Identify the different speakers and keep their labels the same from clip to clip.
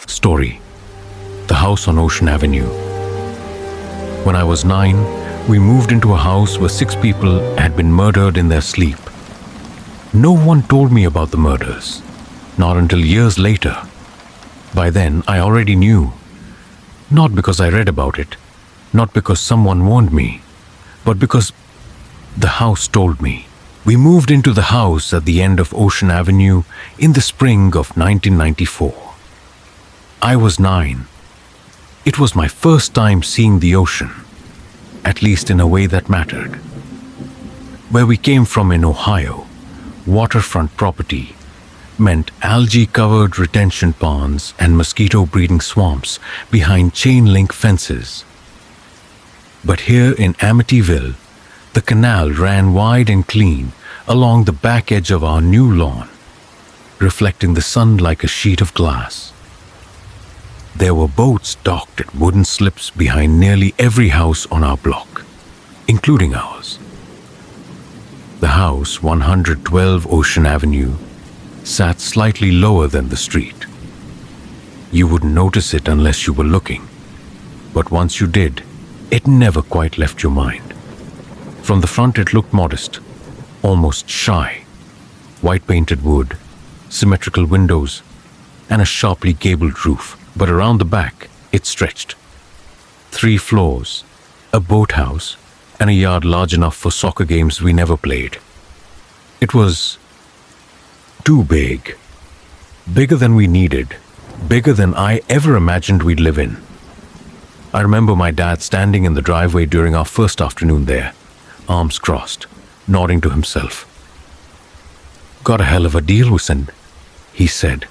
Speaker 1: Story: The House on Ocean Avenue. When I was 9, we moved into a house where 6 people had been murdered in their sleep. No one told me about the murders, not until years later. By then, I already knew. Not because I read about it, not because someone warned me, but because the house told me. We moved into the house at the end of Ocean Avenue in the spring of 1994. I was 9. It was my first time seeing the ocean, at least in a way that mattered. Where we came from in Ohio, waterfront property meant algae-covered retention ponds and mosquito-breeding swamps behind chain-link fences. But here in Amityville, the canal ran wide and clean along the back edge of our new lawn, reflecting the sun like a sheet of glass. There were boats docked at wooden slips behind nearly every house on our block, including ours. The house, 112 Ocean Avenue, sat slightly lower than the street. You wouldn't notice it unless you were looking, but once you did, it never quite left your mind. From the front it looked modest, almost shy. White-painted wood, symmetrical windows, and a sharply gabled roof. But around the back, it stretched. 3 floors, a boathouse, and a yard large enough for soccer games we never played. It was too big. Bigger than we needed. Bigger than I ever imagined we'd live in. I remember my dad standing in the driveway during our first afternoon there, arms crossed, nodding to himself. "Got a hell of a deal, Wissen," he said.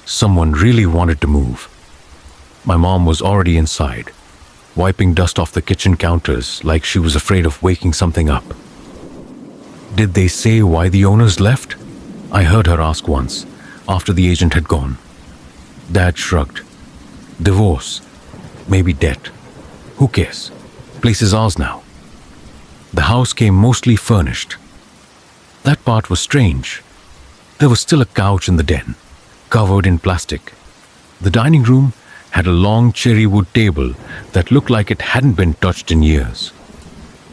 Speaker 1: Someone really wanted to move. My mom was already inside, wiping dust off the kitchen counters like she was afraid of waking something up. "Did they say why the owners left?" I heard her ask once, after the agent had gone. Dad shrugged. "Divorce. Maybe debt. Who cares? Place is ours now." The house came mostly furnished. That part was strange. There was still a couch in the den, covered in plastic. The dining room had a long cherry wood table that looked like it hadn't been touched in years.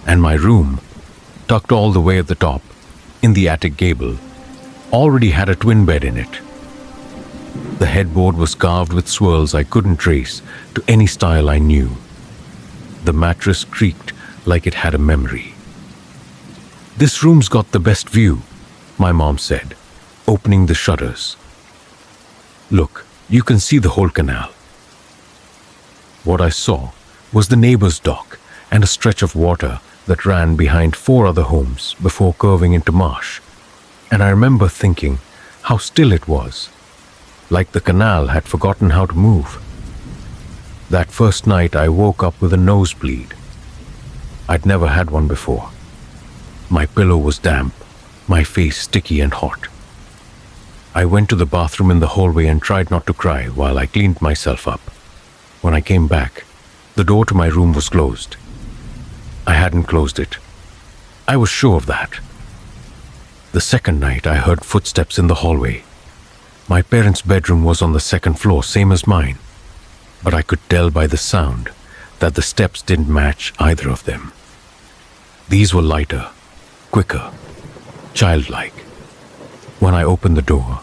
Speaker 1: And my room, tucked all the way at the top, in the attic gable, already had a twin bed in it. The headboard was carved with swirls I couldn't trace to any style I knew. The mattress creaked like it had a memory. "This room's got the best view," my mom said, opening the shutters. "Look, you can see the whole canal." What I saw was the neighbor's dock and a stretch of water that ran behind 4 other homes before curving into marsh. And I remember thinking how still it was, like the canal had forgotten how to move. That first night I woke up with a nosebleed. I'd never had one before. My pillow was damp, my face sticky and hot. I went to the bathroom in the hallway and tried not to cry while I cleaned myself up. When I came back, the door to my room was closed. I hadn't closed it. I was sure of that. The second night, I heard footsteps in the hallway. My parents' bedroom was on the 2nd floor, same as mine, but I could tell by the sound that the steps didn't match either of them. These were lighter, quicker, childlike. When I opened the door,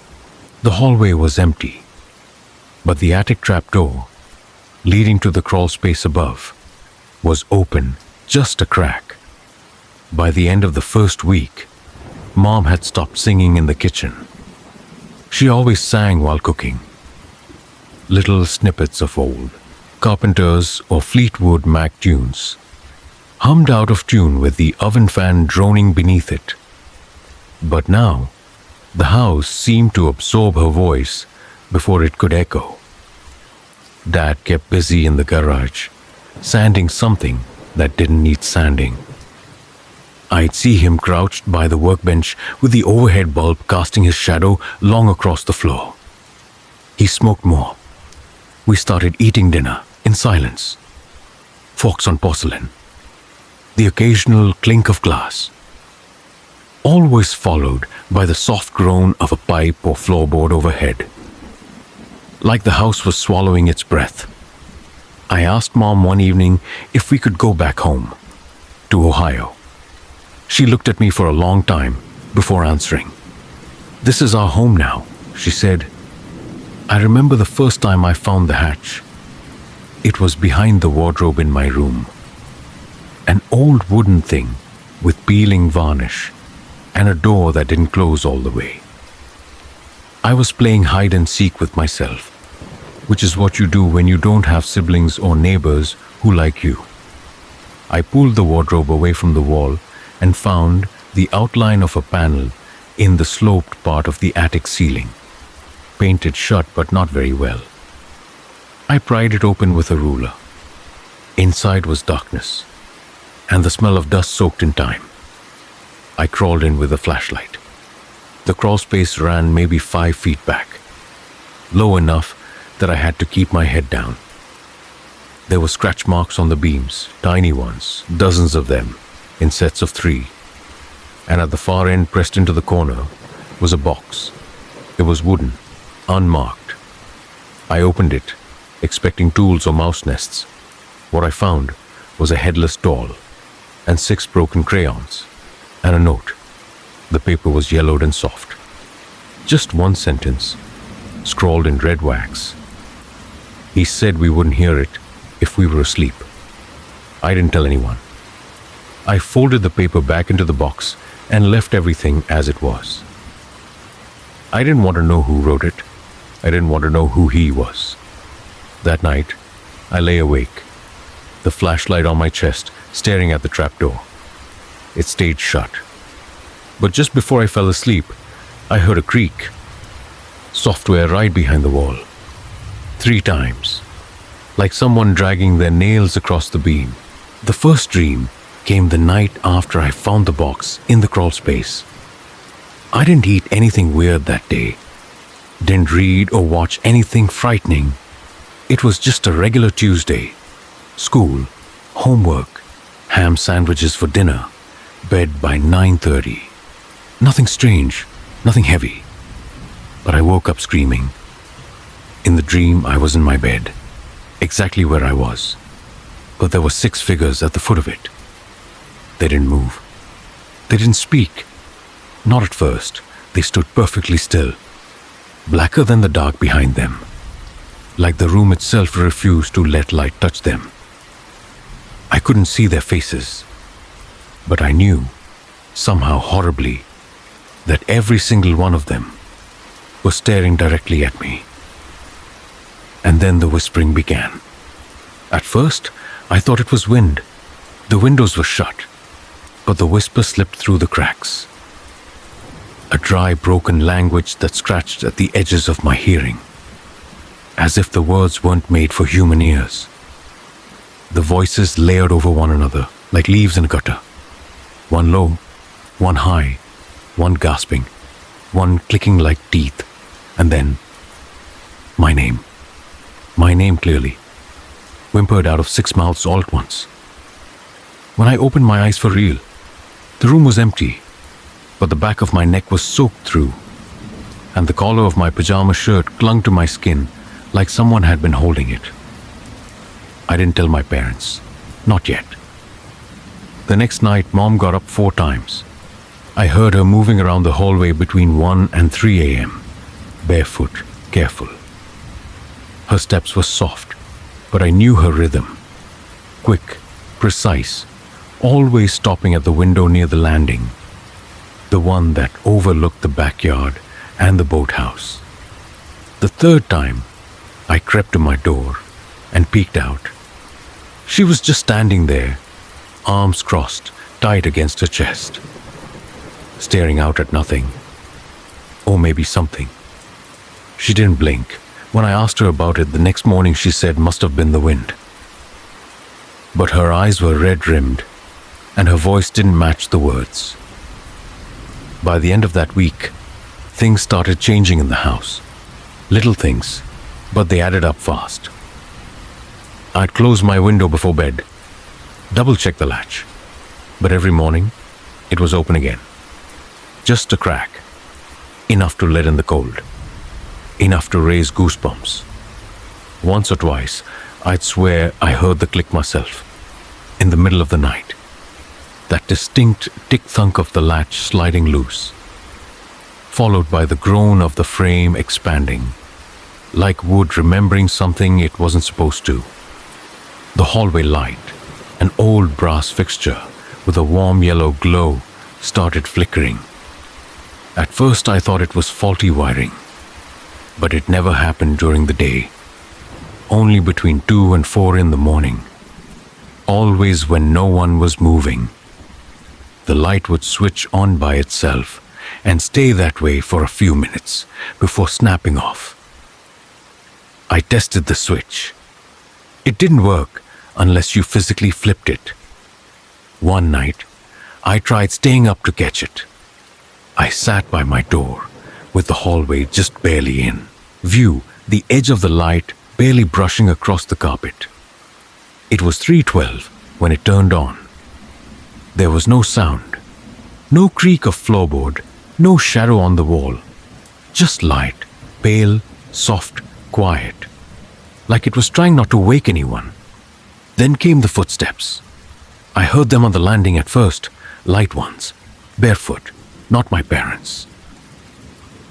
Speaker 1: the hallway was empty, but the attic trapdoor, leading to the crawl space above, was open just a crack. By the end of the first week, Mom had stopped singing in the kitchen. She always sang while cooking. Little snippets of old Carpenter's or Fleetwood Mac tunes, hummed out of tune with the oven fan droning beneath it. But now, the house seemed to absorb her voice before it could echo. Dad kept busy in the garage, sanding something that didn't need sanding. I'd see him crouched by the workbench with the overhead bulb casting his shadow long across the floor. He smoked more. We started eating dinner in silence. Forks on porcelain. The occasional clink of glass. Always followed by the soft groan of a pipe or floorboard overhead. like the house was swallowing its breath. I asked Mom one evening if we could go back home, to Ohio. She looked at me for a long time before answering. "This is our home now," she said. I remember the first time I found the hatch. It was behind the wardrobe in my room. An old wooden thing with peeling varnish and a door that didn't close all the way. I was playing hide and seek with myself, which is what you do when you don't have siblings or neighbors who like you. I pulled the wardrobe away from the wall and found the outline of a panel in the sloped part of the attic ceiling, painted shut but not very well. I pried it open with a ruler. Inside was darkness, and the smell of dust soaked in time. I crawled in with a flashlight. The crawl space ran maybe 5 feet back, low enough that I had to keep my head down. There were scratch marks on the beams, tiny ones, dozens of them, in sets of 3. And at the far end, pressed into the corner, was a box. It was wooden, unmarked. I opened it, expecting tools or mouse nests. What I found was a headless doll and 6 broken crayons and a note. The paper was yellowed and soft. Just one sentence, scrawled in red wax. He said we wouldn't hear it if we were asleep. I didn't tell anyone. I folded the paper back into the box and left everything as it was. I didn't want to know who wrote it. I didn't want to know who he was. That night, I lay awake, the flashlight on my chest, staring at the trapdoor. It stayed shut. But just before I fell asleep, I heard a creak. Software right behind the wall. 3 times, like someone dragging their nails across the beam. The first dream came the night after I found the box in the crawl space. I didn't eat anything weird that day. Didn't read or watch anything frightening. It was just a regular Tuesday. School, homework, ham sandwiches for dinner, bed by 9:30. Nothing strange, nothing heavy. But I woke up screaming. In the dream, I was in my bed, exactly where I was. But there were 6 figures at the foot of it. They didn't move. They didn't speak. Not at first. They stood perfectly still, blacker than the dark behind them, like the room itself refused to let light touch them. I couldn't see their faces, but I knew, somehow horribly, that every single one of them was staring directly at me. And then the whispering began. At first, I thought it was wind. The windows were shut, but the whisper slipped through the cracks. A dry, broken language that scratched at the edges of my hearing, as if the words weren't made for human ears. The voices layered over one another like leaves in a gutter. One low, one high, one gasping, one clicking like teeth, and then my name. My name clearly, whimpered out of 6 mouths all at once. When I opened my eyes for real, the room was empty, but the back of my neck was soaked through, and the collar of my pajama shirt clung to my skin like someone had been holding it. I didn't tell my parents, not yet. The next night, Mom got up 4 times. I heard her moving around the hallway between 1 and 3 a.m., barefoot, careful. Her steps were soft, but I knew her rhythm. Quick, precise, always stopping at the window near the landing, the one that overlooked the backyard and the boathouse. The 3rd time, I crept to my door and peeked out. She was just standing there, arms crossed, tight against her chest, staring out at nothing, or maybe something. She didn't blink. When I asked her about it the next morning, she said must have been the wind. But her eyes were red-rimmed, and her voice didn't match the words. By the end of that week, things started changing in the house. Little things, but they added up fast. I'd close my window before bed, double-check the latch, but every morning, it was open again. Just a crack, enough to let in the cold, enough to raise goosebumps. Once or twice, I'd swear I heard the click myself, in the middle of the night. That distinct tick-thunk of the latch sliding loose, followed by the groan of the frame expanding, like wood remembering something it wasn't supposed to. The hallway light, an old brass fixture with a warm yellow glow, started flickering. At first I thought it was faulty wiring, but it never happened during the day. Only between 2 and 4 in the morning. Always when no one was moving. The light would switch on by itself and stay that way for a few minutes before snapping off. I tested the switch. It didn't work unless you physically flipped it. One night, I tried staying up to catch it. I sat by my door, with the hallway just barely in view, the edge of the light barely brushing across the carpet. It was 3:12 when it turned on. There was no sound, no creak of floorboard, no shadow on the wall, just light, pale, soft, quiet, like it was trying not to wake anyone. Then came the footsteps. I heard them on the landing at first, light ones, barefoot, not my parents.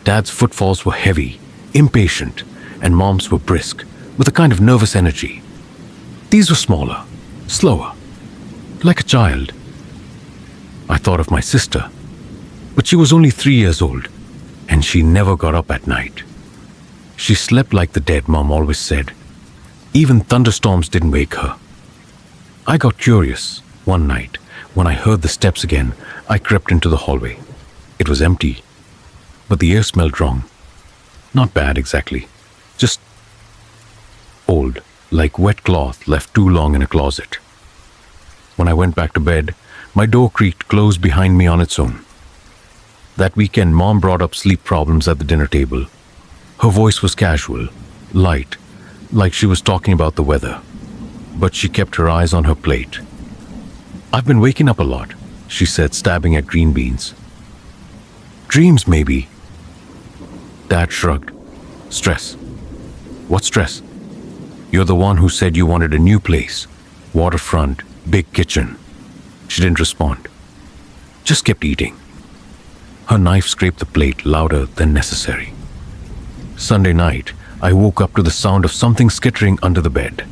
Speaker 1: Dad's footfalls were heavy, impatient, and Mom's were brisk, with a kind of nervous energy. These were smaller, slower, like a child. I thought of my sister, but she was only 3 years old, and she never got up at night. She slept like the dead, Mom always said. Even thunderstorms didn't wake her. I got curious. One night, when I heard the steps again, I crept into the hallway. It was empty, but the air smelled wrong. Not bad exactly, just old, like wet cloth left too long in a closet. When I went back to bed, my door creaked closed behind me on its own. That weekend, Mom brought up sleep problems at the dinner table. Her voice was casual, light, like she was talking about the weather, but she kept her eyes on her plate. "I've been waking up a lot," she said, stabbing at green beans. "Dreams, maybe." Dad shrugged. "Stress." "What stress?" "You're the one who said you wanted a new place. Waterfront, big kitchen." She didn't respond. Just kept eating. Her knife scraped the plate louder than necessary. Sunday night, I woke up to the sound of something skittering under the bed.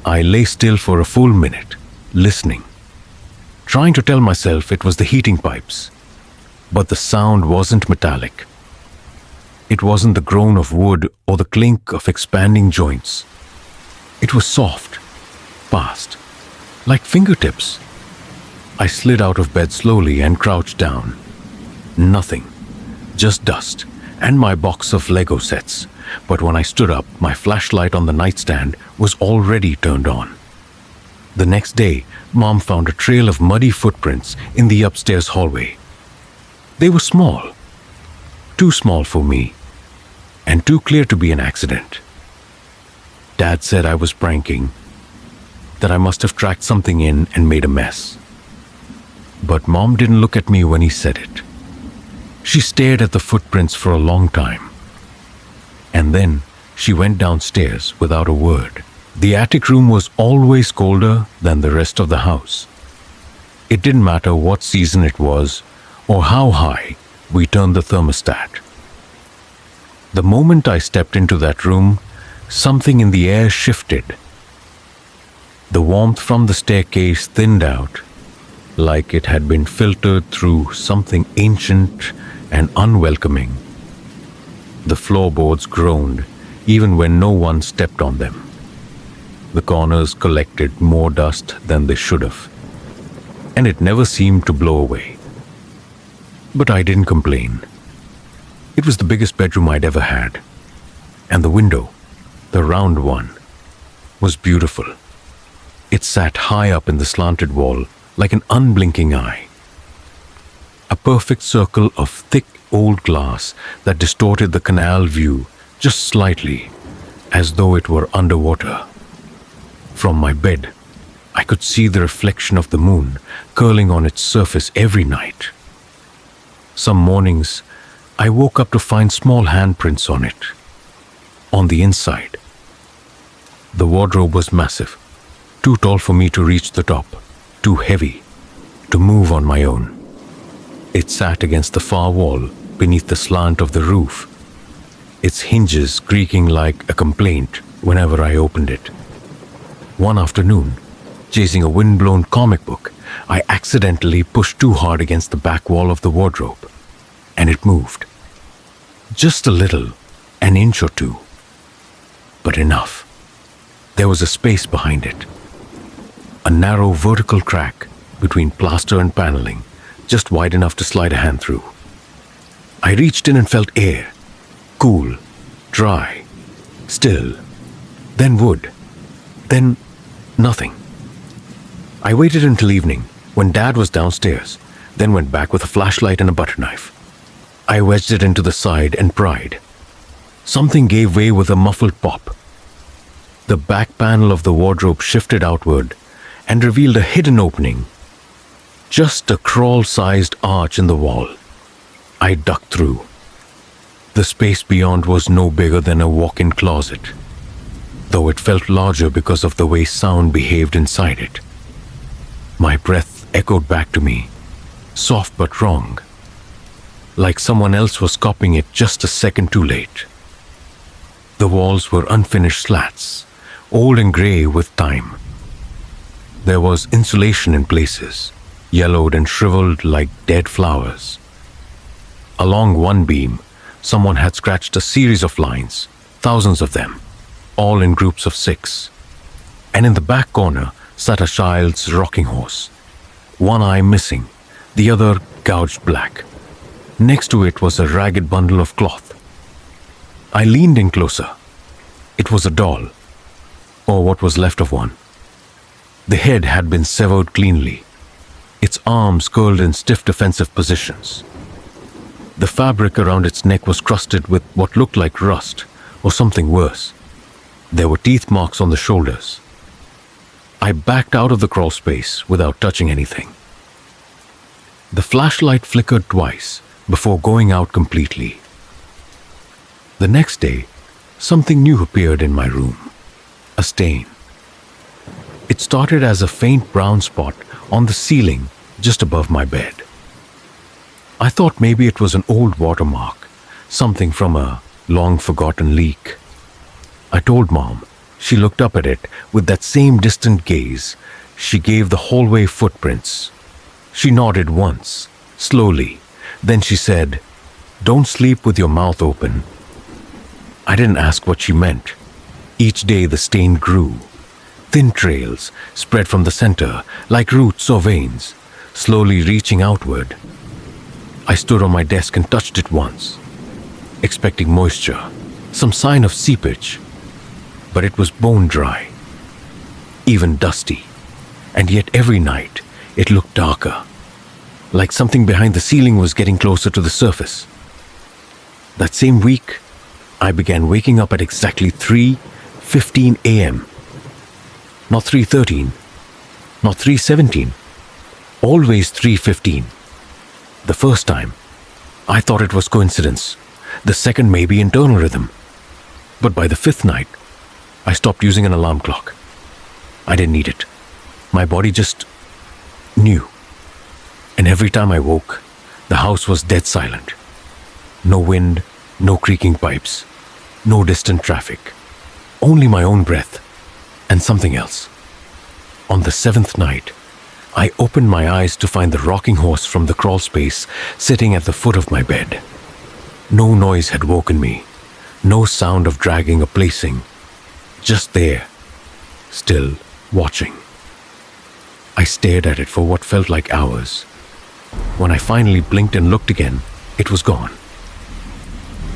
Speaker 1: I lay still for a full minute, listening, trying to tell myself it was the heating pipes. But the sound wasn't metallic. It wasn't the groan of wood or the clink of expanding joints. It was soft, fast, like fingertips. I slid out of bed slowly and crouched down. Nothing, just dust and my box of Lego sets. But when I stood up, my flashlight on the nightstand was already turned on. The next day, Mom found a trail of muddy footprints in the upstairs hallway. They were small, too small for me, and too clear to be an accident. Dad said I was pranking, that I must have tracked something in and made a mess. But Mom didn't look at me when he said it. She stared at the footprints for a long time. And then she went downstairs without a word. The attic room was always colder than the rest of the house. It didn't matter what season it was or how high we turned the thermostat. The moment I stepped into that room, something in the air shifted. The warmth from the staircase thinned out, like it had been filtered through something ancient and unwelcoming. The floorboards groaned even when no one stepped on them. The corners collected more dust than they should have, and it never seemed to blow away. But I didn't complain. It was the biggest bedroom I'd ever had, and the window, the round one, was beautiful. It sat high up in the slanted wall like an unblinking eye. A perfect circle of thick old glass that distorted the canal view just slightly, as though it were underwater. From my bed, I could see the reflection of the moon curling on its surface every night. Some mornings, I woke up to find small handprints on it. On the inside, The wardrobe was massive, too tall for me to reach the top, too heavy to move on my own. It sat against the far wall beneath the slant of the roof, its hinges creaking like a complaint whenever I opened it. One afternoon, chasing a wind-blown comic book, I accidentally pushed too hard against the back wall of the wardrobe, and it moved. Just a little, an inch or two, but enough. There was a space behind it, a narrow vertical crack between plaster and paneling, just wide enough to slide a hand through. I reached in and felt air, cool, dry, still, then wood, then nothing. I waited until evening, when Dad was downstairs, then went back with a flashlight and a butter knife. I wedged it into the side and pried. Something gave way with a muffled pop. The back panel of the wardrobe shifted outward and revealed a hidden opening. Just a crawl-sized arch in the wall. I ducked through. The space beyond was no bigger than a walk-in closet, though it felt larger because of the way sound behaved inside it. My breath echoed back to me, soft but wrong, like someone else was copying it just a second too late. The walls were unfinished slats, old and gray with time. There was insulation in places, yellowed and shriveled like dead flowers. Along one beam, someone had scratched a series of lines, thousands of them, all in groups of 6. And in the back corner sat a child's rocking horse, one eye missing, the other gouged black. Next to it was a ragged bundle of cloth. I leaned in closer. It was a doll, or what was left of one. The head had been severed cleanly, its arms curled in stiff defensive positions. The fabric around its neck was crusted with what looked like rust, or something worse. There were teeth marks on the shoulders. I backed out of the crawl space without touching anything. The flashlight flickered twice before going out completely. The next day, something new appeared in my room. A stain. It started as a faint brown spot on the ceiling just above my bed. I thought maybe it was an old watermark, something from a long-forgotten leak. I told Mom. She looked up at it with that same distant gaze she gave the hallway footprints. She nodded once, slowly. Then she said, "Don't sleep with your mouth open." I didn't ask what she meant. Each day the stain grew. Thin trails spread from the center like roots or veins, slowly reaching outward. I stood on my desk and touched it once, expecting moisture, some sign of seepage. But it was bone dry, even dusty, and yet every night it looked darker, like something behind the ceiling was getting closer to the surface. That same week, I began waking up at exactly 3:15 a.m. Not 3:13, not 3:17, always 3:15. The first time, I thought it was coincidence, the second maybe internal rhythm. But by the 5th night, I stopped using an alarm clock. I didn't need it. My body just knew. And every time I woke, the house was dead silent. No wind, no creaking pipes, no distant traffic. Only my own breath and something else. On the 7th night, I opened my eyes to find the rocking horse from the crawl space sitting at the foot of my bed. No noise had woken me, no sound of dragging or placing. Just there, still watching. I stared at it for what felt like hours. When I finally blinked and looked again, it was gone.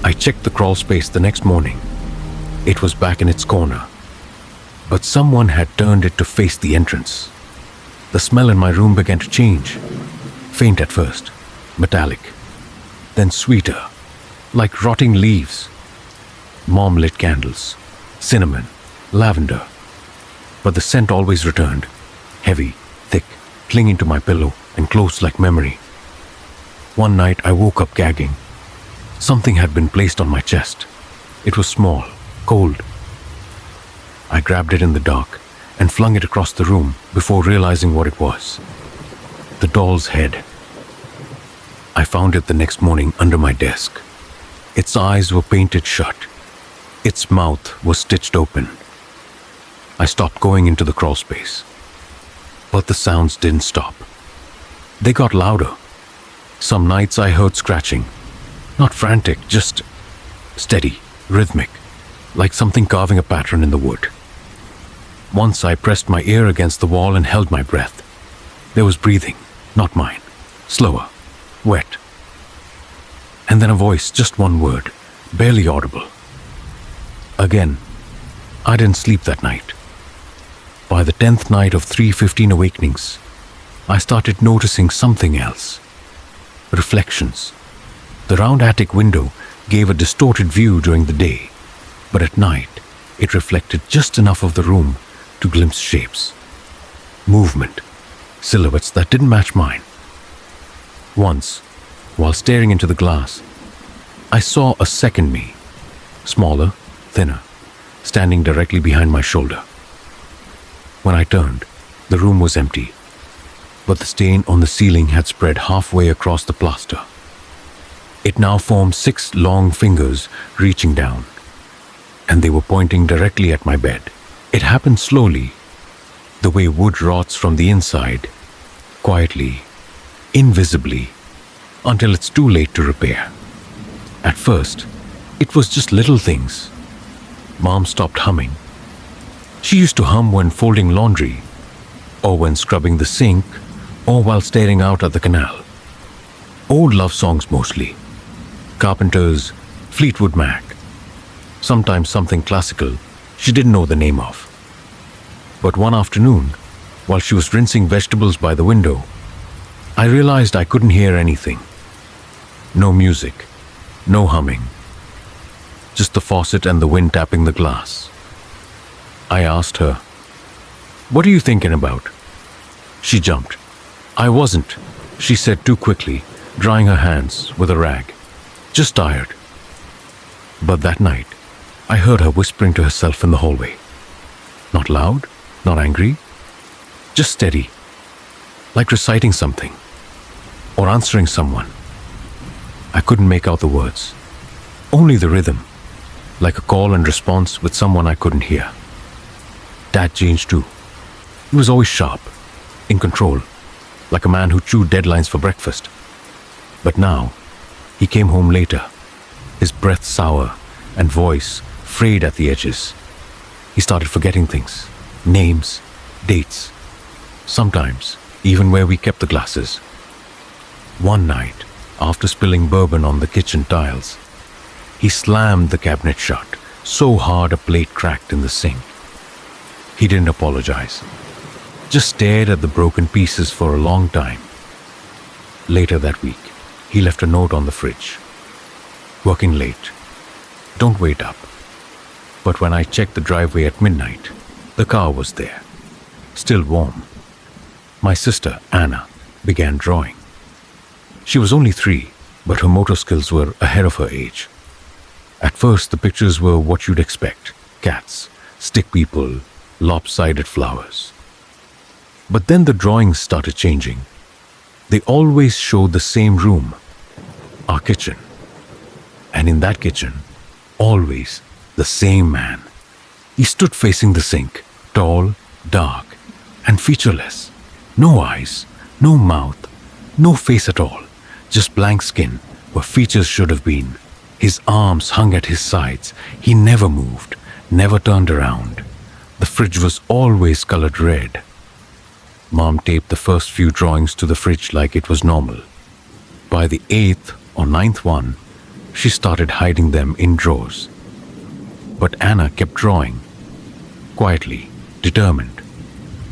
Speaker 1: I checked the crawl space the next morning. It was back in its corner, but someone had turned it to face the entrance. The smell in my room began to change. Faint at first, metallic, then sweeter, like rotting leaves. Mom lit candles, cinnamon, lavender, but the scent always returned, heavy, thick, clinging to my pillow and close like memory. One night I woke up gagging. Something had been placed on my chest. It was small, cold. I grabbed it in the dark and flung it across the room before realizing what it was. The doll's head. I found it the next morning under my desk. Its eyes were painted shut. Its mouth was stitched open. I stopped going into the crawl space. But the sounds didn't stop. They got louder. Some nights I heard scratching. Not frantic, just steady, rhythmic, like something carving a pattern in the wood. Once I pressed my ear against the wall and held my breath. There was breathing, not mine, slower, wet. And then a voice, just one word, barely audible. Again, I didn't sleep that night. By the 10th night of 3:15 awakenings, I started noticing something else. Reflections. The round attic window gave a distorted view during the day, but at night it reflected just enough of the room to glimpse shapes. Movement. Silhouettes that didn't match mine. Once, while staring into the glass, I saw a second me, smaller, thinner, standing directly behind my shoulder. When I turned, the room was empty, but the stain on the ceiling had spread halfway across the plaster. It now formed 6 long fingers reaching down, and they were pointing directly at my bed. It happened slowly, the way wood rots from the inside, quietly, invisibly, until it's too late to repair. At first, it was just little things. Mom stopped humming. She used to hum when folding laundry, or when scrubbing the sink, or while staring out at the canal. Old love songs mostly. Carpenter's, Fleetwood Mac. Sometimes something classical she didn't know the name of. But one afternoon, while she was rinsing vegetables by the window, I realized I couldn't hear anything. No music, no humming. Just the faucet and the wind tapping the glass. I asked her, "What are you thinking about?" She jumped. "I wasn't," she said too quickly, drying her hands with a rag. "Just tired." But that night, I heard her whispering to herself in the hallway. Not loud, not angry, just steady, like reciting something, or answering someone. I couldn't make out the words, only the rhythm, like a call and response with someone I couldn't hear. Dad changed too. He was always sharp, in control, like a man who chewed deadlines for breakfast. But now, he came home later, his breath sour and voice frayed at the edges. He started forgetting things, names, dates, sometimes even where we kept the glasses. One night, after spilling bourbon on the kitchen tiles, he slammed the cabinet shut so hard a plate cracked in the sink. He didn't apologize, just stared at the broken pieces for a long time. Later that week, he left a note on the fridge. "Working late. Don't wait up." But when I checked the driveway at midnight, the car was there, still warm. My sister, Anna, began drawing. She was only 3, but her motor skills were ahead of her age. At first, the pictures were what you'd expect: cats, stick people, lopsided flowers. But then the drawings started changing. They always showed the same room, our kitchen. And in that kitchen, always the same man. He stood facing the sink, tall, dark, and featureless. No eyes, no mouth, no face at all, just blank skin where features should have been. His arms hung at his sides. He never moved, never turned around. The fridge was always colored red. Mom taped the first few drawings to the fridge like it was normal. By the 8th or 9th one, she started hiding them in drawers. But Anna kept drawing, quietly, determined,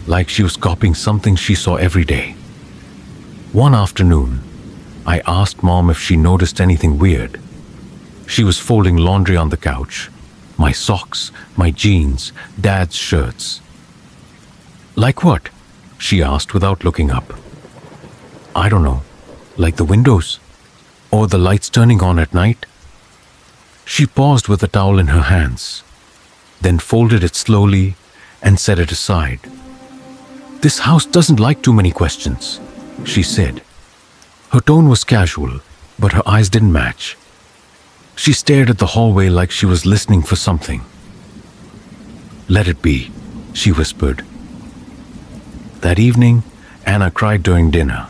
Speaker 1: like she was copying something she saw every day. One afternoon, I asked Mom if she noticed anything weird. She was folding laundry on the couch, my socks, my jeans, Dad's shirts. "Like what?" she asked without looking up. "I don't know, like the windows, or the lights turning on at night." She paused with a towel in her hands. then folded it slowly and set it aside. "This house doesn't like too many questions," she said. Her tone was casual, but her eyes didn't match. She stared at the hallway like she was listening for something. "Let it be," she whispered. That evening, Anna cried during dinner.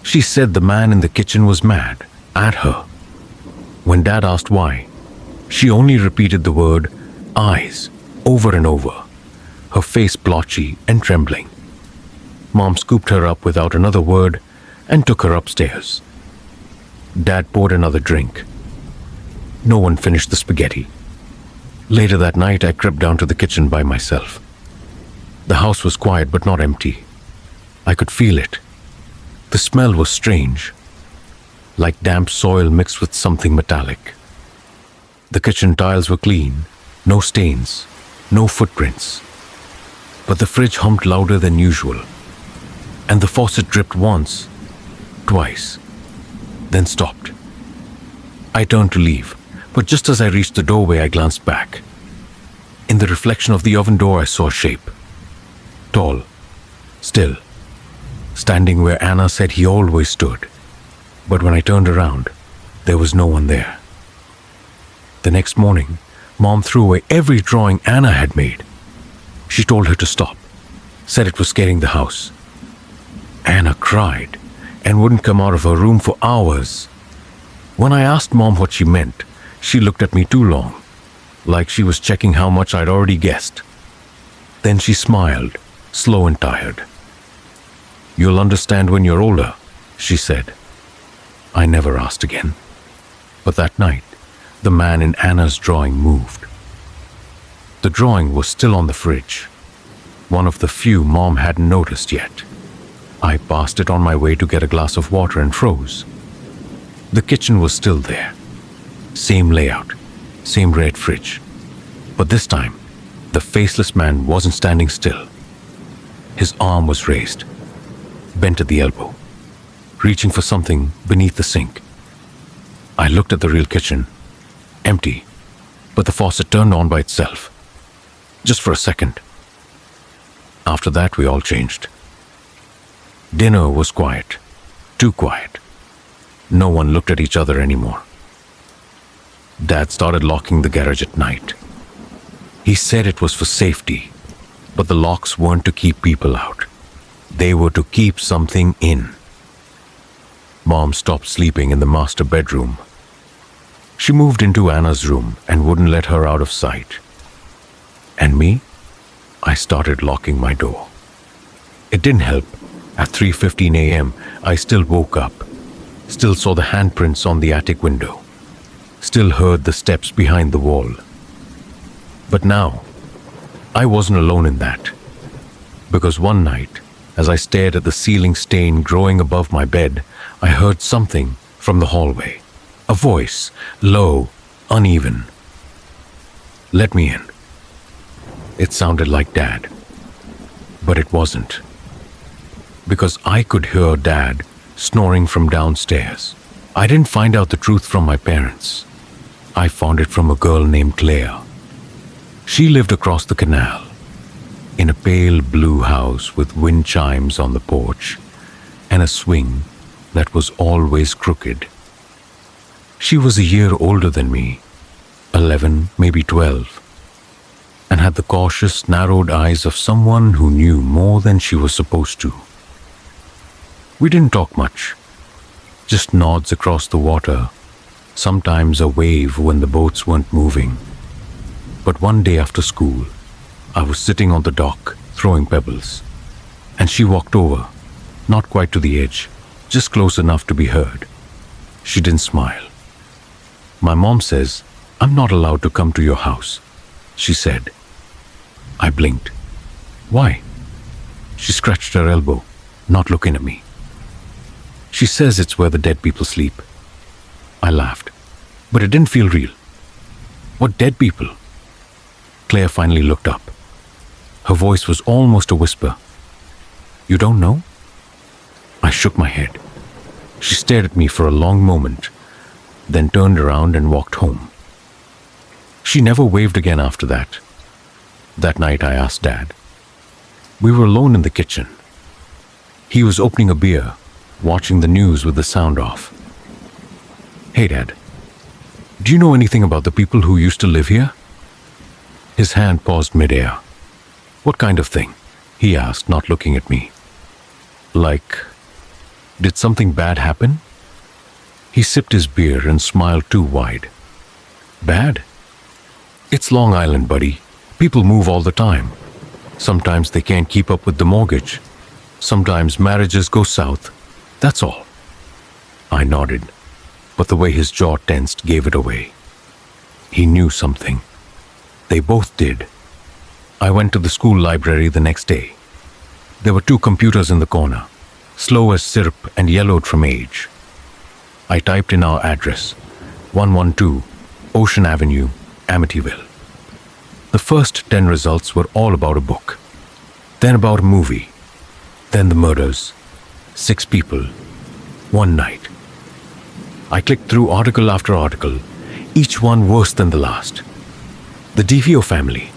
Speaker 1: She said the man in the kitchen was mad at her. When Dad asked why, she only repeated the word eyes over and over, her face blotchy and trembling. Mom scooped her up without another word and took her upstairs. Dad poured another drink. No one finished the spaghetti. Later that night, I crept down to the kitchen by myself. The house was quiet but not empty. I could feel it. The smell was strange, like damp soil mixed with something metallic. The kitchen tiles were clean, no stains, no footprints. But the fridge hummed louder than usual, and the faucet dripped once, twice, then stopped. I turned to leave, but just as I reached the doorway, I glanced back. In the reflection of the oven door, I saw a shape. Tall, still, standing where Anna said he always stood. But when I turned around, there was no one there. The next morning, Mom threw away every drawing Anna had made. She told her to stop, said it was scaring the house. Anna cried and wouldn't come out of her room for hours. When I asked Mom what she meant, she looked at me too long, like she was checking how much I'd already guessed. Then she smiled, slow and tired. "You'll understand when you're older," she said. I never asked again. But that night, the man in Anna's drawing moved. The drawing was still on the fridge, one of the few Mom hadn't noticed yet. I passed it on my way to get a glass of water and froze. The kitchen was still there. Same layout, same red fridge. But this time, the faceless man wasn't standing still. His arm was raised, bent at the elbow, reaching for something beneath the sink. I looked at the real kitchen, empty, but the faucet turned on by itself, just for a second. After that, we all changed. Dinner was quiet, too quiet. No one looked at each other anymore. Dad started locking the garage at night. He said it was for safety, but the locks weren't to keep people out. They were to keep something in. Mom stopped sleeping in the master bedroom. She moved into Anna's room and wouldn't let her out of sight. And me? I started locking my door. It didn't help. At 3:15 a.m., I still woke up, still saw the handprints on the attic window, still heard the steps behind the wall. But now, I wasn't alone in that. Because one night, as I stared at the ceiling stain growing above my bed, I heard something from the hallway. A voice, low, uneven. "Let me in." It sounded like Dad. But it wasn't. Because I could hear Dad snoring from downstairs. I didn't find out the truth from my parents. I found it from a girl named Claire. She lived across the canal, in a pale blue house with wind chimes on the porch and a swing that was always crooked. She was a year older than me, 11, maybe 12, and had the cautious, narrowed eyes of someone who knew more than she was supposed to. We didn't talk much, just nods across the water, sometimes a wave when the boats weren't moving. But one day after school, I was sitting on the dock throwing pebbles, and she walked over, not quite to the edge, just close enough to be heard. She didn't smile. "My mom says I'm not allowed to come to your house," she said. I blinked. "Why?" She scratched her elbow, not looking at me. "She says it's where the dead people sleep." I laughed, but it didn't feel real. "What dead people?" Claire finally looked up. Her voice was almost a whisper. "You don't know?" I shook my head. She stared at me for a long moment, then turned around and walked home. She never waved again after that. That night I asked Dad. We were alone in the kitchen. He was opening a beer, watching the news with the sound off. Hey, Dad, do you know anything about the people who used to live here? His hand paused midair. What kind of thing? He asked, not looking at me. Like, did something bad happen? He sipped his beer and smiled too wide. Bad? It's Long Island, buddy. People move all the time. Sometimes they can't keep up with the mortgage. Sometimes marriages go south. That's all. I nodded, but the way his jaw tensed gave it away. He knew something. They both did. I went to the school library the next day. There were 2 computers in the corner, slow as syrup and yellowed from age. I typed in our address, 112 Ocean Avenue, Amityville. The first 10 results were all about a book, then about a movie, then the murders. 6 people, one night. I clicked through article after article, each one worse than the last. The DeVio family,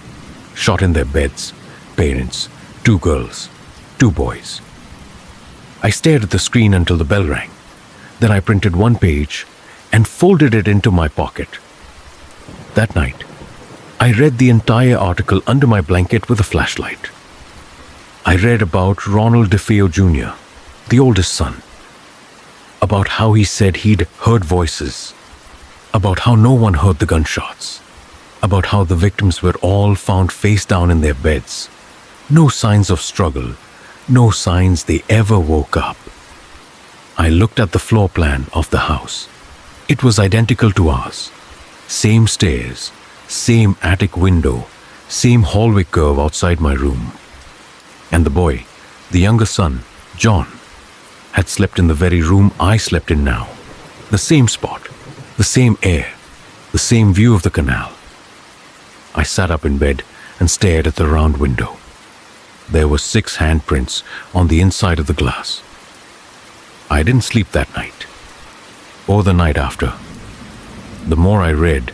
Speaker 1: shot in their beds, parents, 2 girls, 2 boys. I stared at the screen until the bell rang. Then I printed 1 page and folded it into my pocket. That night, I read the entire article under my blanket with a flashlight. I read about Ronald DeFeo Jr., the oldest son, about how he said he'd heard voices, about how no one heard the gunshots, about how the victims were all found face down in their beds, no signs of struggle, no signs they ever woke up. I looked at the floor plan of the house. It was identical to ours. Same stairs, same attic window, same hallway curve outside my room. And the boy, the younger son, John, had slept in the very room I slept in now. The same spot, the same air, the same view of the canal. I sat up in bed and stared at the round window. There were 6 handprints on the inside of the glass. I didn't sleep that night, or the night after. The more I read,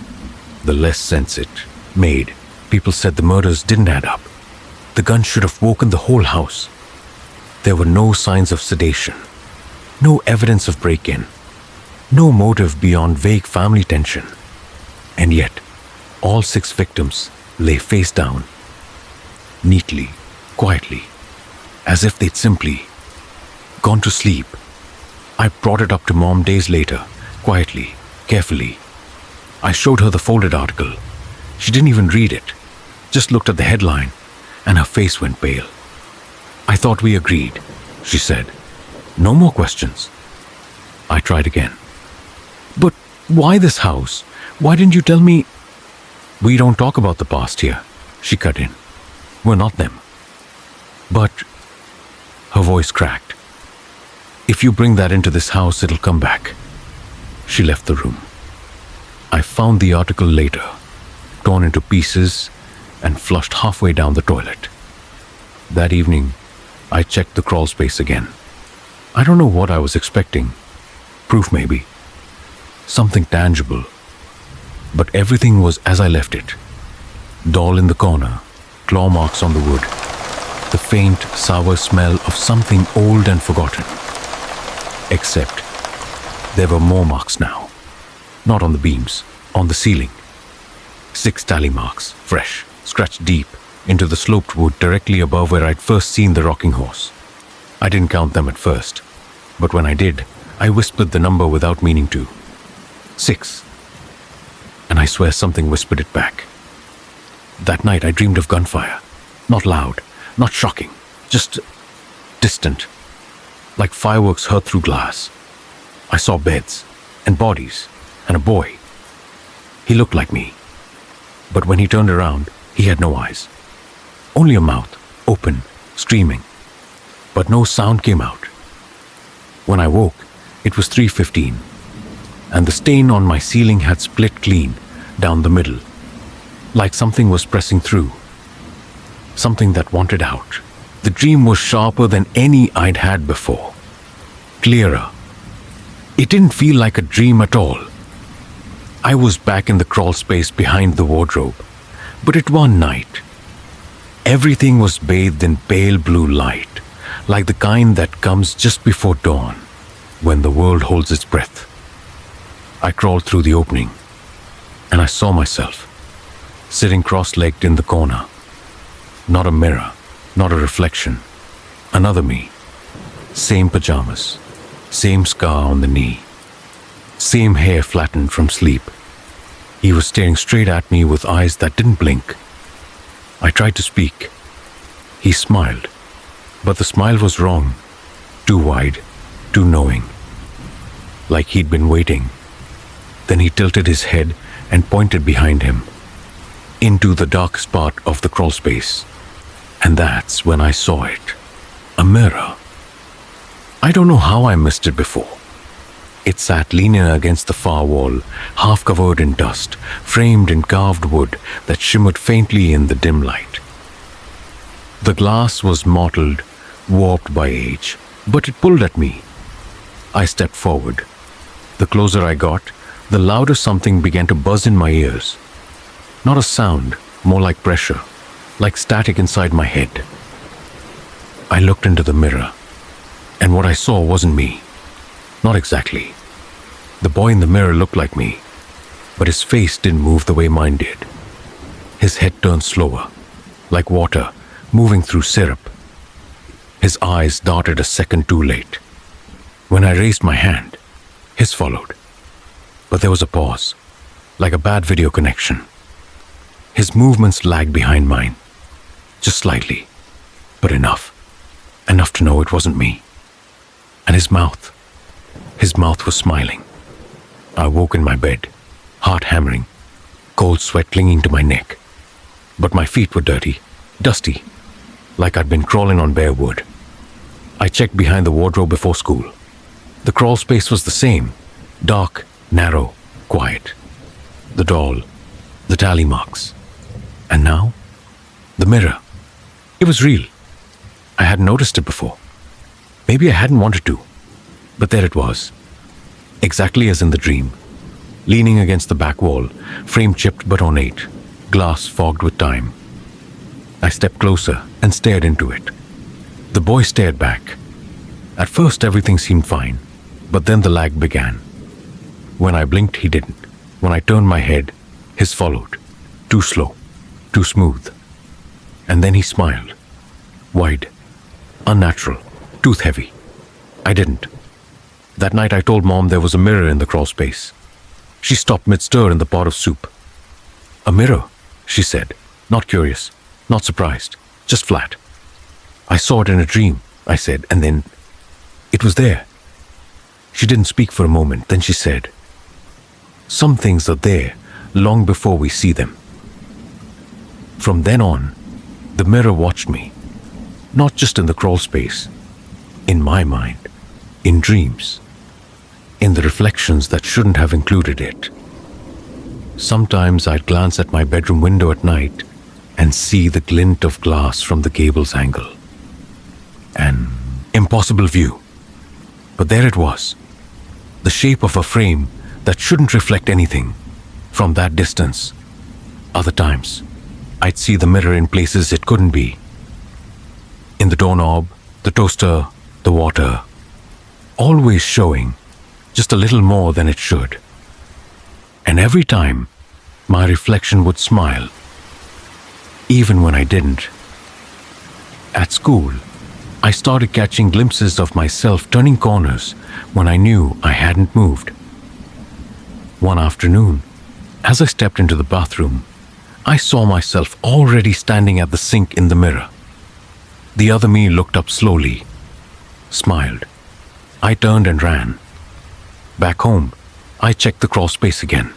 Speaker 1: the less sense it made. People said the murders didn't add up. The gun should have woken the whole house. There were no signs of sedation, no evidence of break-in, no motive beyond vague family tension. And yet, all 6 victims lay face down, neatly, quietly, as if they'd simply gone to sleep. I brought it up to Mom days later, quietly, carefully. I showed her the folded article. She didn't even read it, just looked at the headline, and her face went pale. I thought we agreed, she said. No more questions. I tried again. But why this house? Why didn't you tell me? We don't talk about the past here, she cut in. We're not them. But, her voice cracked. If you bring that into this house, it'll come back. She left the room. I found the article later, torn into pieces and flushed halfway down the toilet. That evening, I checked the crawl space again. I don't know what I was expecting. Proof maybe. Something tangible. But everything was as I left it. Doll in the corner, claw marks on the wood, the faint, sour smell of something old and forgotten. Except, there were more marks now. Not on the beams, on the ceiling. 6 tally marks, fresh, scratched deep into the sloped wood directly above where I'd first seen the rocking horse. I didn't count them at first, but when I did, I whispered the number without meaning to. 6. And I swear something whispered it back. That night I dreamed of gunfire. Not loud, not shocking, just distant, like fireworks heard through glass. I saw beds and bodies and a boy. He looked like me, but when he turned around, he had no eyes. Only a mouth, open, streaming, but no sound came out. When I woke, it was 3:15, and the stain on my ceiling had split clean down the middle, like something was pressing through, something that wanted out. The dream was sharper than any I'd had before, clearer. It didn't feel like a dream at all. I was back in the crawl space behind the wardrobe, but at one night, everything was bathed in pale blue light, like the kind that comes just before dawn, when the world holds its breath. I crawled through the opening, and I saw myself, sitting cross-legged in the corner. Not a mirror, not a reflection, another me. Same pajamas, same scar on the knee, same hair flattened from sleep. He was staring straight at me with eyes that didn't blink. I tried to speak. He smiled, but the smile was wrong, too wide, too knowing, like he'd been waiting. Then he tilted his head and pointed behind him, into the darkest part of the crawl space. And that's when I saw it. A mirror. I don't know how I missed it before. It sat leaning against the far wall, half covered in dust, framed in carved wood that shimmered faintly in the dim light. The glass was mottled, warped by age, but it pulled at me. I stepped forward. The closer I got, the louder something began to buzz in my ears. Not a sound, more like pressure, like static inside my head. I looked into the mirror, and what I saw wasn't me. Not exactly. The boy in the mirror looked like me, but his face didn't move the way mine did. His head turned slower, like water moving through syrup. His eyes darted a second too late. When I raised my hand, his followed. But there was a pause, like a bad video connection. His movements lagged behind mine, just slightly, but enough to know it wasn't me. And his mouth was smiling. I woke in my bed, heart hammering, cold sweat clinging to my neck. But my feet were dirty, dusty, like I'd been crawling on bare wood. I checked behind the wardrobe before school. The crawl space was the same, dark, narrow, quiet. The doll, the tally marks. And now, the mirror. It was real. I hadn't noticed it before. Maybe I hadn't wanted to. But there it was, exactly as in the dream, leaning against the back wall, frame chipped but ornate, glass fogged with time. I stepped closer and stared into it. The boy stared back. At first everything seemed fine, but then the lag began. When I blinked, he didn't. When I turned my head, his followed. Too slow, too smooth. And then he smiled. Wide, unnatural, tooth heavy. I didn't. That night I told Mom there was a mirror in the crawl space. She stopped mid-stir in the pot of soup. A mirror, she said, not curious, not surprised, just flat. I saw it in a dream, I said, and then it was there. She didn't speak for a moment, then she said, some things are there long before we see them. From then on, the mirror watched me, not just in the crawl space, in my mind, in dreams, in the reflections that shouldn't have included it. Sometimes I'd glance at my bedroom window at night and see the glint of glass from the gable's angle. An impossible view. But there it was, the shape of a frame that shouldn't reflect anything from that distance. Other times, I'd see the mirror in places it couldn't be. In the doorknob, the toaster, the water, always showing just a little more than it should. And every time, my reflection would smile, even when I didn't. At school, I started catching glimpses of myself turning corners when I knew I hadn't moved. One afternoon, as I stepped into the bathroom, I saw myself already standing at the sink in the mirror. The other me looked up slowly, smiled. I turned and ran. Back home, I checked the crawl space again.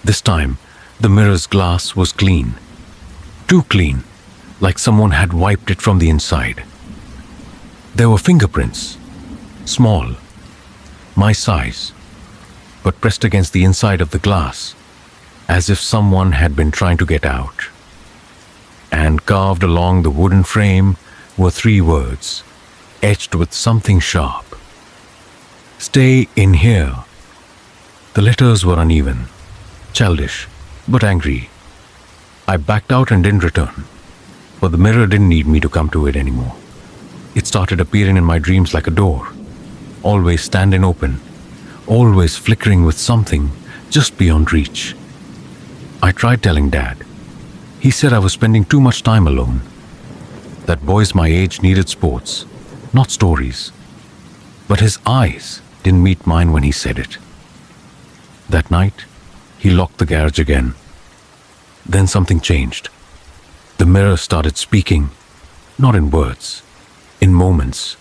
Speaker 1: This time, the mirror's glass was clean. Too clean, like someone had wiped it from the inside. There were fingerprints, small, my size, but pressed against the inside of the glass, as if someone had been trying to get out. And carved along the wooden frame were 3 words, etched with something sharp. Stay in here. The letters were uneven, childish, but angry. I backed out and didn't return, but the mirror didn't need me to come to it anymore. It started appearing in my dreams like a door, always standing open, always flickering with something just beyond reach. I tried telling Dad. He said I was spending too much time alone, that boys my age needed sports, not stories. But his eyes didn't meet mine when he said it. That night, he locked the garage again. Then something changed. The mirror started speaking, not in words, in moments,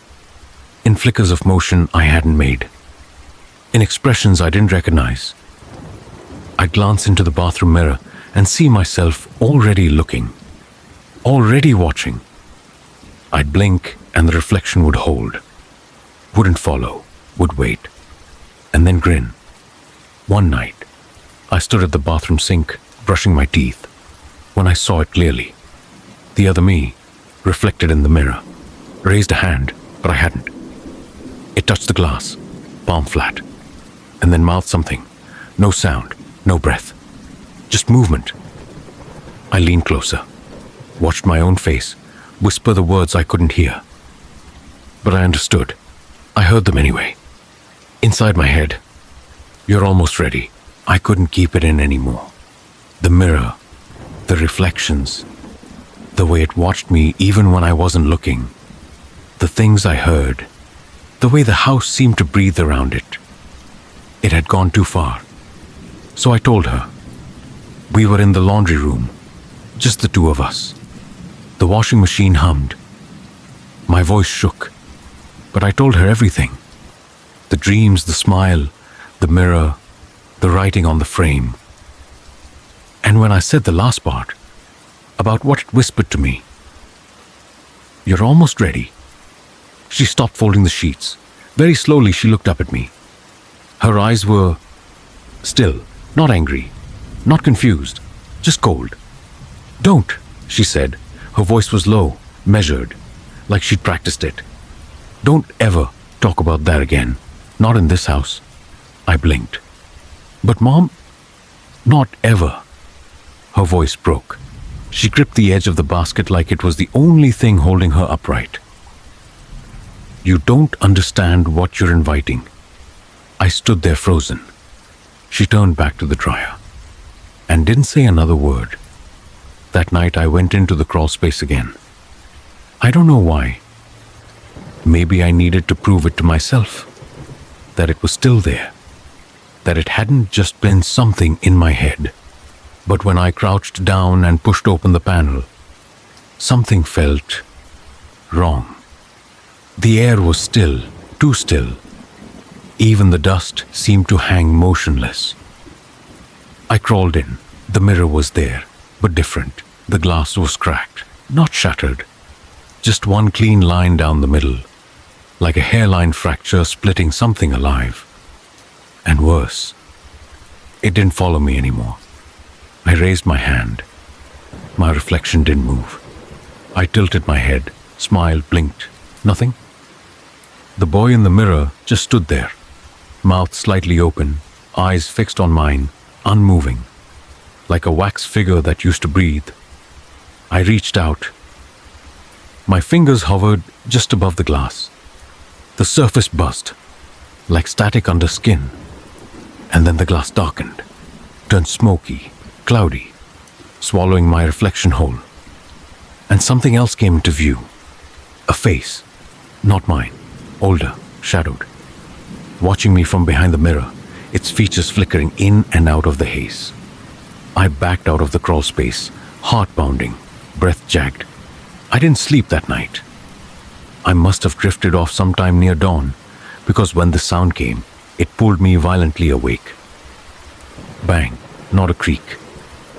Speaker 1: in flickers of motion I hadn't made, in expressions I didn't recognize. I glance into the bathroom mirror and see myself already looking, already watching. I'd blink and the reflection would hold, wouldn't follow, would wait, and then grin. One night, I stood at the bathroom sink, brushing my teeth, when I saw it clearly. The other me, reflected in the mirror, raised a hand, but I hadn't. It touched the glass, palm flat, and then mouthed something. No sound, no breath, just movement. I leaned closer, watched my own face, whisper the words I couldn't hear. But I understood. I heard them anyway. Inside my head, "You're almost ready." I couldn't keep it in anymore. The mirror, the reflections, the way it watched me even when I wasn't looking, the things I heard, the way the house seemed to breathe around it. It had gone too far. So I told her. We were in the laundry room, just the two of us. The washing machine hummed. My voice shook, but I told her everything. The dreams, the smile, the mirror, the writing on the frame. And when I said the last part, about what it whispered to me, "You're almost ready," she stopped folding the sheets. Very slowly she looked up at me. Her eyes were still, not angry, not confused, just cold. "Don't," she said. Her voice was low, measured, like she'd practiced it. "Don't ever talk about that again. Not in this house." I blinked. "But Mom, not ever." Her voice broke. She gripped the edge of the basket like it was the only thing holding her upright. "You don't understand what you're inviting." I stood there frozen. She turned back to the dryer and didn't say another word. That night I went into the crawl space again. I don't know why. Maybe I needed to prove it to myself, that it was still there, that it hadn't just been something in my head. But when I crouched down and pushed open the panel, something felt wrong. The air was still, too still. Even the dust seemed to hang motionless. I crawled in. The mirror was there, but different. The glass was cracked, not shattered. Just one clean line down the middle, like a hairline fracture splitting something alive. And worse, it didn't follow me anymore. I raised my hand. My reflection didn't move. I tilted my head, smiled, blinked. Nothing. The boy in the mirror just stood there, mouth slightly open, eyes fixed on mine, unmoving, like a wax figure that used to breathe. I reached out. My fingers hovered just above the glass. The surface buzzed, like static under skin. And then the glass darkened, turned smoky, cloudy, swallowing my reflection whole. And something else came into view. A face, not mine, older, shadowed, watching me from behind the mirror, its features flickering in and out of the haze. I backed out of the crawl space, heart pounding, breath jagged. I didn't sleep that night. I must have drifted off sometime near dawn, because when the sound came, it pulled me violently awake. Bang, not a creak,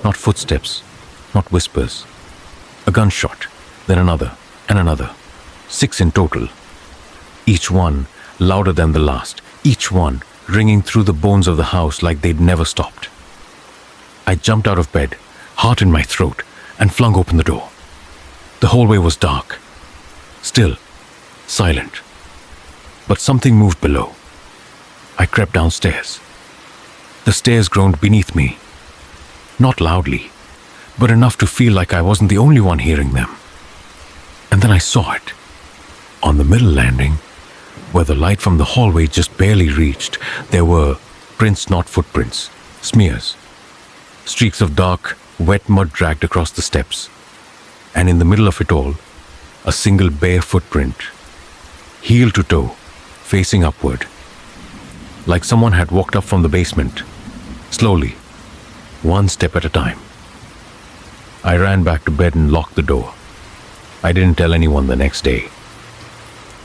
Speaker 1: not footsteps, not whispers. A gunshot, then another, and another. 6 in total. Each one louder than the last, each one ringing through the bones of the house like they'd never stopped. I jumped out of bed, heart in my throat, and flung open the door. The hallway was dark, still, silent. But something moved below. I crept downstairs. The stairs groaned beneath me. Not loudly, but enough to feel like I wasn't the only one hearing them. And then I saw it. On the middle landing, where the light from the hallway just barely reached, there were prints, not footprints, smears. Streaks of dark, wet mud dragged across the steps. And in the middle of it all, a single bare footprint, heel to toe, facing upward. Like someone had walked up from the basement, slowly, one step at a time. I ran back to bed and locked the door. I didn't tell anyone the next day.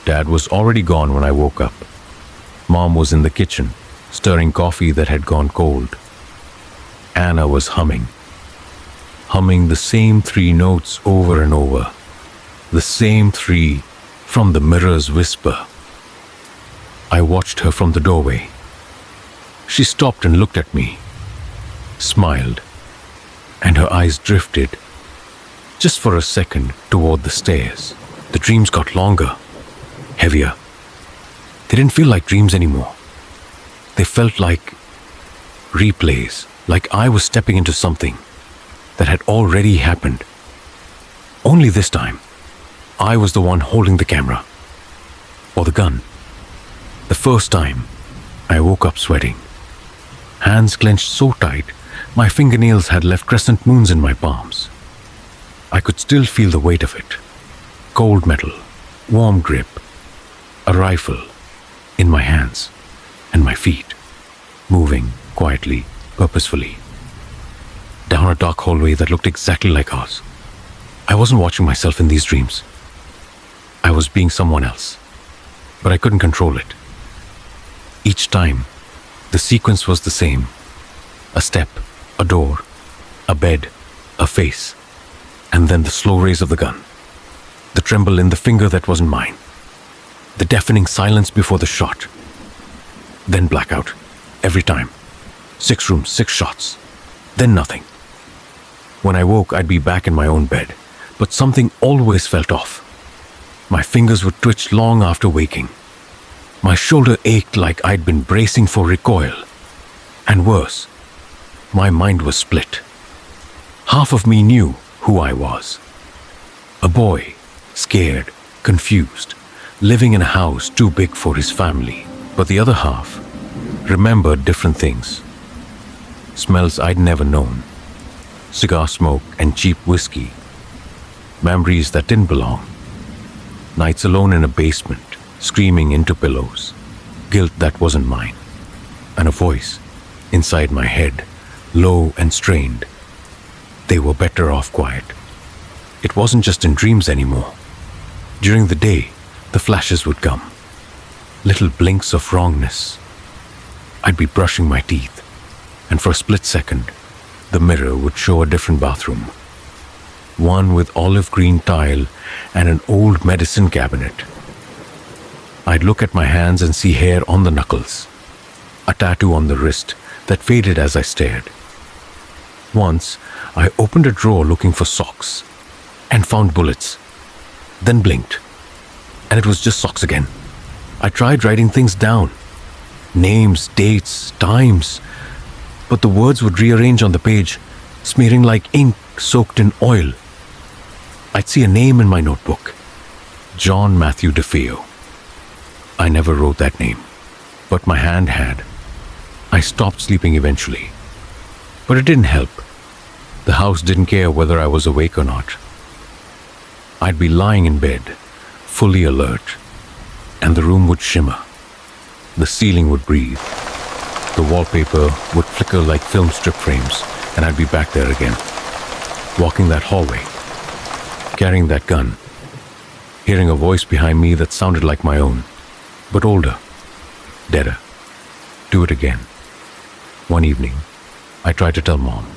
Speaker 1: Dad was already gone when I woke up. Mom was in the kitchen, stirring coffee that had gone cold. Anna was humming the same 3 notes over and over, the same 3 from the mirror's whisper. I watched her from the doorway. She stopped and looked at me, smiled, and her eyes drifted, just for a second, toward the stairs. The dreams got longer, heavier. They didn't feel like dreams anymore. They felt like replays, like I was stepping into something that had already happened. Only this time, I was the one holding the camera, or the gun. The first time, I woke up sweating. Hands clenched so tight, my fingernails had left crescent moons in my palms. I could still feel the weight of it. Cold metal, warm grip, a rifle in my hands and my feet, moving quietly, purposefully, down a dark hallway that looked exactly like ours. I wasn't watching myself in these dreams. I was being someone else, but I couldn't control it. Each time, the sequence was the same. A step, a door, a bed, a face, and then the slow raise of the gun, the tremble in the finger that wasn't mine, the deafening silence before the shot, then blackout, every time. 6 rooms, 6 shots, then nothing. When I woke, I'd be back in my own bed, but something always felt off. My fingers would twitch long after waking. My shoulder ached like I'd been bracing for recoil. And worse, my mind was split. Half of me knew who I was. A boy, scared, confused, living in a house too big for his family. But the other half remembered different things. Smells I'd never known. Cigar smoke and cheap whiskey. Memories that didn't belong. Nights alone in a basement, screaming into pillows. Guilt that wasn't mine. And a voice inside my head, low and strained. They were better off quiet. It wasn't just in dreams anymore. During the day, the flashes would come. Little blinks of wrongness. I'd be brushing my teeth, and for a split second, the mirror would show a different bathroom. One with olive green tile and an old medicine cabinet. I'd look at my hands and see hair on the knuckles, a tattoo on the wrist that faded as I stared. Once, I opened a drawer looking for socks and found bullets, then blinked, and it was just socks again. I tried writing things down, names, dates, times, but the words would rearrange on the page, smearing like ink soaked in oil. I'd see a name in my notebook, John Matthew DeFeo. I never wrote that name, but my hand had. I stopped sleeping eventually, but it didn't help. The house didn't care whether I was awake or not. I'd be lying in bed, fully alert, and the room would shimmer. The ceiling would breathe. The wallpaper would flicker like film strip frames, and I'd be back there again, walking that hallway, carrying that gun, hearing a voice behind me that sounded like my own, but older, deader. Do it again. One evening, I tried to tell Mom.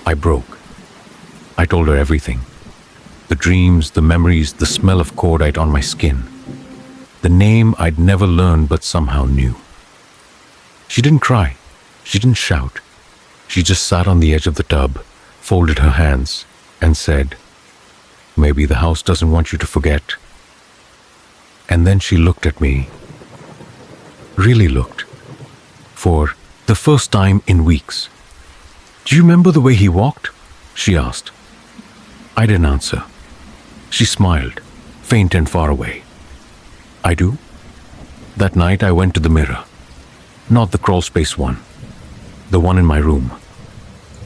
Speaker 1: I broke. I told her everything. The dreams, the memories, the smell of cordite on my skin. The name I'd never learned but somehow knew. She didn't cry. She didn't shout. She just sat on the edge of the tub, folded her hands, and said, "Maybe the house doesn't want you to forget." And then she looked at me. Really looked. For The first time in weeks. "Do you remember the way he walked?" she asked. I didn't answer. She smiled, faint and far away. "I do." That night I went to the mirror. Not the crawl space one. The one in my room.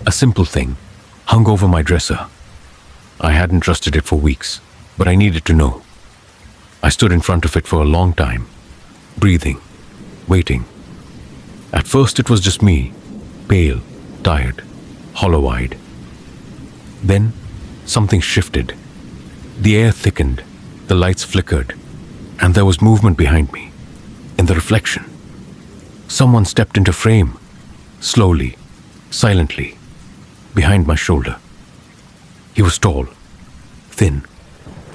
Speaker 1: A simple thing, hung over my dresser. I hadn't trusted it for weeks, but I needed to know. I stood in front of it for a long time, breathing, waiting. At first it was just me, pale, tired, hollow-eyed. Then something shifted. The air thickened, the lights flickered, and there was movement behind me, in the reflection. Someone stepped into frame, slowly, silently, behind my shoulder. He was tall, thin,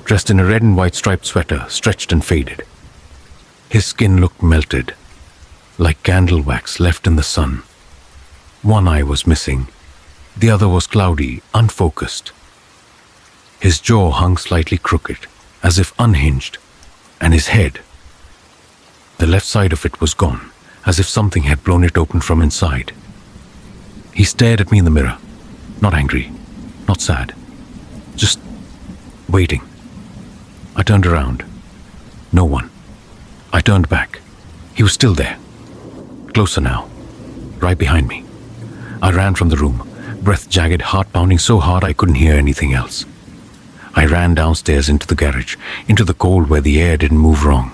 Speaker 1: dressed in a red and white striped sweater, stretched and faded. His skin looked melted, like candle wax left in the sun. One eye was missing. The other was cloudy, unfocused. His jaw hung slightly crooked, as if unhinged, and his head, the left side of it was gone, as if something had blown it open from inside. He stared at me in the mirror, not angry, not sad, just waiting. I turned around. No one. I turned back. He was still there. Closer now, right behind me. I ran from the room, breath jagged, heart pounding so hard I couldn't hear anything else. I ran downstairs into the garage, into the cold where the air didn't move wrong.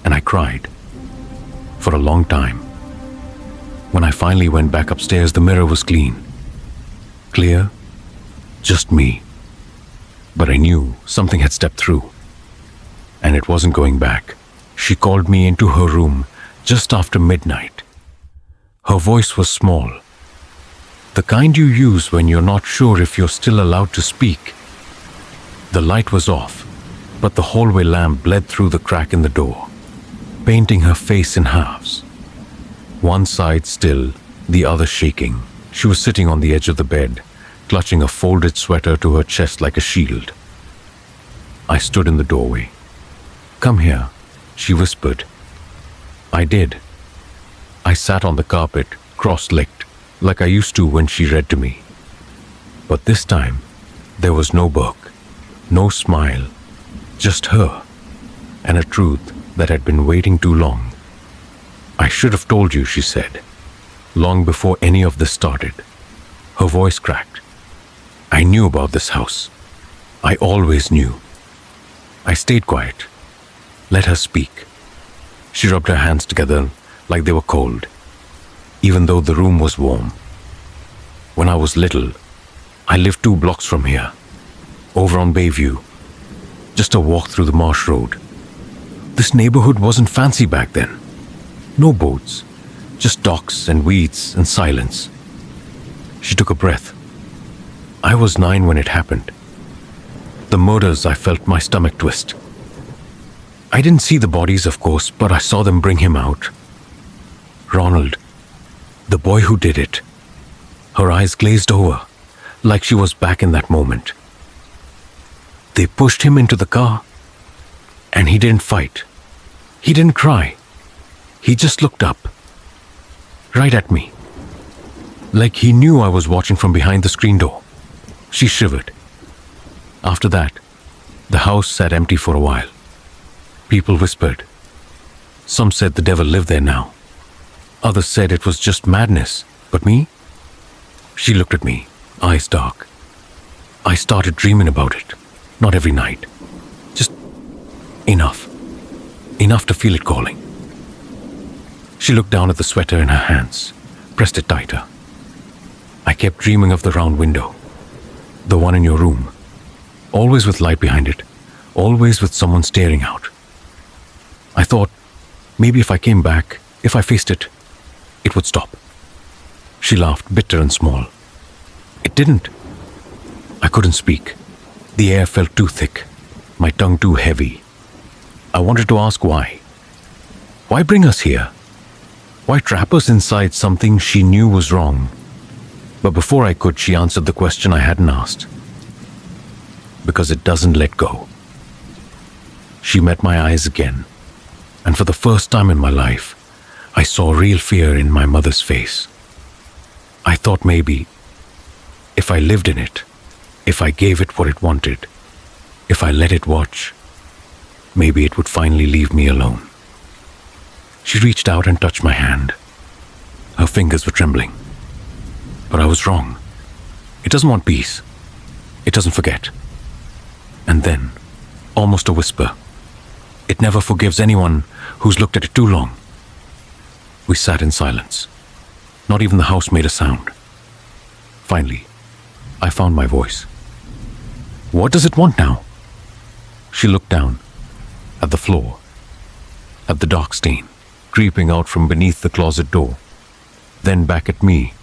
Speaker 1: And I cried. For a long time. When I finally went back upstairs, the mirror was clean. Clear. Just me. But I knew something had stepped through. And it wasn't going back. She called me into her room just after midnight. Her voice was small. The kind you use when you're not sure if you're still allowed to speak. The light was off, but the hallway lamp bled through the crack in the door, painting her face in halves. One side still, the other shaking. She was sitting on the edge of the bed, clutching a folded sweater to her chest like a shield. I stood in the doorway. "Come here," she whispered. I did. I sat on the carpet, cross-legged, like I used to when she read to me. But this time, there was no book, no smile, just her, and a truth that had been waiting too long. "I should have told you," she said, long before any of this started. Her voice cracked. "I knew about this house. I always knew." I stayed quiet. Let her speak. She rubbed her hands together like they were cold, even though the room was warm. "When I was little, I lived 2 blocks from here, over on Bayview, just a walk through the marsh road. This neighborhood wasn't fancy back then. No boats, just docks and weeds and silence." She took a breath. "I was 9 when it happened. The murders, I felt my stomach twist. I didn't see the bodies, of course, but I saw them bring him out. Ronald, the boy who did it." Her eyes glazed over, like she was back in that moment. "They pushed him into the car, and he didn't fight. He didn't cry. He just looked up, right at me, like he knew I was watching from behind the screen door." She shivered. After that, the house sat empty for a while. People whispered. Some said the devil lived there now. Others said it was just madness. But me? She looked at me, eyes dark. I started dreaming about it. Not every night. Just enough. Enough to feel it calling. She looked down at the sweater in her hands, pressed it tighter. "I kept dreaming of the round window. The one in your room. Always with light behind it. Always with someone staring out. I thought, maybe if I came back, if I faced it, it would stop." She laughed, bitter and small. It didn't. I couldn't speak. The air felt too thick, my tongue too heavy. I wanted to ask why. Why bring us here? Why trap us inside something she knew was wrong? But before I could, she answered the question I hadn't asked. Because it doesn't let go. She met my eyes again, and for the first time in my life, I saw real fear in my mother's face. I thought maybe if I lived in it, if I gave it what it wanted, if I let it watch, maybe it would finally leave me alone. She reached out and touched my hand. Her fingers were trembling. But I was wrong. It doesn't want peace. It doesn't forget. And then, almost a whisper, it never forgives anyone who's looked at it too long. We sat in silence. Not even the house made a sound. Finally, I found my voice. What does it want now? She looked down at the floor, at the dark stain creeping out from beneath the closet door, then back at me.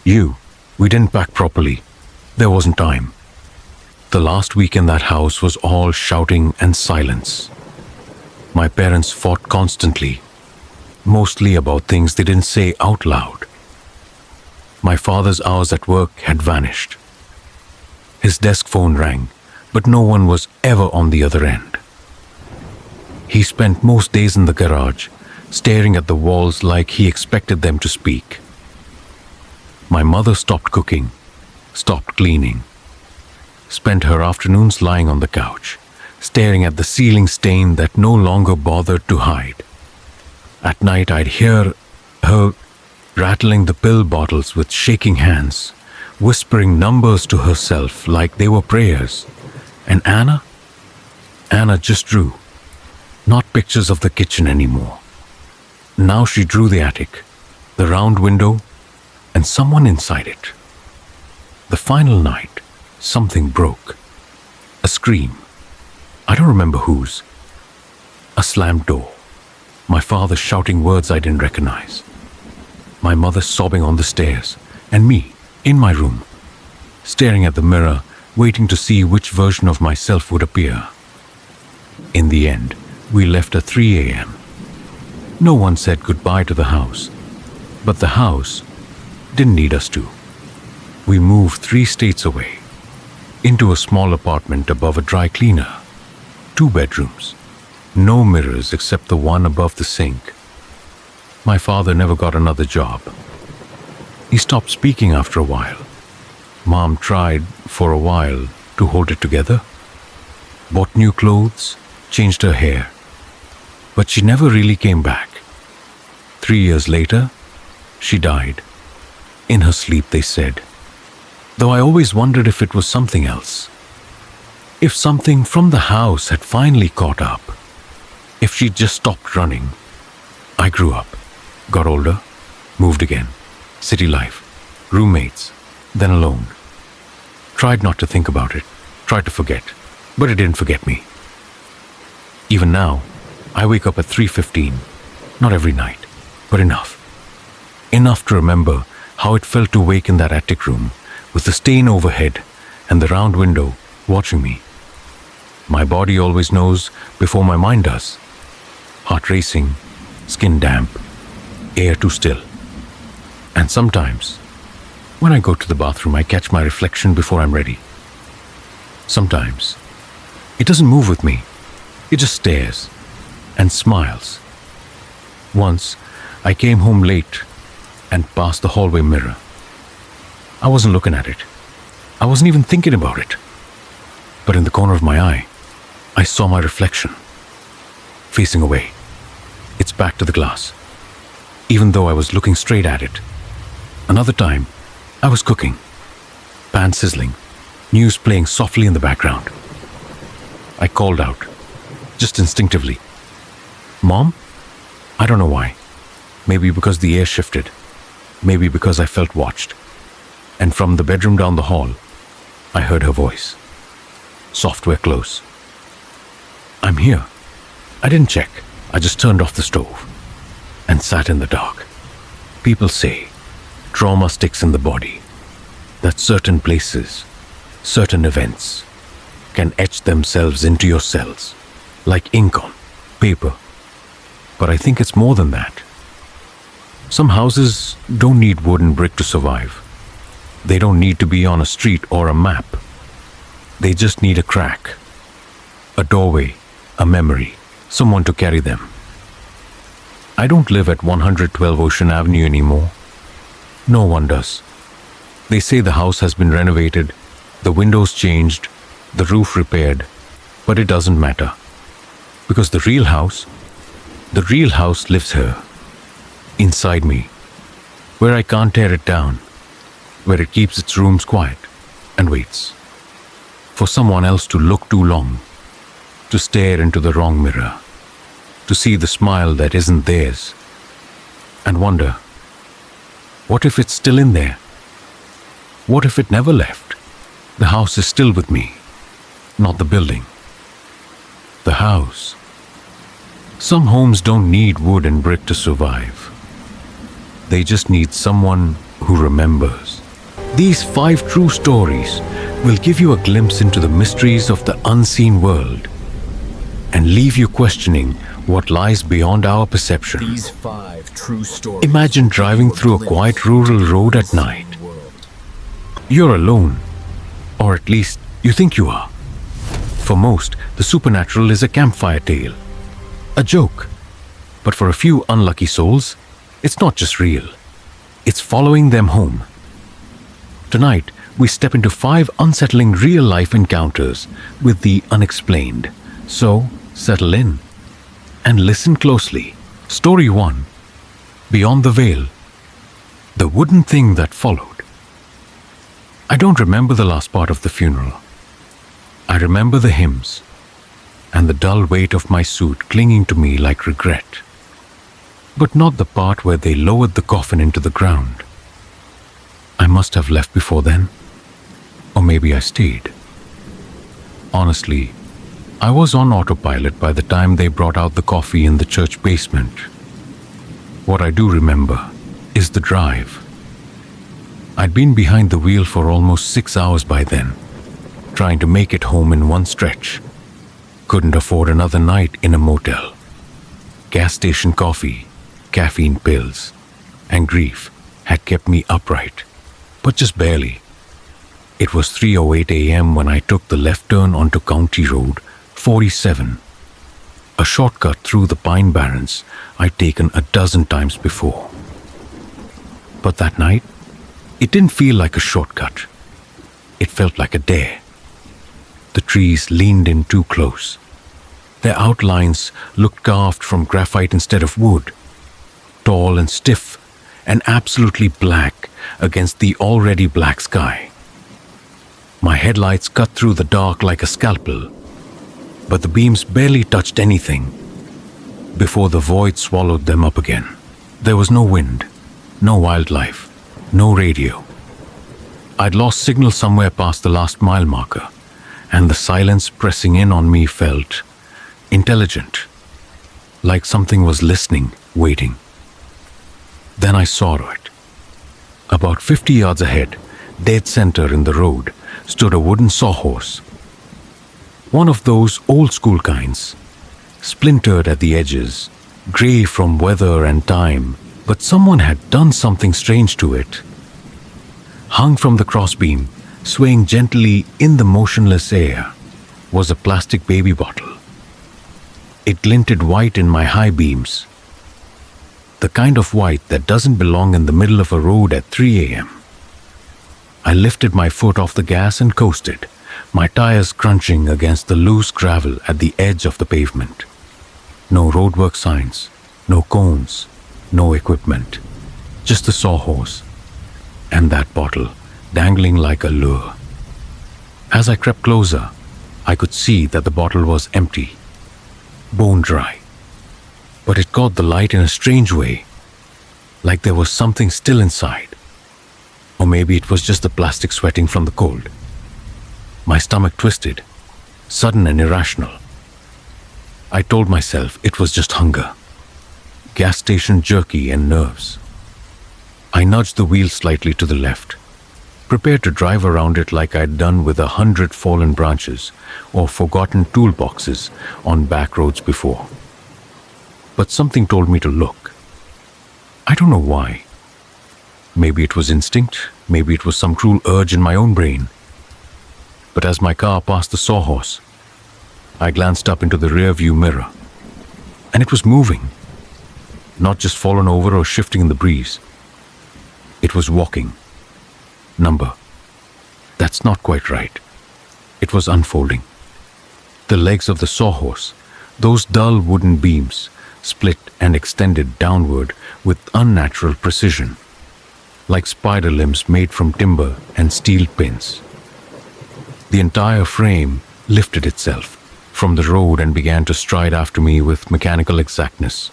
Speaker 1: We didn't pack properly. There wasn't time. The last week in that house was all shouting and silence. My parents fought constantly, mostly about things they didn't say out loud. My father's hours at work had vanished. His desk phone rang, but no one was ever on the other end. He spent most days in the garage, staring at the walls like he expected them to speak. My mother stopped cooking, stopped cleaning, spent her afternoons lying on the couch, staring at the ceiling stain that no longer bothered to hide. At night, I'd hear her rattling the pill bottles with shaking hands, whispering numbers to herself like they were prayers. And Anna just drew, not pictures of the kitchen anymore. Now she drew the attic, the round window, and someone inside it. The final night, something broke. A scream. I don't remember whose. A slammed door. My father shouting words I didn't recognize. My mother sobbing on the stairs, and me, in my room, staring at the mirror, waiting to see which version of myself would appear. In the end, we left at 3 a.m. No one said goodbye to the house, but the house didn't need us to. We moved 3 states away, into a small apartment above a dry cleaner. 2 bedrooms, no mirrors except the one above the sink. My father never got another job. He stopped speaking after a while. Mom tried for a while to hold it together, bought new clothes, changed her hair, but she never really came back. 3 years later, she died. In her sleep, they said, though I always wondered if it was something else. If something from the house had finally caught up. If she'd just stopped running. I grew up, got older, moved again. City life, roommates, then alone. Tried not to think about it, tried to forget, but it didn't forget me. Even now, I wake up at 3:15, not every night, but enough. Enough to remember how it felt to wake in that attic room with the stain overhead and the round window watching me. My body always knows before my mind does. Heart racing, skin damp, air too still. And sometimes, when I go to the bathroom, I catch my reflection before I'm ready. Sometimes, it doesn't move with me. It just stares and smiles. Once, I came home late and passed the hallway mirror. I wasn't looking at it. I wasn't even thinking about it. But in the corner of my eye, I saw my reflection. Facing away. Its back to the glass. Even though I was looking straight at it. Another time, I was cooking. Pan sizzling. News playing softly in the background. I called out, just instinctively. Mom? I don't know why. Maybe because the air shifted. Maybe because I felt watched. And from the bedroom down the hall, I heard her voice. Software close. I'm here. I didn't check. I just turned off the stove and sat in the dark. People say trauma sticks in the body, that certain places, certain events can etch themselves into your cells like ink on paper. But I think it's more than that. Some houses don't need wood and brick to survive. They don't need to be on a street or a map. They just need a crack, a doorway, a memory, someone to carry them. I don't live at 112 Ocean Avenue anymore. No one does. They say the house has been renovated, the windows changed, the roof repaired, but it doesn't matter. Because the real house lives here, inside me, where I can't tear it down, where it keeps its rooms quiet and waits for someone else to look too long, to stare into the wrong mirror, to see the smile that isn't theirs, and wonder, what if it's still in there? What if it never left? The house is still with me, not the building. The house. Some homes don't need wood and brick to survive. They just need someone who remembers. These 5 true stories will give you a glimpse into the mysteries of the unseen world and leave you questioning what lies beyond our perception.
Speaker 2: These 5 true stories.
Speaker 1: Imagine driving through a quiet rural road at night. You're alone, or at least you think you are. For most, the supernatural is a campfire tale, a joke. But for a few unlucky souls, it's not just real. It's following them home. Tonight, we step into 5 unsettling real-life encounters with the unexplained. So, settle in and listen closely. Story 1. Beyond the Veil. The wooden thing that followed. I don't remember the last part of the funeral. I remember the hymns and the dull weight of my suit clinging to me like regret. But not the part where they lowered the coffin into the ground. I must have left before then. Or maybe I stayed. Honestly, I was on autopilot by the time they brought out the coffee in the church basement. What I do remember is the drive. I'd been behind the wheel for almost 6 hours by then, trying to make it home in one stretch. Couldn't afford another night in a motel. Gas station coffee, caffeine pills, and grief had kept me upright, but just barely. It was 3:08 a.m. when I took the left turn onto County Road 47, a shortcut through the pine barrens I'd taken a dozen times before. But that night, it didn't feel like a shortcut. It felt like a dare. The trees leaned in too close. Their outlines looked carved from graphite instead of wood, tall and stiff and absolutely black against the already black sky. My headlights cut through the dark like a scalpel, but the beams barely touched anything before the void swallowed them up again. There was no wind, no wildlife, no radio. I'd lost signal somewhere past the last mile marker, and the silence pressing in on me felt intelligent, like something was listening, waiting. Then I saw it. About 50 yards ahead, dead center in the road, stood a wooden sawhorse. One of those old-school kinds, splintered at the edges, gray from weather and time, but someone had done something strange to it. Hung from the crossbeam, swaying gently in the motionless air, was a plastic baby bottle. It glinted white in my high beams, the kind of white that doesn't belong in the middle of a road at 3 a.m. I lifted my foot off the gas and coasted, my tires crunching against the loose gravel at the edge of the pavement. No roadwork signs, no cones, no equipment, just the sawhorse and that bottle dangling like a lure. As I crept closer, I could see that the bottle was empty, bone dry. But it caught the light in a strange way, like there was something still inside. Or maybe it was just the plastic sweating from the cold. My stomach twisted, sudden and irrational. I told myself it was just hunger, gas station jerky and nerves. I nudged the wheel slightly to the left, prepared to drive around it like I'd done with 100 fallen branches or forgotten toolboxes on back roads before. But something told me to look. I don't know why. Maybe it was instinct, maybe it was some cruel urge in my own brain. But as my car passed the sawhorse, I glanced up into the rear view mirror, and it was moving. not just fallen over or shifting in the breeze. It was walking. Number. That's not quite right. It was unfolding. The legs of the sawhorse, those dull wooden beams, split and extended downward with unnatural precision, like spider limbs made from timber and steel pins. The entire frame lifted itself from the road and began to stride after me with mechanical exactness.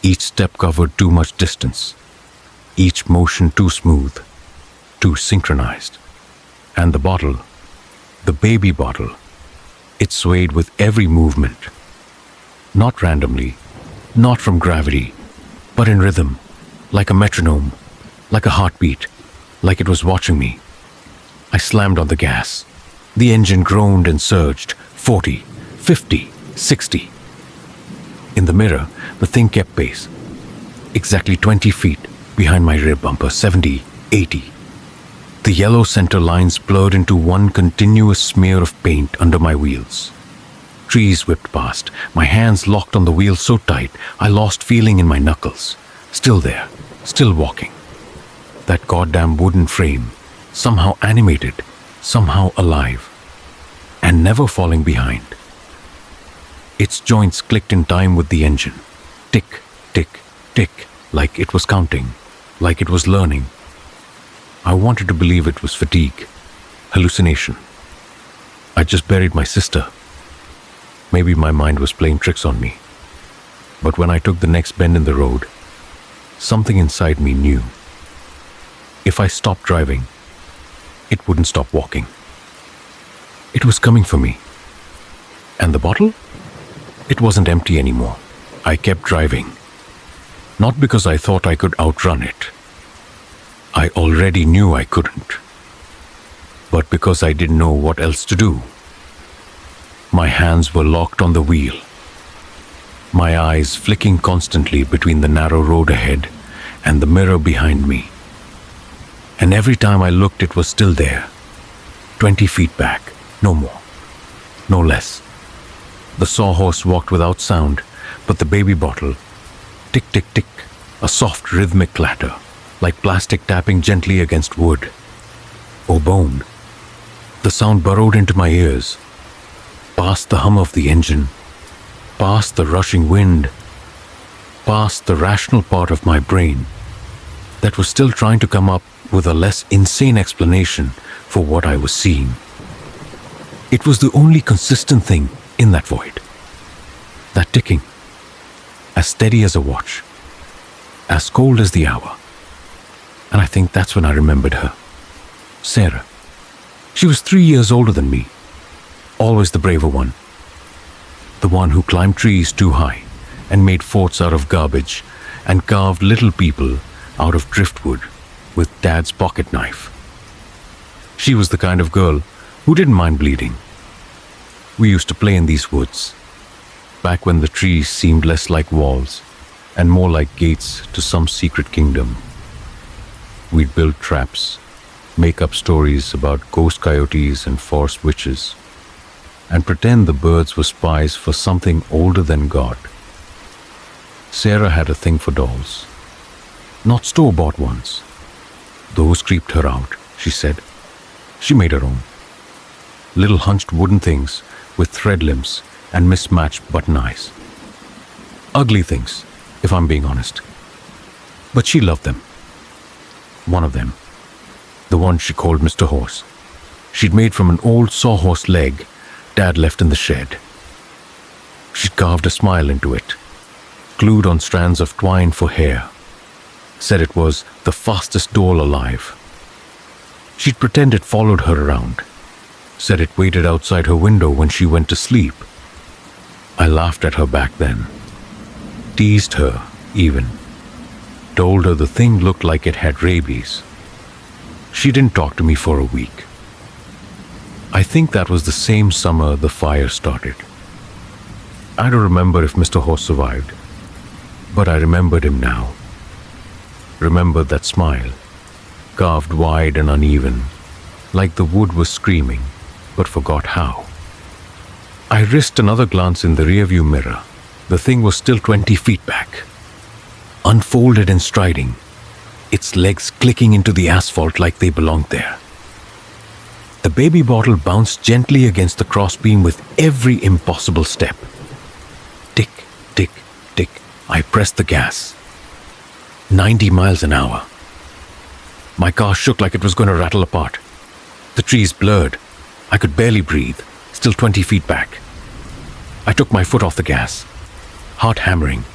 Speaker 1: Each step covered too much distance, each motion too smooth, too synchronized. And the bottle, the baby bottle, it swayed with every movement. Not randomly, not from gravity, but in rhythm, like a metronome, like a heartbeat, like it was watching me. I slammed on the gas. The engine groaned and surged, 40, 50, 60. In the mirror, the thing kept pace. Exactly 20 feet behind my rear bumper, 70, 80. The yellow center lines blurred into one continuous smear of paint under my wheels. Trees whipped past, my hands locked on the wheel so tight I lost feeling in my knuckles. Still there, still walking. That goddamn wooden frame, somehow animated, somehow alive, and never falling behind. Its joints clicked in time with the engine. Tick, tick, tick, like it was counting, like it was learning. I wanted to believe it was fatigue, hallucination. I just buried my sister. Maybe my mind was playing tricks on me. But when I took the next bend in the road, something inside me knew. If I stopped driving, it wouldn't stop walking. It was coming for me. And the bottle? It wasn't empty anymore. I kept driving. Not because I thought I could outrun it. I already knew I couldn't. But because I didn't know what else to do. My hands were locked on the wheel. My eyes flicking constantly between the narrow road ahead and the mirror behind me. And every time I looked, it was still there. 20 feet back, no more, no less. The sawhorse walked without sound, but the baby bottle, tick, tick, tick, a soft rhythmic clatter, like plastic tapping gently against wood or bone. The sound burrowed into my ears, past the hum of the engine, past the rushing wind, past the rational part of my brain that was still trying to come up with a less insane explanation for what I was seeing. It was the only consistent thing in that void. That ticking, as steady as a watch, as cold as the hour. And I think that's when I remembered her. Sarah. She was 3 years older than me. Always the braver one. The one who climbed trees too high and made forts out of garbage and carved little people out of driftwood with Dad's pocket knife. She was the kind of girl who didn't mind bleeding. We used to play in these woods, back when the trees seemed less like walls and more like gates to some secret kingdom. We'd build traps, make up stories about ghost coyotes and forest witches, and pretend the birds were spies for something older than God. Sarah had a thing for dolls. Not store-bought ones. Those creeped her out, she said. She made her own. Little hunched wooden things with thread limbs and mismatched button eyes. Ugly things, if I'm being honest. But she loved them. One of them, the one she called Mr. Horse, she'd made from an old sawhorse leg Dad left in the shed. She'd carved a smile into it, glued on strands of twine for hair. Said it was the fastest doll alive. She'd pretend it followed her around. Said it waited outside her window when she went to sleep. I laughed at her back then. Teased her, even. Told her the thing looked like it had rabies. She didn't talk to me for a week. I think that was the same summer the fire started. I don't remember if Mr. Horse survived, but I remembered him now. Remembered that smile, carved wide and uneven, like the wood was screaming, but forgot how. I risked another glance in the rearview mirror. The thing was still 20 feet back. unfolded and striding, its legs clicking into the asphalt like they belonged there. The baby bottle bounced gently against the crossbeam with every impossible step. Tick, tick, tick. I pressed the gas. 90 miles an hour. My car shook like it was going to rattle apart. The trees blurred. I could barely breathe, still 20 feet back. I took my foot off the gas, heart hammering,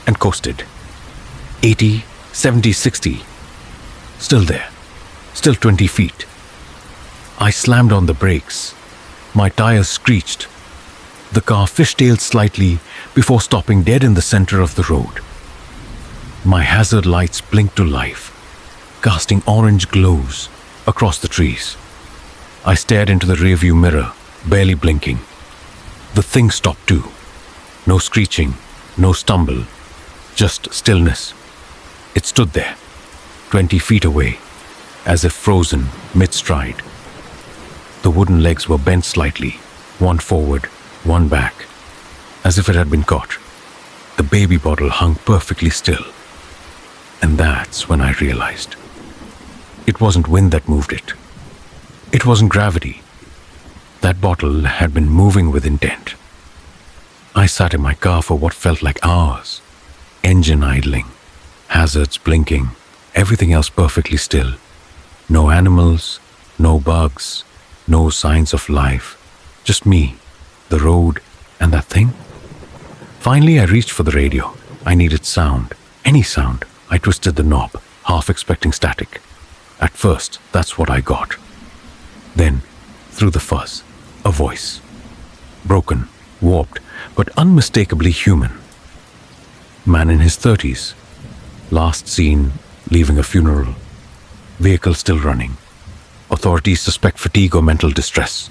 Speaker 1: and coasted. 80, 70, 60. Still there. Still 20 feet. I slammed on the brakes. My tires screeched. The car fishtailed slightly before stopping dead in the center of the road. My hazard lights blinked to life, casting orange glows across the trees. I stared into the rearview mirror, barely blinking. The thing stopped too. No screeching, no stumble, just stillness. It stood there, 20 feet away, as if frozen mid-stride. The wooden legs were bent slightly, one forward, one back, as if it had been caught. The baby bottle hung perfectly still. And that's when I realized. It wasn't wind that moved it. It wasn't gravity. That bottle had been moving with intent. I sat in my car for what felt like hours. Engine idling, hazards blinking, everything else perfectly still. No animals, no bugs, no signs of life. Just me, the road, and that thing. Finally, I reached for the radio. I needed sound, any sound. I twisted the knob, half expecting static. At first, that's what I got. Then, through the fuzz, a voice. Broken, warped, but unmistakably human. Man in his 30s. Last seen leaving a funeral. Vehicle still running. Authorities suspect fatigue or mental distress.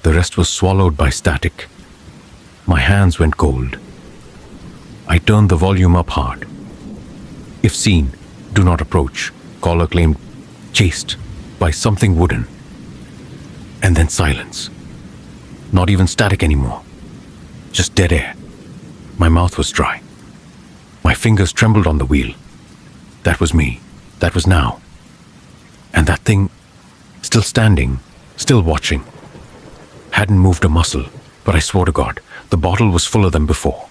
Speaker 1: The rest was swallowed by static. My hands went cold. I turned the volume up hard. If seen, do not approach. Caller claimed chased by something wooden. And then silence. Not even static anymore. Just dead air. My mouth was dry. My fingers trembled on the wheel. That was me. That was now. And that thing, still standing, still watching. Hadn't moved a muscle, but I swore to God, the bottle was fuller than before.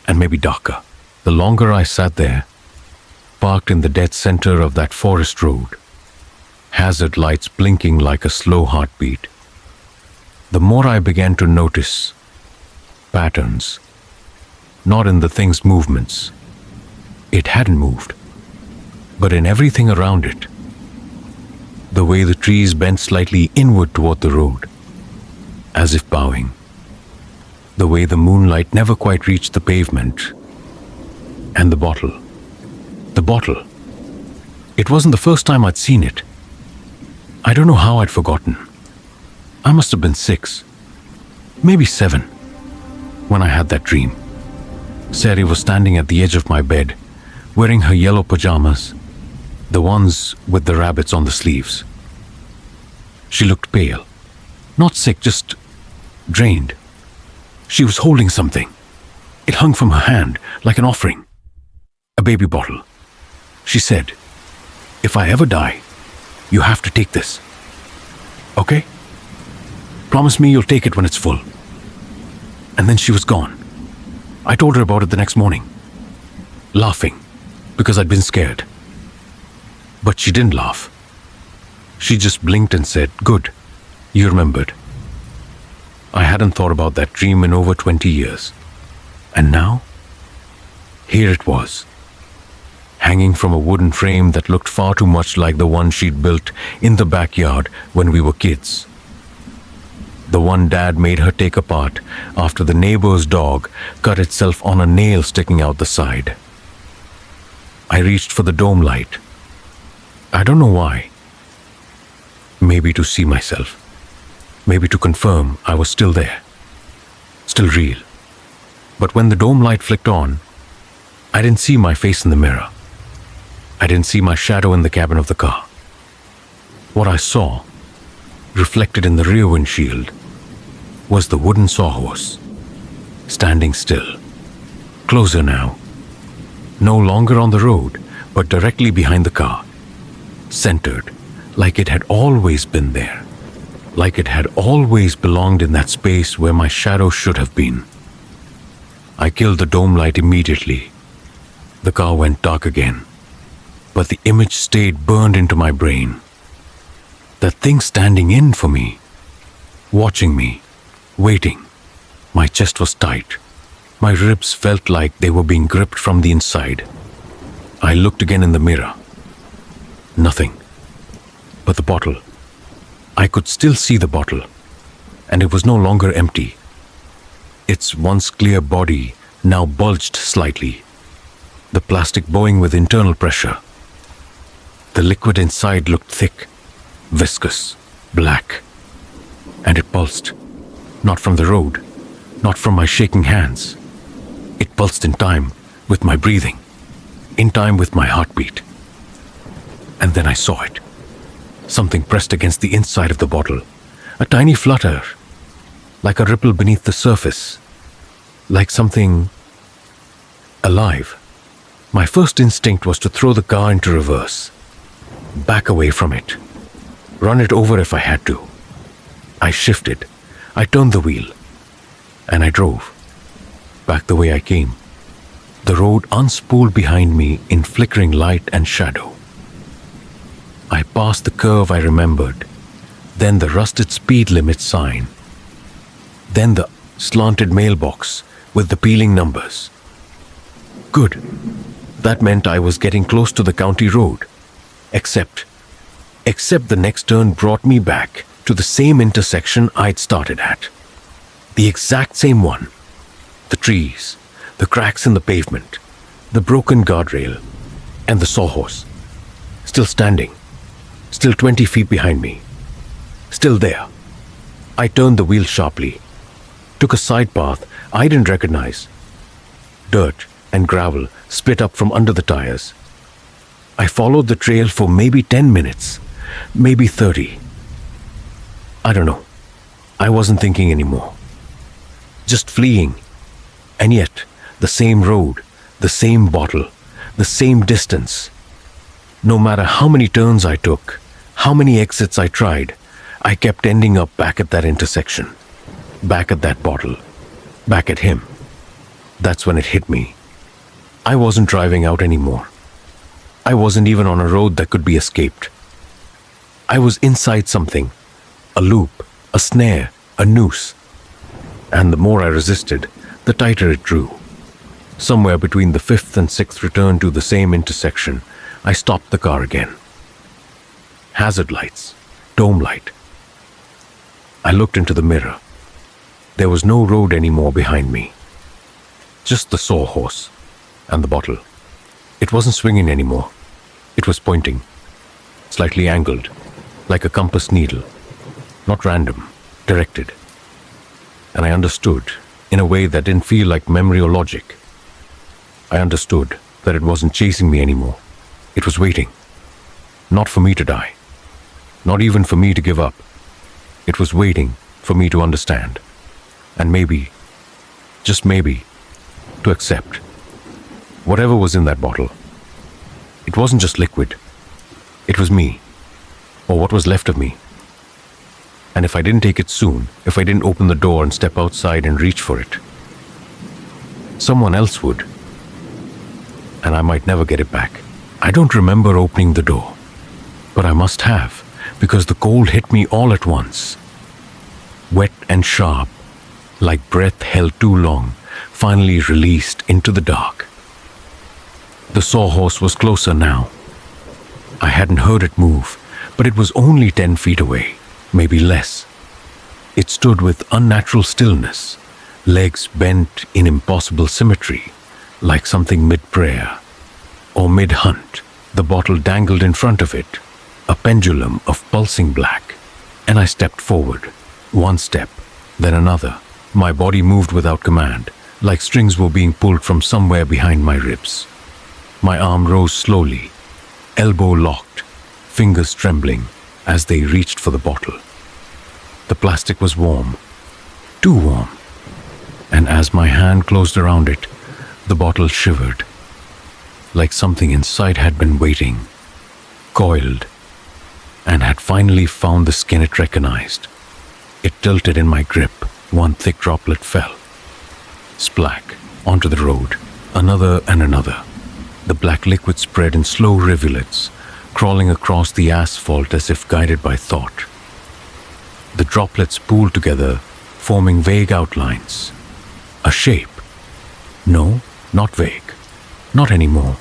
Speaker 1: And maybe darker. The longer I sat there, parked in the dead center of that forest road, hazard lights blinking like a slow heartbeat, the more I began to notice patterns, not in the thing's movements. It hadn't moved, but in everything around it. The way the trees bent slightly inward toward the road, as if bowing. The way the moonlight never quite reached the pavement. And the bottle. The bottle. It wasn't the first time I'd seen it. I don't know how I'd forgotten. I must have been 6, maybe 7, when I had that dream. Sari was standing at the edge of my bed, wearing her yellow pajamas, the ones with the rabbits on the sleeves. She looked pale. Not sick, just drained. She was holding something. It hung from her hand like an offering. A baby bottle. She said, "If I ever die, you have to take this. Okay? Promise me you'll take it when it's full." And then she was gone. I told her about it the next morning, laughing because I'd been scared. But she didn't laugh. She just blinked and said, "Good, you remembered." I hadn't thought about that dream in over 20 years. And now, here it was, hanging from a wooden frame that looked far too much like the one she'd built in the backyard when we were kids. The one Dad made her take apart after the neighbor's dog cut itself on a nail sticking out the side. I reached for the dome light. I don't know why. Maybe to see myself. Maybe to confirm I was still there. Still real. But when the dome light flicked on, I didn't see my face in the mirror. I didn't see my shadow in the cabin of the car. What I saw, reflected in the rear windshield, was the wooden sawhorse, standing still, closer now, no longer on the road, but directly behind the car, centered, like it had always been there, like it had always belonged in that space where my shadow should have been. I killed the dome light immediately. The car went dark again, but the image stayed burned into my brain. That thing standing in for me, watching me, waiting. My chest was tight. My ribs felt like they were being gripped from the inside. I looked again in the mirror. Nothing. But the bottle. I could still see the bottle, and it was no longer empty. Its once clear body now bulged slightly, the plastic bowing with internal pressure. The liquid inside looked thick, viscous, black, and it pulsed, not from the road, not from my shaking hands. It pulsed in time with my breathing, in time with my heartbeat. And then I saw it. Something pressed against the inside of the bottle, a tiny flutter, like a ripple beneath the surface, like something alive. My first instinct was to throw the car into reverse, back away from it, run it over if I had to. I shifted, I turned the wheel, and I drove, back the way I came. The road unspooled behind me in flickering light and shadow. I passed the curve I remembered, then the rusted speed limit sign, then the slanted mailbox with the peeling numbers. Good. That meant I was getting close to the county road. Except the next turn brought me back to the same intersection I'd started at. The exact same one. The trees, the cracks in the pavement, the broken guardrail, and the sawhorse. Still standing. Still 20 feet behind me. Still there. I turned the wheel sharply. Took a side path I didn't recognize. Dirt and gravel split up from under the tires. I followed the trail for maybe 10 minutes, maybe 30. I don't know. I wasn't thinking anymore. Just fleeing. And yet, the same road, the same bottle, the same distance. No matter how many turns I took, how many exits I tried, I kept ending up back at that intersection. Back at that bottle. Back at him. That's when it hit me. I wasn't driving out anymore. I wasn't even on a road that could be escaped. I was inside something. A loop, a snare, a noose. And the more I resisted, the tighter it drew. Somewhere between the fifth and sixth return to the same intersection, I stopped the car again. Hazard lights, dome light. I looked into the mirror. There was no road anymore behind me. Just the sawhorse and the bottle. It wasn't swinging anymore. It was pointing, slightly angled, like a compass needle. Not random, directed. And I understood, in a way that didn't feel like memory or logic. I understood that it wasn't chasing me anymore. It was waiting. Not for me to die. Not even for me to give up. It was waiting for me to understand. And maybe, just maybe, to accept. Whatever was in that bottle. It wasn't just liquid. It was me. Or what was left of me. And if I didn't take it soon, if I didn't open the door and step outside and reach for it, someone else would. And I might never get it back. I don't remember opening the door, but I must have, because the cold hit me all at once. Wet and sharp, like breath held too long, finally released into the dark. The sawhorse was closer now. I hadn't heard it move, but it was only 10 feet away, maybe less. It stood with unnatural stillness, legs bent in impossible symmetry, like something mid-prayer or mid-hunt. The bottle dangled in front of it, a pendulum of pulsing black, and I stepped forward, one step, then another. My body moved without command, like strings were being pulled from somewhere behind my ribs. My arm rose slowly, elbow locked, fingers trembling as they reached for the bottle. The plastic was warm, too warm, and as my hand closed around it, the bottle shivered. like something inside had been waiting, coiled, and had finally found the skin it recognized. It tilted in my grip. One thick droplet fell. Splack, onto the road. Another and another. The black liquid spread in slow rivulets, crawling across the asphalt as if guided by thought. The droplets pooled together, forming vague outlines. A shape. No, not vague. Not anymore.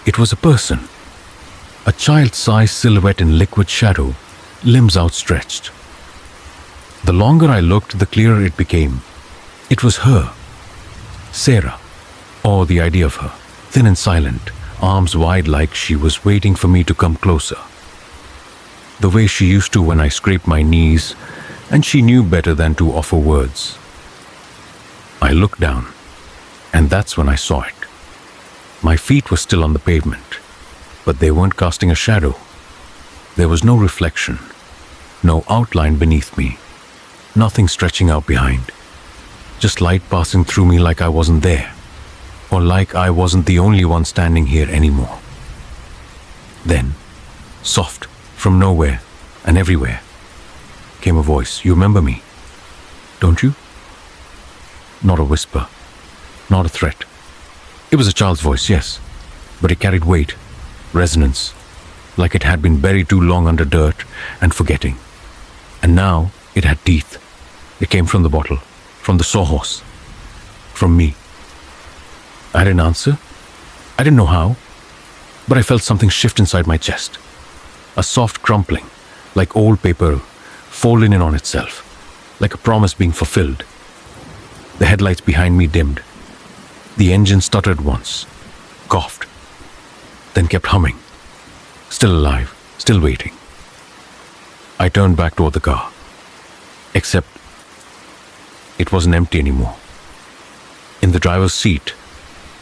Speaker 1: It was a person. A child-sized silhouette in liquid shadow, limbs outstretched. The longer I looked, the clearer it became. It was her. Sarah. Or the idea of her. Thin and silent, arms wide like she was waiting for me to come closer. The way she used to when I scraped my knees, and she knew better than to offer words. I looked down, and that's when I saw it. My feet were still on the pavement, but they weren't casting a shadow. There was no reflection, no outline beneath me, nothing stretching out behind, just light passing through me like I wasn't there, or like I wasn't the only one standing here anymore. Then, soft, from nowhere and everywhere, came a voice. You remember me, don't you? Not a whisper, not a threat. It was a child's voice, yes, but it carried weight, resonance, like it had been buried too long under dirt and forgetting. And now it had teeth. It came from the bottle, from the sawhorse, from me. I didn't answer. I didn't know how, but I felt something shift inside my chest. A soft crumpling, like old paper folding in on itself, like a promise being fulfilled. The headlights behind me dimmed. The engine stuttered once, coughed, then kept humming. Still alive, still waiting. I turned back toward the car, except it wasn't empty anymore. In the driver's seat,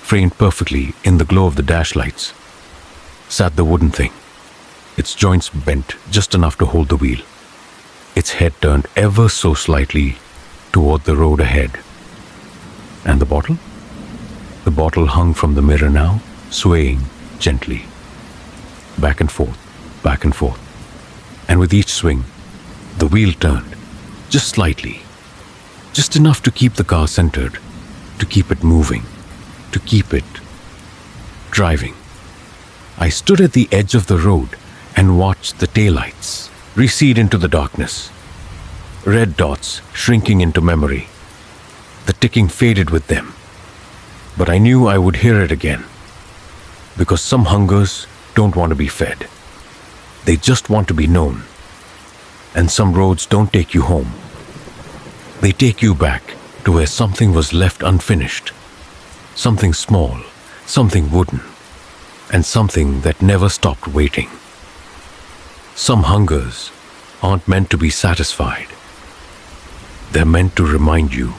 Speaker 1: framed perfectly in the glow of the dash lights, sat the wooden thing, its joints bent just enough to hold the wheel, its head turned ever so slightly toward the road ahead. And the bottle? The bottle hung from the mirror now, swaying gently, back and forth, back and forth. And with each swing, the wheel turned, just slightly, just enough to keep the car centered, to keep it moving, to keep it driving. I stood at the edge of the road and watched the taillights recede into the darkness, red dots shrinking into memory. The ticking faded with them, but I knew I would hear it again, because some hungers don't want to be fed. They just want to be known. And some roads don't take you home. They take you back to where something was left unfinished, something small, something wooden, and something that never stopped waiting. Some hungers aren't meant to be satisfied. They're meant to remind you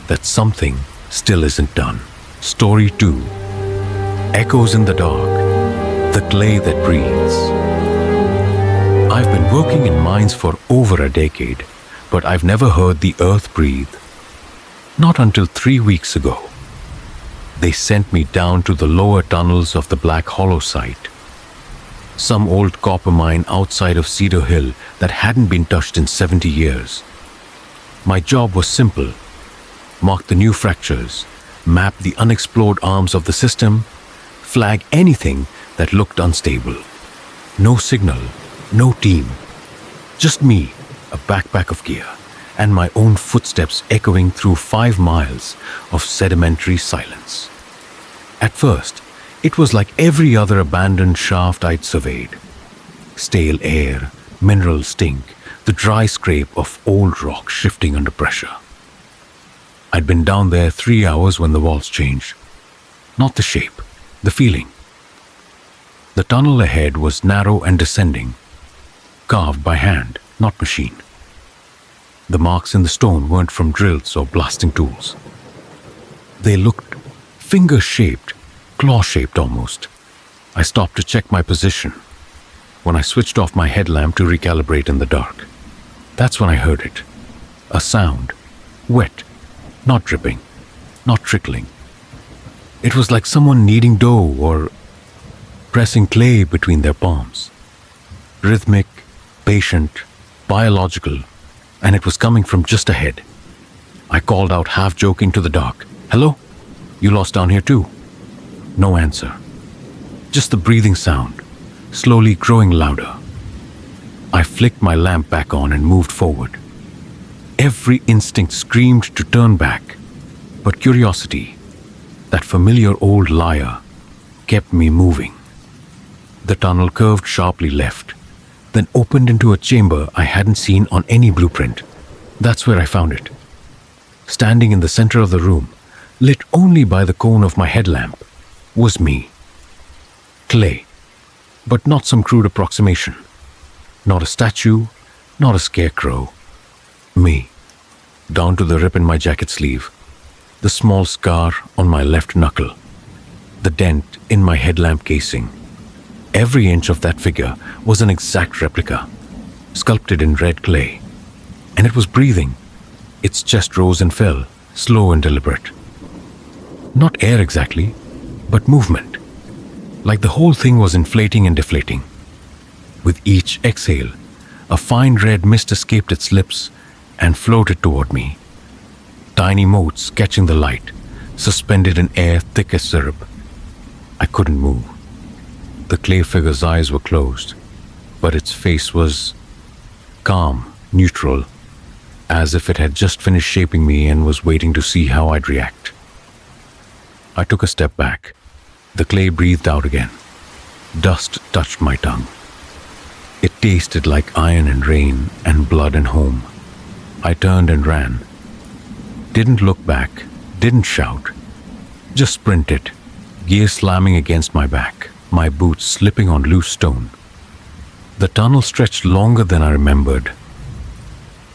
Speaker 1: that something still isn't done. Story 2. Echoes in the dark, the clay that breathes. I've been working in mines for over a decade, but I've never heard the earth breathe. Not until 3 weeks ago. They sent me down to the lower tunnels of the Black Hollow site, some old copper mine outside of Cedar Hill that hadn't been touched in 70 years. My job was simple: mark the new fractures, map the unexplored arms of the system, flag anything that looked unstable. No signal, no team, just me, a backpack of gear, and my own footsteps echoing through 5 miles of sedimentary silence. At first, it was like every other abandoned shaft I'd surveyed. Stale air, mineral stink, the dry scrape of old rock shifting under pressure. I'd been down there 3 hours when the walls changed. Not the shape, the feeling. The tunnel ahead was narrow and descending, carved by hand, not machine. The marks in the stone weren't from drills or blasting tools. They looked finger-shaped, claw-shaped almost. I stopped to check my position when I switched off my headlamp to recalibrate in the dark. That's when I heard it. A sound, wet, not dripping, not trickling. It was like someone kneading dough or pressing clay between their palms. Rhythmic, patient, biological, and it was coming from just ahead. I called out, half joking, to the dark. "Hello? You lost down here too?" No answer. Just the breathing sound, slowly growing louder. I flicked my lamp back on and moved forward. Every instinct screamed to turn back, but curiosity, that familiar old liar, kept me moving. The tunnel curved sharply left, then opened into a chamber I hadn't seen on any blueprint. That's where I found it. Standing in the center of the room, lit only by the cone of my headlamp, was me. Clay, but not some crude approximation. Not a statue, not a scarecrow. Me, down to the rip in my jacket sleeve, the small scar on my left knuckle, the dent in my headlamp casing. Every inch of that figure was an exact replica, sculpted in red clay. And it was breathing. Its chest rose and fell, slow and deliberate. Not air exactly, but movement. Like the whole thing was inflating and deflating. With each exhale, a fine red mist escaped its lips and floated toward me. Tiny motes catching the light, suspended in air thick as syrup. I couldn't move. The clay figure's eyes were closed, but its face was calm, neutral, as if it had just finished shaping me and was waiting to see how I'd react. I took a step back. The clay breathed out again. Dust touched my tongue. It tasted like iron and rain and blood and home. I turned and ran. Didn't look back, didn't shout. Just sprinted, gear slamming against my back, my boots slipping on loose stone. The tunnel stretched longer than I remembered.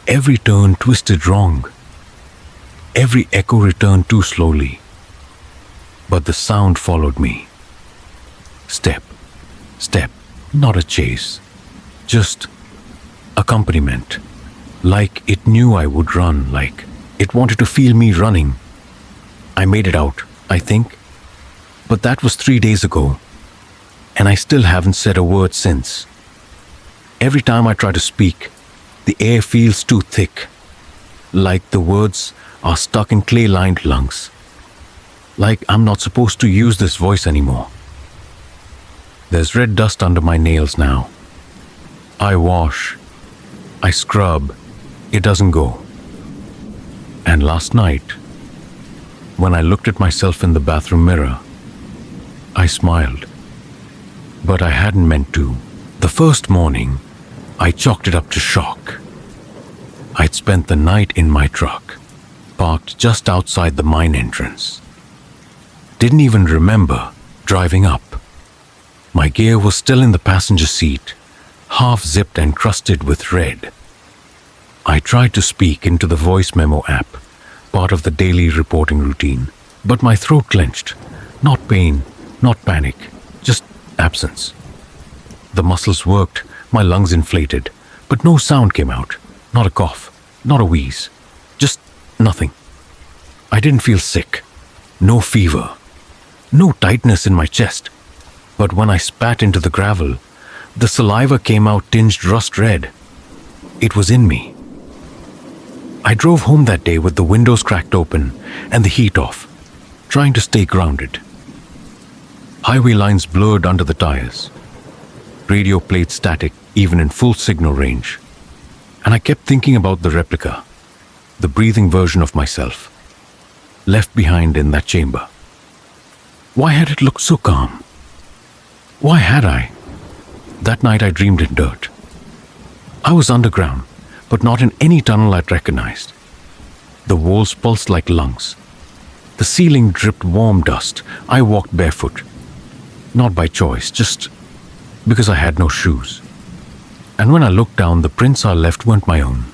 Speaker 1: Every turn twisted wrong. Every echo returned too slowly. But the sound followed me. Step, step, not a chase. Just accompaniment. Like it knew I would run, like it wanted to feel me running. I made it out, I think. But that was 3 days ago. And I still haven't said a word since. Every time I try to speak, the air feels too thick. Like the words are stuck in clay-lined lungs. Like I'm not supposed to use this voice anymore. There's red dust under my nails now. I wash. I scrub. It doesn't go. And last night, when I looked at myself in the bathroom mirror, I smiled. But I hadn't meant to. The first morning, I chalked it up to shock. I'd spent the night in my truck, parked just outside the mine entrance. Didn't even remember driving up. My gear was still in the passenger seat, half zipped and crusted with red. I tried to speak into the voice memo app, part of the daily reporting routine, but my throat clenched. Not pain, not panic, just absence. The muscles worked, my lungs inflated, but no sound came out. Not a cough, not a wheeze, just nothing. I didn't feel sick, no fever, no tightness in my chest. But when I spat into the gravel, the saliva came out tinged rust red. It was in me. I drove home that day with the windows cracked open and the heat off, trying to stay grounded. Highway lines blurred under the tires. Radio played static even in full signal range. And I kept thinking about the replica, the breathing version of myself, left behind in that chamber. Why had it looked so calm? Why had I? That night I dreamed in dirt. I was underground, but not in any tunnel I'd recognized. The walls pulsed like lungs. The ceiling dripped warm dust. I walked barefoot. Not by choice, just because I had no shoes. And when I looked down, the prints I left weren't my own.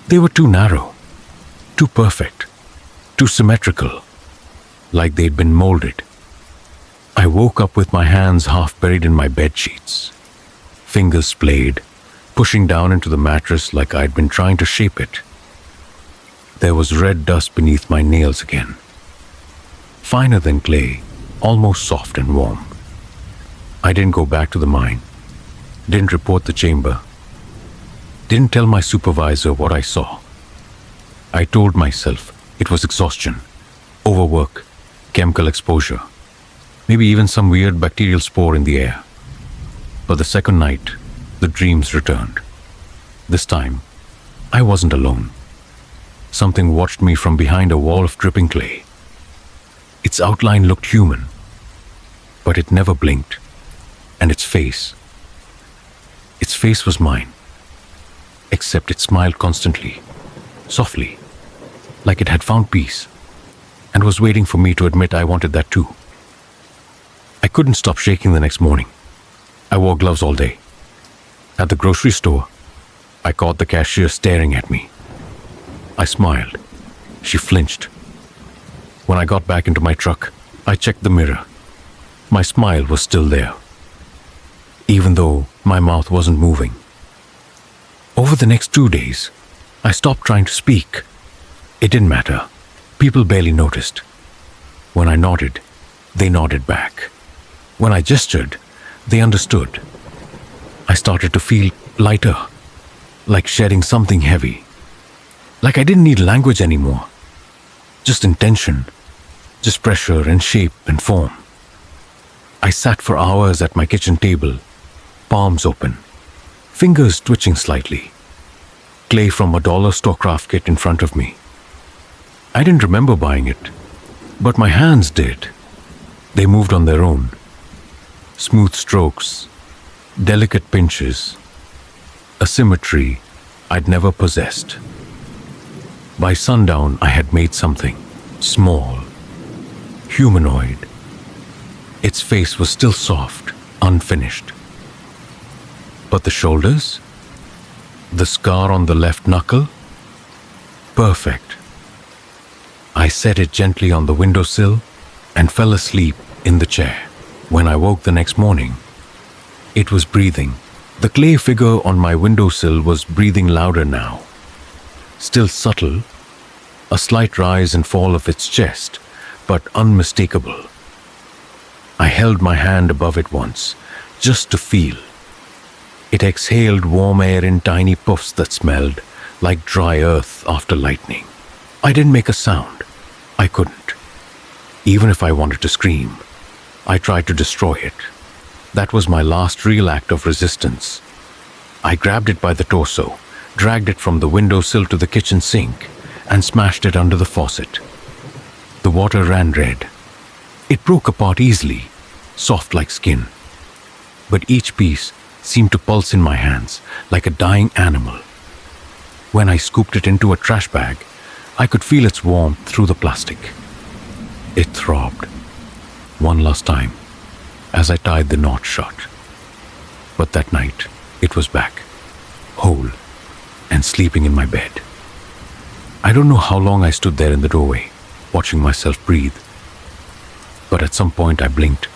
Speaker 1: They were too narrow, too perfect, too symmetrical, like they'd been molded. I woke up with my hands half buried in my bed sheets, fingers splayed, pushing down into the mattress like I'd been trying to shape it. There was red dust beneath my nails again. finer than clay, almost soft and warm. I didn't go back to the mine, didn't report the chamber, didn't tell my supervisor what I saw. I told myself it was exhaustion, overwork, chemical exposure, maybe even some weird bacterial spore in the air. But the second night, the dreams returned. This time, I wasn't alone. Something watched me from behind a wall of dripping clay. Its outline looked human, but it never blinked. And its face was mine. Except it smiled constantly, softly, like it had found peace, and was waiting for me to admit I wanted that too. I couldn't stop shaking the next morning. I wore gloves all day. At the grocery store, I caught the cashier staring at me. I smiled. She flinched. When I got back into my truck, I checked the mirror. My smile was still there, even though my mouth wasn't moving. Over the next 2 days, I stopped trying to speak. It didn't matter. People barely noticed. When I nodded, they nodded back. When I gestured, they understood. I started to feel lighter, like shedding something heavy. Like I didn't need language anymore. Just intention, just pressure and shape and form. I sat for hours at my kitchen table, palms open, fingers twitching slightly, clay from a dollar store craft kit in front of me. I didn't remember buying it, but my hands did. They moved on their own. Smooth strokes, delicate pinches, a symmetry I'd never possessed. By sundown, I had made something small, humanoid. Its face was still soft, unfinished. But the shoulders? The scar on the left knuckle? Perfect. I set it gently on the windowsill and fell asleep in the chair. When I woke the next morning, it was breathing. The clay figure on my windowsill was breathing louder now. Still subtle, a slight rise and fall of its chest, but unmistakable. I held my hand above it once, just to feel. It exhaled warm air in tiny puffs that smelled like dry earth after lightning. I didn't make a sound. I couldn't. Even if I wanted to scream, I tried to destroy it. That was my last real act of resistance. I grabbed it by the torso, dragged it from the windowsill to the kitchen sink, and smashed it under the faucet. The water ran red. It broke apart easily, soft like skin. But each piece seemed to pulse in my hands like a dying animal. When I scooped it into a trash bag, I could feel its warmth through the plastic. It throbbed, one last time, as I tied the knot shut. But that night, it was back, whole, and sleeping in my bed. I don't know how long I stood there in the doorway, watching myself breathe. But at some point I blinked.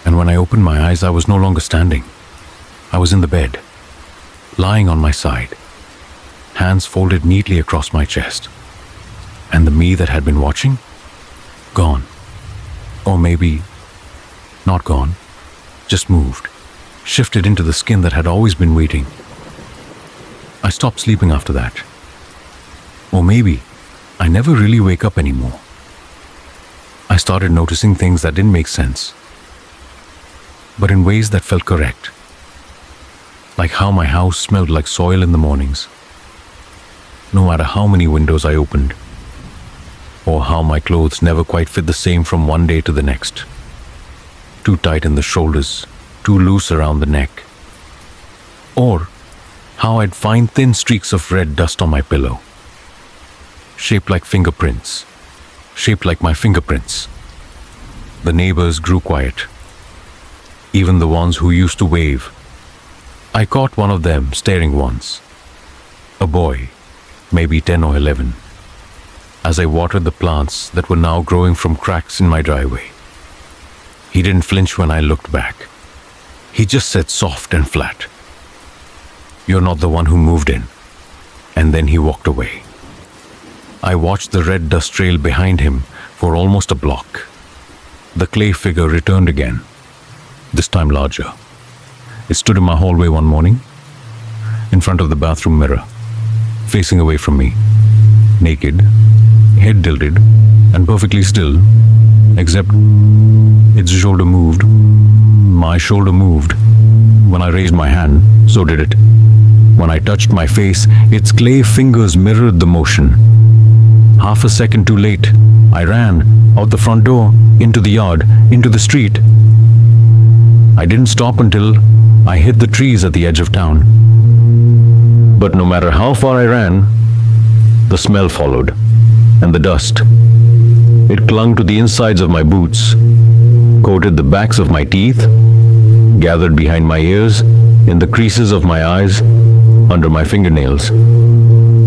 Speaker 1: And when I opened my eyes, I was no longer standing. I was in the bed, lying on my side, hands folded neatly across my chest. And the me that had been watching? Gone. Or maybe not gone, just moved, shifted into the skin that had always been waiting. I stopped sleeping after that. Or maybe I never really wake up anymore. I started noticing things that didn't make sense, but in ways that felt correct. Like how my house smelled like soil in the mornings, no matter how many windows I opened. Or how my clothes never quite fit the same from one day to the next. Too tight in the shoulders, too loose around the neck. Or how I'd find thin streaks of red dust on my pillow. Shaped like fingerprints. Shaped like my fingerprints. The neighbors grew quiet. Even the ones who used to wave. I caught one of them staring once. A boy, maybe 10 or 11. As I watered the plants that were now growing from cracks in my driveway. He didn't flinch when I looked back. He just said soft and flat, "You're not the one who moved in." And then he walked away. I watched the red dust trail behind him For almost a block, the clay figure returned again, this time larger. It stood in my hallway one morning, in front of the bathroom mirror, facing away from me, naked, head tilted, and perfectly still, except its shoulder moved. My shoulder moved. When I raised my hand, so did it. When I touched my face, its clay fingers mirrored the motion. Half a second too late, I ran out the front door, into the yard, into the street. I didn't stop until I hit the trees at the edge of town. But no matter how far I ran, the smell followed, and the dust. It clung to the insides of my boots, coated the backs of my teeth, gathered behind my ears, in the creases of my eyes, under my fingernails.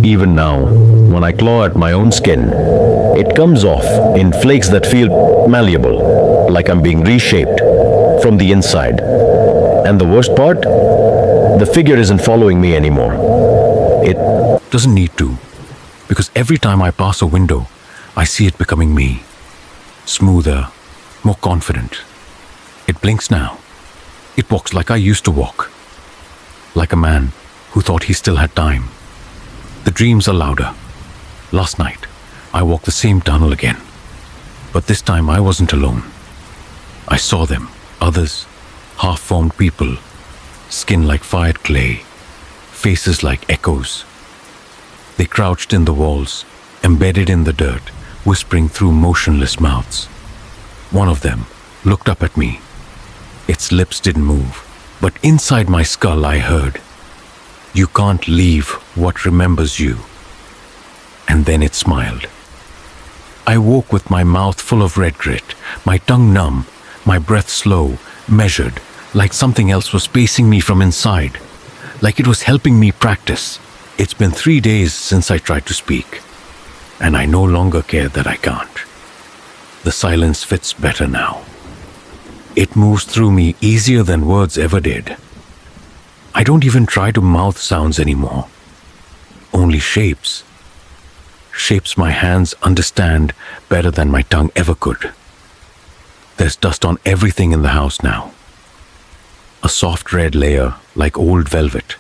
Speaker 1: Even now, when I claw at my own skin, it comes off in flakes that feel malleable, like I'm being reshaped from the inside. And the worst part? The figure isn't following me anymore. It doesn't need to, because every time I pass a window, I see it becoming me. Smoother, more confident. It blinks now. It walks like I used to walk. Like a man who thought he still had time. The dreams are louder. Last night, I walked the same tunnel again. But this time I wasn't alone. I saw them, others, half-formed people, skin like fired clay, faces like echoes. They crouched in the walls, embedded in the dirt, whispering through motionless mouths. One of them looked up at me. Its lips didn't move, but inside my skull I heard, "You can't leave what remembers you." And then it smiled. I woke with my mouth full of red grit, my tongue numb, my breath slow, measured, like something else was pacing me from inside, like it was helping me practice. It's been 3 days since I tried to speak, and I no longer care that I can't. The silence fits better now. It moves through me easier than words ever did. I don't even try to mouth sounds anymore. Only shapes. Shapes my hands understand better than my tongue ever could. There's dust on everything in the house now. A soft red layer like old velvet.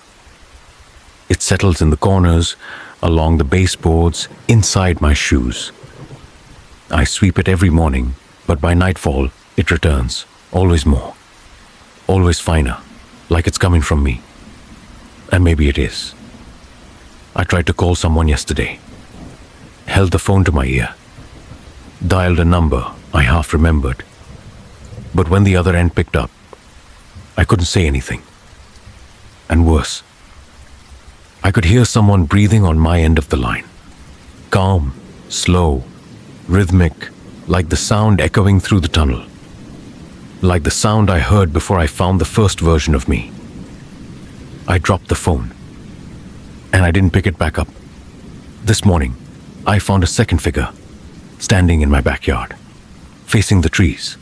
Speaker 1: It settles in the corners, along the baseboards, inside my shoes. I sweep it every morning, but by nightfall, it returns. Always more. Always finer, like it's coming from me. And maybe it is. I tried to call someone yesterday. Held the phone to my ear. Dialed a number I half remembered. But when the other end picked up, I couldn't say anything. And worse, I could hear someone breathing on my end of the line. Calm, slow, rhythmic, like the sound echoing through the tunnel. Like the sound I heard before I found the first version of me. I dropped the phone, and I didn't pick it back up. This morning, I found a second figure, standing in my backyard, facing the trees.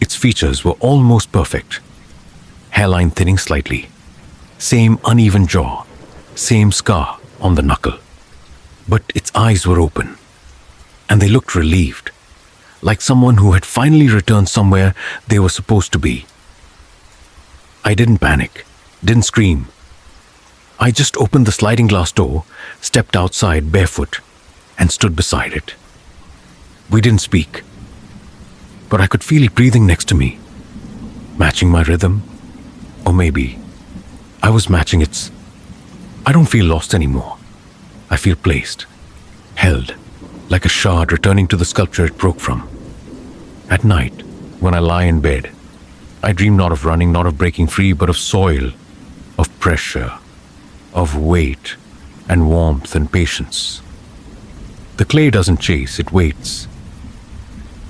Speaker 1: Its features were almost perfect. Hairline thinning slightly. Same uneven jaw. Same scar on the knuckle. But its eyes were open, and they looked relieved, like someone who had finally returned somewhere they were supposed to be. I didn't panic, didn't scream. I just opened the sliding glass door, stepped outside barefoot, and stood beside it. We didn't speak, but I could feel it breathing next to me, matching my rhythm, or maybe I was matching its. I don't feel lost anymore. I feel placed, held, like a shard returning to the sculpture it broke from. At night, when I lie in bed, I dream not of running, not of breaking free, but of soil, of pressure, of weight, and warmth and patience. The clay doesn't chase, it waits.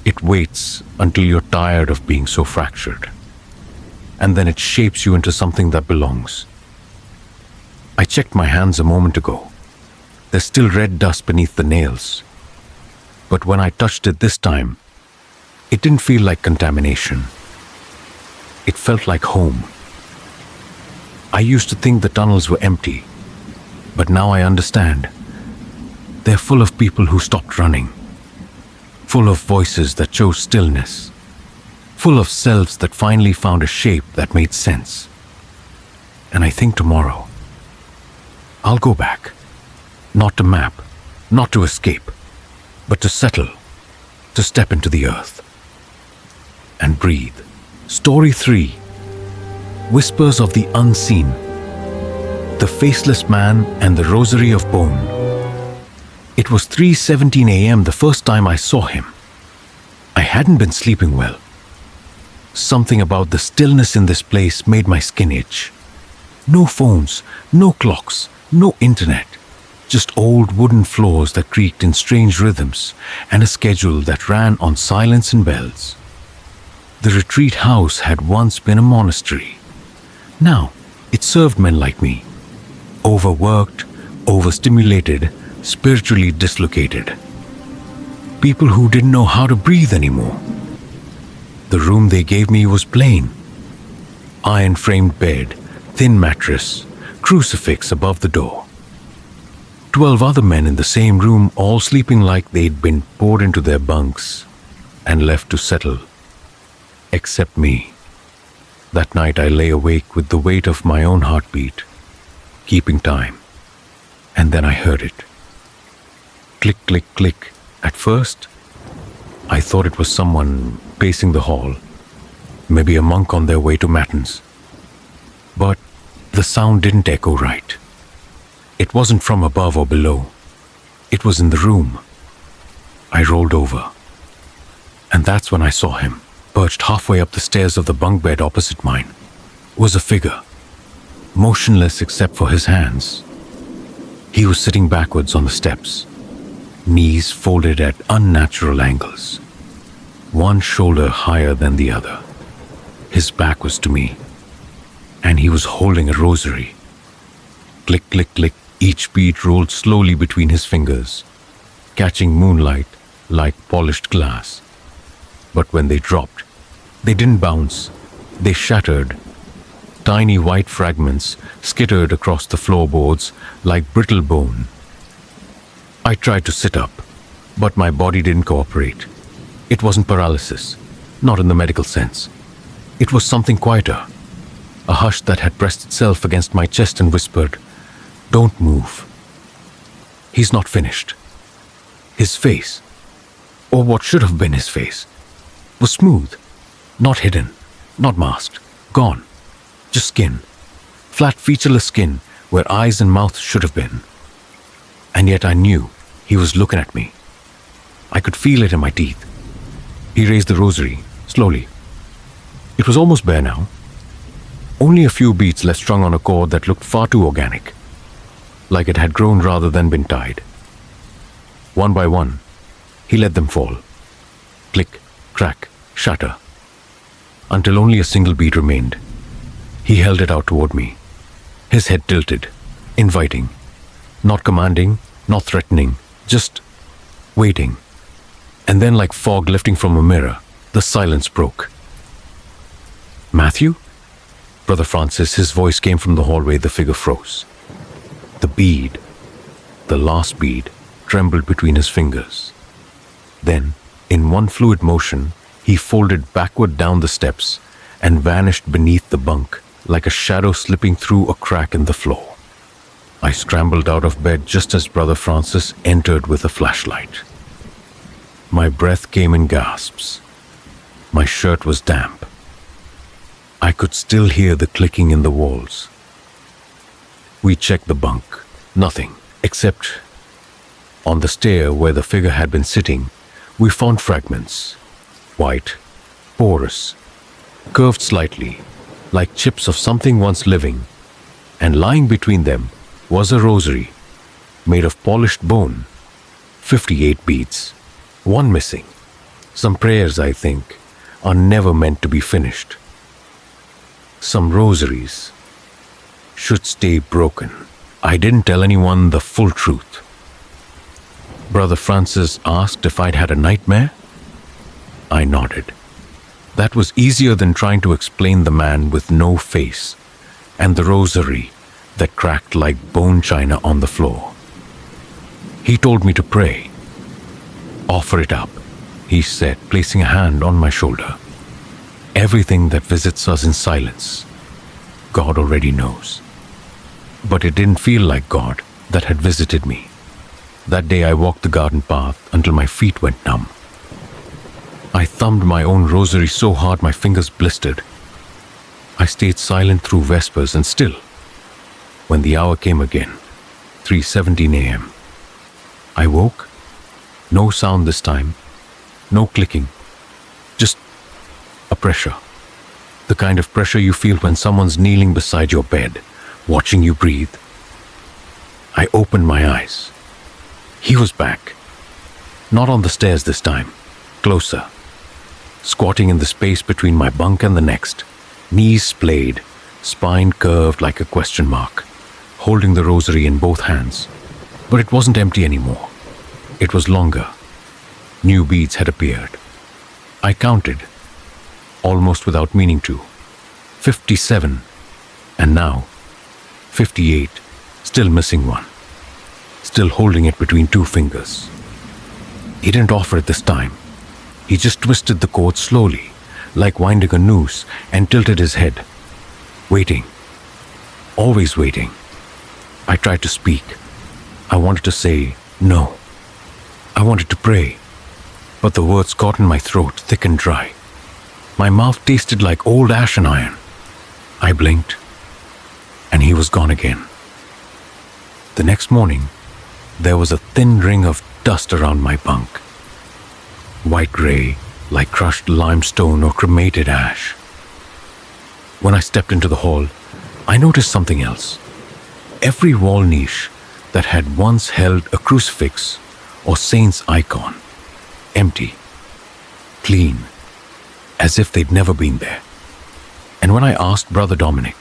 Speaker 1: It waits until you're tired of being so fractured. And then it shapes you into something that belongs. I checked my hands a moment ago. There's still red dust beneath the nails. But when I touched it this time, it didn't feel like contamination. It felt like home. I used to think the tunnels were empty, but now I understand. They're full of people who stopped running, full of voices that chose stillness, full of selves that finally found a shape that made sense. And I think tomorrow, I'll go back, not to map, not to escape, but to settle, to step into the earth and breathe. Story 3. Whispers of the Unseen. The Faceless Man and the Rosary of Bone. It was 3:17 a.m. the first time I saw him. I hadn't been sleeping well. Something about the stillness in this place made my skin itch. No phones, no clocks, no internet. Just old wooden floors that creaked in strange rhythms and a schedule that ran on silence and bells. The retreat house had once been a monastery. Now, it served men like me. Overworked, overstimulated, spiritually dislocated. People who didn't know how to breathe anymore. The room they gave me was plain. Iron-framed bed, thin mattress, crucifix above the door. 12 other men in the same room, all sleeping like they'd been poured into their bunks and left to settle. Except me. That night I lay awake with the weight of my own heartbeat, keeping time. And then I heard it. Click, click, click. At first, I thought it was someone pacing the hall, maybe a monk on their way to matins. But the sound didn't echo right. It wasn't from above or below. It was in the room. I rolled over. And that's when I saw him, perched halfway up the stairs of the bunk bed opposite mine. Was a figure, motionless except for his hands. He was sitting backwards on the steps, knees folded at unnatural angles, one shoulder higher than the other. His back was to me, and he was holding a rosary. Click, click, click, each bead rolled slowly between his fingers, catching moonlight like polished glass. But when they dropped, they didn't bounce, they shattered. Tiny white fragments skittered across the floorboards like brittle bone. I tried to sit up, but my body didn't cooperate. It wasn't paralysis, not in the medical sense. It was something quieter, a hush that had pressed itself against my chest and whispered, "Don't move." He's not finished. His face, or what should have been his face, was smooth, not hidden, not masked, gone. Just skin, flat featureless skin where eyes and mouth should have been. And yet I knew he was looking at me. I could feel it in my teeth. He raised the rosary, slowly. It was almost bare now. Only a few beads left strung on a cord that looked far too organic, like it had grown rather than been tied. One by one, he let them fall. Click, crack, shatter, until only a single bead remained. He held it out toward me, his head tilted, inviting, not commanding, not threatening, just waiting. And then, like fog lifting from a mirror, the silence broke. "Matthew?" "Brother Francis," his voice came from the hallway. The figure froze. The bead, the last bead, trembled between his fingers. Then, in one fluid motion, he folded backward down the steps and vanished beneath the bunk like a shadow slipping through a crack in the floor. I scrambled out of bed just as Brother Francis entered with a flashlight. My breath came in gasps. My shirt was damp. I could still hear the clicking in the walls. We checked the bunk. Nothing, except on the stair where the figure had been sitting, we found fragments. White, porous, curved slightly, like chips of something once living, and lying between them was a rosary made of polished bone. 58 beads, one missing. Some prayers, I think, are never meant to be finished. Some rosaries should stay broken. I didn't tell anyone the full truth. Brother Francis asked if I'd had a nightmare. I nodded. That was easier than trying to explain the man with no face and the rosary that cracked like bone china on the floor. He told me to pray. "Offer it up," he said, placing a hand on my shoulder. Everything that visits us in silence, God already knows. But it didn't feel like God that had visited me. That day I walked the garden path until my feet went numb. I thumbed my own rosary so hard my fingers blistered. I stayed silent through Vespers, and still, when the hour came again, 3:17 a.m., I woke. No sound this time, no clicking, just a pressure. The kind of pressure you feel when someone's kneeling beside your bed, watching you breathe. I opened my eyes. He was back. Not on the stairs this time, closer. Squatting in the space between my bunk and the next, knees splayed, spine curved like a question mark, holding the rosary in both hands. But it wasn't empty anymore. It was longer. New beads had appeared. I counted, almost without meaning to. 57, and now 58, still missing one, still holding it between two fingers. He didn't offer it this time. He just twisted the cord slowly, like winding a noose, and tilted his head. Waiting. Always waiting. I tried to speak. I wanted to say no. I wanted to pray. But the words caught in my throat, thick and dry. My mouth tasted like old ash and iron. I blinked, and he was gone again. The next morning, there was a thin ring of dust around my bunk. White-gray, like crushed limestone or cremated ash. When I stepped into the hall, I noticed something else. Every wall niche that had once held a crucifix or saint's icon, empty, clean, as if they'd never been there. And when I asked Brother Dominic,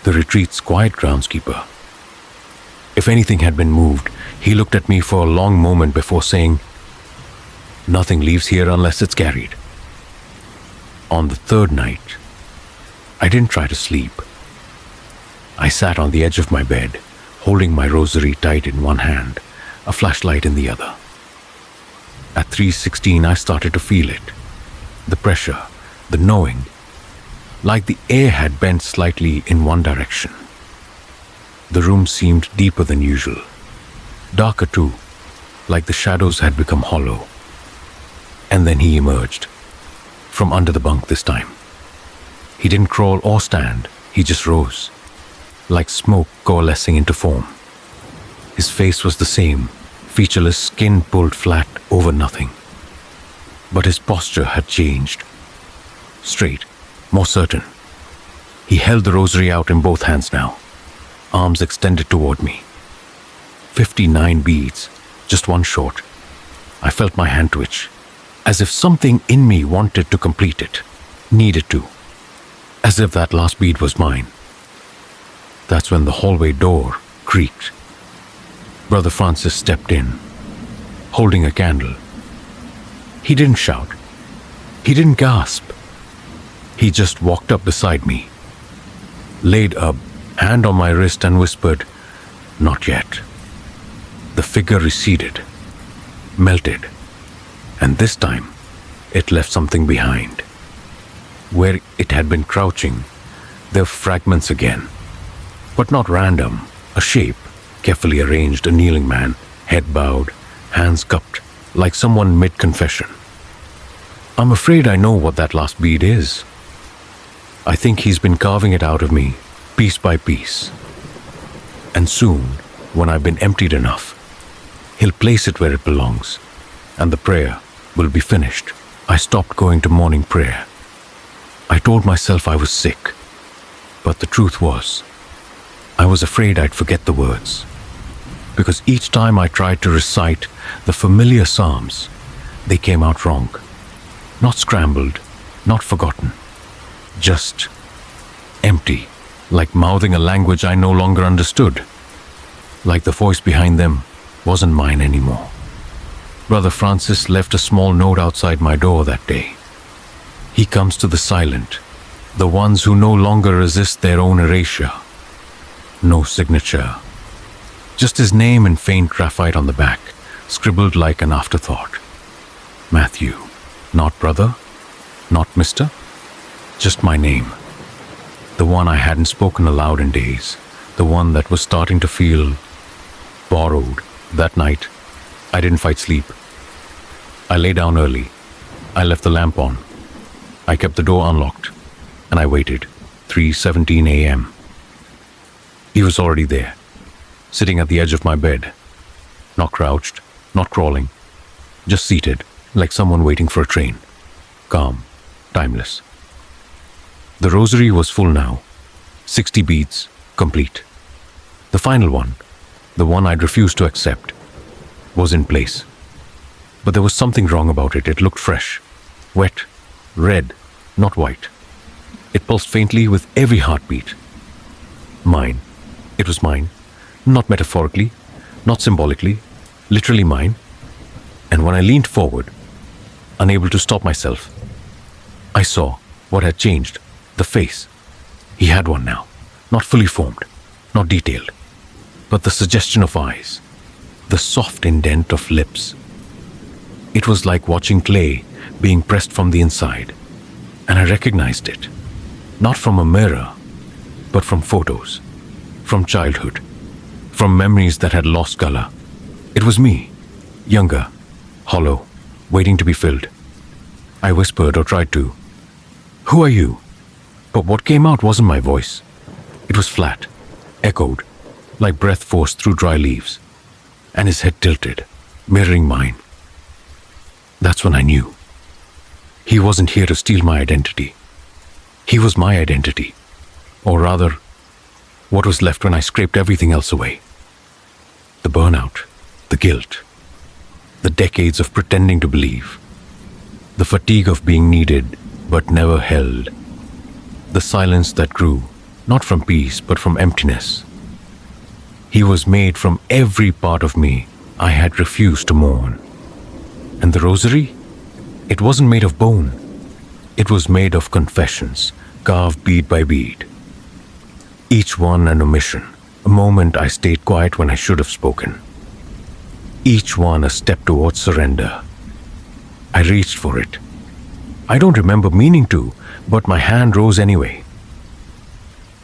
Speaker 1: the retreat's quiet groundskeeper, if anything had been moved, he looked at me for a long moment before saying, "Nothing leaves here unless it's carried." On the third night, I didn't try to sleep. I sat on the edge of my bed, holding my rosary tight in one hand, a flashlight in the other. At 3:16, I started to feel it. The pressure, the knowing, like the air had bent slightly in one direction. The room seemed deeper than usual. Darker too, like the shadows had become hollow. And then he emerged, from under the bunk this time. He didn't crawl or stand, he just rose, like smoke coalescing into foam. His face was the same, featureless, skin pulled flat over nothing. But his posture had changed. Straight, more certain. He held the rosary out in both hands now, arms extended toward me. 59 beads, just one short. I felt my hand twitch, as if something in me wanted to complete it, needed to, as if that last bead was mine. That's when the hallway door creaked. Brother Francis stepped in, holding a candle. He didn't shout. He didn't gasp. He just walked up beside me, laid a hand on my wrist and whispered, "Not yet." The figure receded, melted, and this time it left something behind. Where it had been crouching, there were fragments again, but not random, a shape, carefully arranged, a kneeling man, head bowed, hands cupped, like someone mid-confession. I'm afraid I know what that last bead is. I think he's been carving it out of me, piece by piece. And soon, when I've been emptied enough, he'll place it where it belongs, and the prayer will be finished. I stopped going to morning prayer. I told myself I was sick, but the truth was, I was afraid I'd forget the words. Because each time I tried to recite the familiar psalms, they came out wrong. Not scrambled, not forgotten. Just empty, like mouthing a language I no longer understood. Like the voice behind them wasn't mine anymore. Brother Francis left a small note outside my door that day. He comes to the silent, the ones who no longer resist their own erasure. No signature. Just his name in faint graphite on the back, scribbled like an afterthought. Matthew. Not brother, not mister, just my name. The one I hadn't spoken aloud in days, the one that was starting to feel borrowed. That night, I didn't fight sleep. I lay down early. I left the lamp on. I kept the door unlocked, and I waited. 3:17 a.m. He was already there, sitting at the edge of my bed. Not crouched, not crawling, just seated, like someone waiting for a train. Calm, timeless. The rosary was full now. 60 beads, complete. The final one, the one I'd refused to accept, was in place. But there was something wrong about it. It looked fresh, wet, red, not white. It pulsed faintly with every heartbeat. Mine. It was mine. Not metaphorically, not symbolically, literally mine. And when I leaned forward, unable to stop myself, I saw what had changed. The face. He had one now. Not fully formed, not detailed, but the suggestion of eyes, the soft indent of lips. It was like watching clay being pressed from the inside, and I recognized it, not from a mirror, but from photos, from childhood, from memories that had lost color. It was me, younger, hollow, waiting to be filled. I whispered or tried to. "Who are you?" But what came out wasn't my voice. It was flat, echoed, like breath forced through dry leaves, and his head tilted, mirroring mine. That's when I knew. He wasn't here to steal my identity. He was my identity, or rather, what was left when I scraped everything else away. The burnout, the guilt, the decades of pretending to believe, the fatigue of being needed but never held, the silence that grew, not from peace but from emptiness. He was made from every part of me I had refused to mourn. And the rosary? It wasn't made of bone. It was made of confessions, carved bead by bead. Each one an omission, a moment I stayed quiet when I should have spoken. Each one a step towards surrender. I reached for it. I don't remember meaning to, but my hand rose anyway.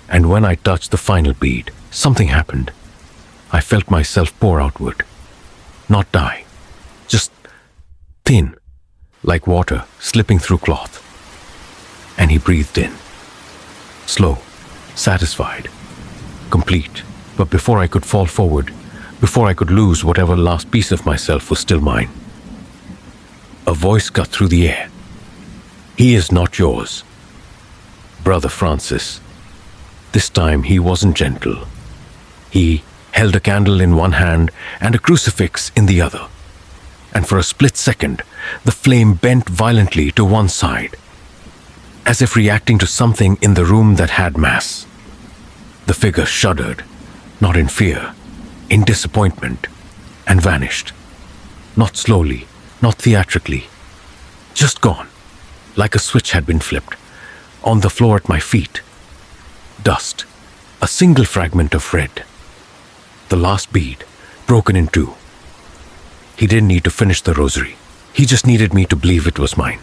Speaker 1: And when I touched the final bead, something happened. I felt myself pour outward. Not die, just thin, like water slipping through cloth. And he breathed in. Slow, satisfied, complete. But before I could fall forward, before I could lose whatever last piece of myself was still mine, a voice cut through the air. "He is not yours, Brother Francis." This time he wasn't gentle. He held a candle in one hand and a crucifix in the other. And for a split second, the flame bent violently to one side, as if reacting to something in the room that had mass. The figure shuddered, not in fear, in disappointment, and vanished. Not slowly, not theatrically. Just gone, like a switch had been flipped, on the floor at my feet. Dust, a single fragment of red. The last bead, broken in two. He didn't need to finish the rosary. He just needed me to believe it was mine.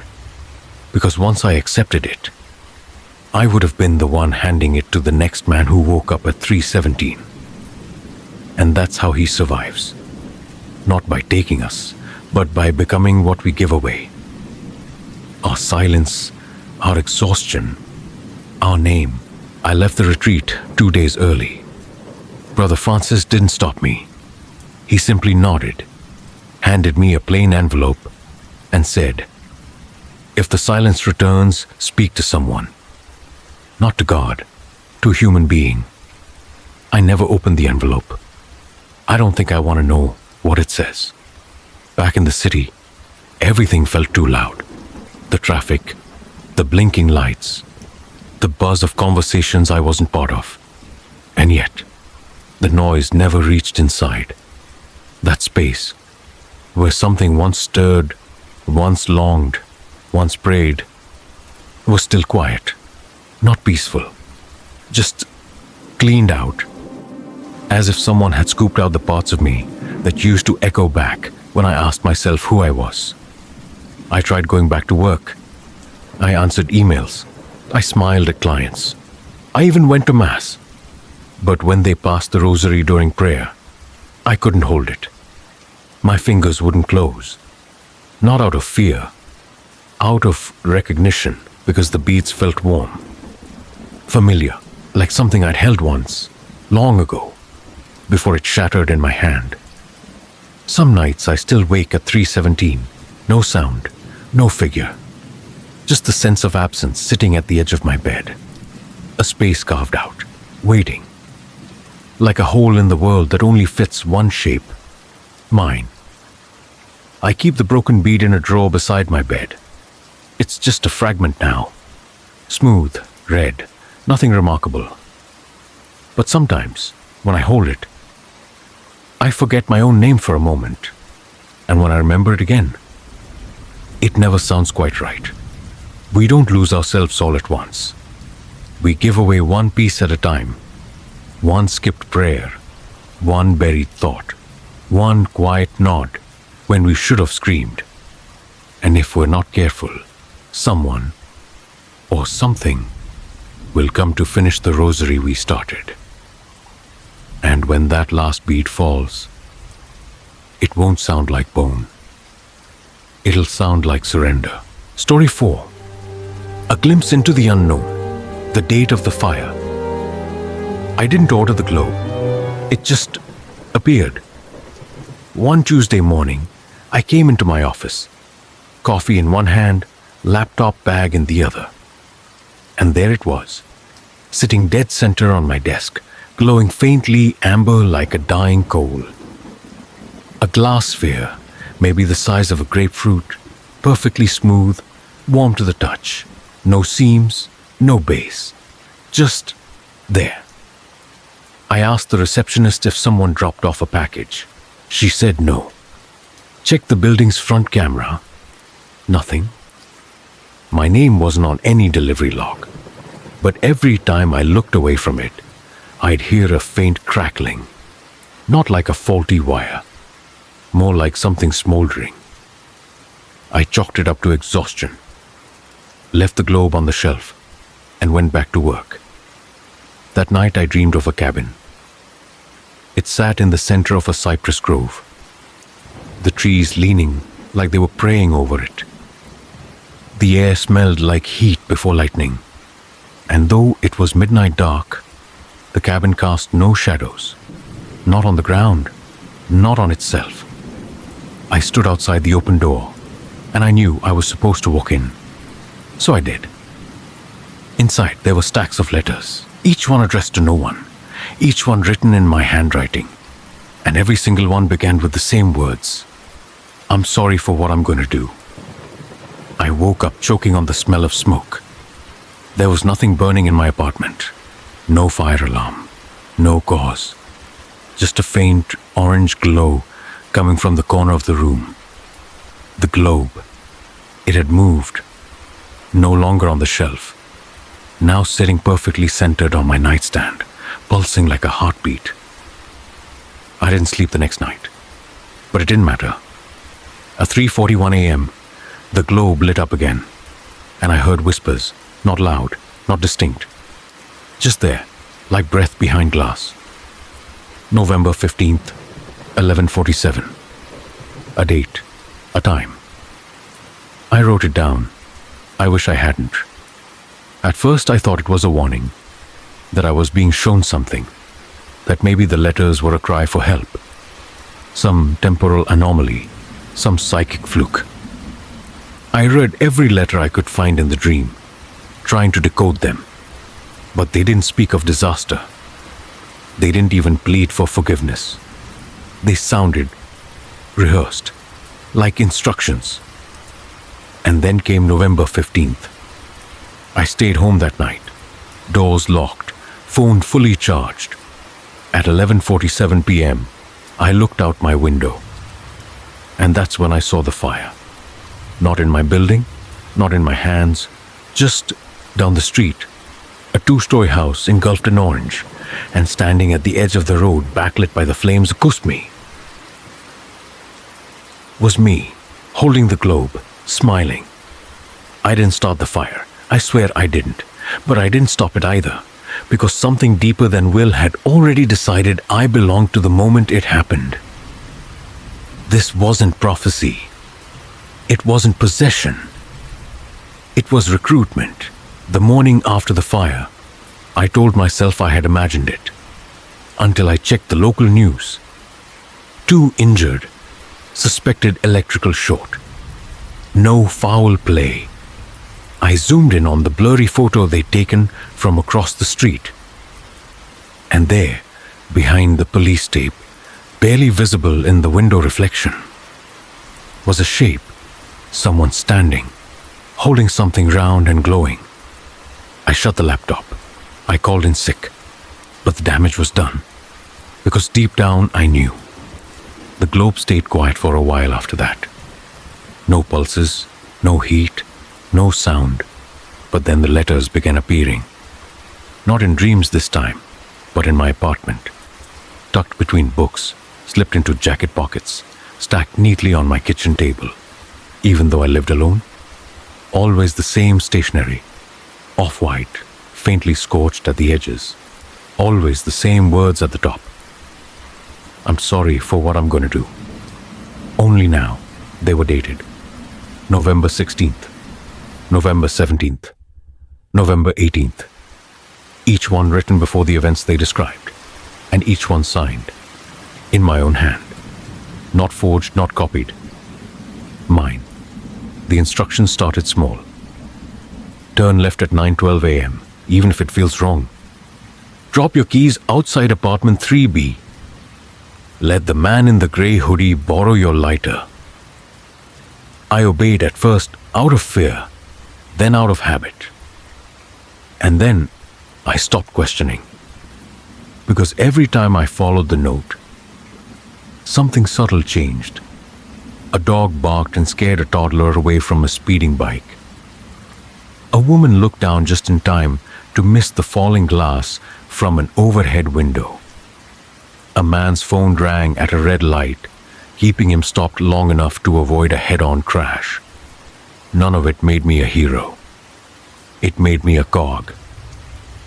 Speaker 1: Because once I accepted it, I would have been the one handing it to the next man who woke up at 3:17. And that's how he survives. Not by taking us, but by becoming what we give away. Our silence, our exhaustion, our name. I left the retreat 2 days early. Brother Francis didn't stop me. He simply nodded, handed me a plain envelope, and said, "If the silence returns, speak to someone. Not to God, to a human being." I never opened the envelope. I don't think I want to know what it says. Back in the city, everything felt too loud. The traffic, the blinking lights, the buzz of conversations I wasn't part of. And yet, the noise never reached inside. That space, where something once stirred, once longed, once prayed, was still quiet, not peaceful, just cleaned out, as if someone had scooped out the parts of me that used to echo back when I asked myself who I was. I tried going back to work. I answered emails. I smiled at clients. I even went to Mass. But when they passed the rosary during prayer, I couldn't hold it. My fingers wouldn't close. Not out of fear, out of recognition, because the beads felt warm. Familiar, like something I'd held once, long ago, before it shattered in my hand. Some nights I still wake at 3:17, no sound, no figure. Just the sense of absence sitting at the edge of my bed. A space carved out, waiting. Like a hole in the world that only fits one shape. Mine. I keep the broken bead in a drawer beside my bed. It's just a fragment now. Smooth, red, nothing remarkable. But sometimes, when I hold it, I forget my own name for a moment. And when I remember it again, it never sounds quite right. We don't lose ourselves all at once. We give away one piece at a time. One skipped prayer, one buried thought, one quiet nod when we should have screamed. And if we're not careful, someone or something will come to finish the rosary we started. And when that last bead falls, it won't sound like bone. It'll sound like surrender. Story 4. A glimpse into the unknown. The date of the fire. I didn't order the globe. It just appeared. One Tuesday morning, I came into my office. Coffee in one hand, laptop bag in the other. And there it was, sitting dead center on my desk, glowing faintly amber like a dying coal. A glass sphere, maybe the size of a grapefruit, perfectly smooth, warm to the touch. No seams, no base. Just there. I asked the receptionist if someone dropped off a package. She said no. Checked the building's front camera. Nothing. My name wasn't on any delivery log. But every time I looked away from it, I'd hear a faint crackling. Not like a faulty wire. More like something smoldering. I chalked it up to exhaustion. Left the globe on the shelf and went back to work. That night I dreamed of a cabin. It sat in the center of a cypress grove. The trees leaning like they were praying over it. The air smelled like heat before lightning. And though it was midnight dark, the cabin cast no shadows. Not on the ground, not on itself. I stood outside the open door, and I knew I was supposed to walk in. So I did. Inside there were stacks of letters, each one addressed to no one, each one written in my handwriting. And every single one began with the same words. I'm sorry for what I'm going to do. I woke up choking on the smell of smoke. There was nothing burning in my apartment. No fire alarm. No cause. Just a faint orange glow coming from the corner of the room. The globe. It had moved. No longer on the shelf. Now sitting perfectly centered on my nightstand, pulsing like a heartbeat. I didn't sleep the next night. But it didn't matter. At 3:41 a.m., the globe lit up again, and I heard whispers, not loud, not distinct. Just there, like breath behind glass. November 15th, 11:47. A date, a time. I wrote it down. I wish I hadn't. At first I thought it was a warning, that I was being shown something, that maybe the letters were a cry for help. Some temporal anomaly, some psychic fluke. I read every letter I could find in the dream, trying to decode them. But they didn't speak of disaster. They didn't even plead for forgiveness. They sounded rehearsed, like instructions. And then came November 15th. I stayed home that night, doors locked, phone fully charged. At 11:47 p.m., I looked out my window. And that's when I saw the fire. Not in my building, not in my hands, just down the street. A 2-story house engulfed in orange, and standing at the edge of the road backlit by the flames across me was me, holding the globe, smiling. I didn't start the fire. I swear I didn't. But I didn't stop it either, because something deeper than will had already decided I belonged to the moment it happened. This wasn't prophecy. It wasn't possession. It was recruitment. The morning after the fire, I told myself I had imagined it, until I checked the local news. 2 injured, suspected electrical short. No foul play. I zoomed in on the blurry photo they'd taken from across the street. And there, behind the police tape, barely visible in the window reflection, was a shape, someone standing, holding something round and glowing. I shut the laptop. I called in sick, but the damage was done, because deep down I knew. The globe stayed quiet for a while after that. No pulses, no heat, no sound, but then the letters began appearing. Not in dreams this time, but in my apartment, tucked between books, slipped into jacket pockets, stacked neatly on my kitchen table. Even though I lived alone, always the same stationery, off-white, faintly scorched at the edges, always the same words at the top. I'm sorry for what I'm going to do. Only now, they were dated. November 16th, November 17th, November 18th. Each one written before the events they described, and each one signed, in my own hand. Not forged, not copied. Mine. The instructions started small. Turn left at 9:12 a.m., even if it feels wrong. Drop your keys outside apartment 3B. Let the man in the grey hoodie borrow your lighter. I obeyed at first out of fear, then out of habit. And then I stopped questioning. Because every time I followed the note, something subtle changed. A dog barked and scared a toddler away from a speeding bike. A woman looked down just in time to miss the falling glass from an overhead window. A man's phone rang at a red light, keeping him stopped long enough to avoid a head-on crash. None of it made me a hero. It made me a cog,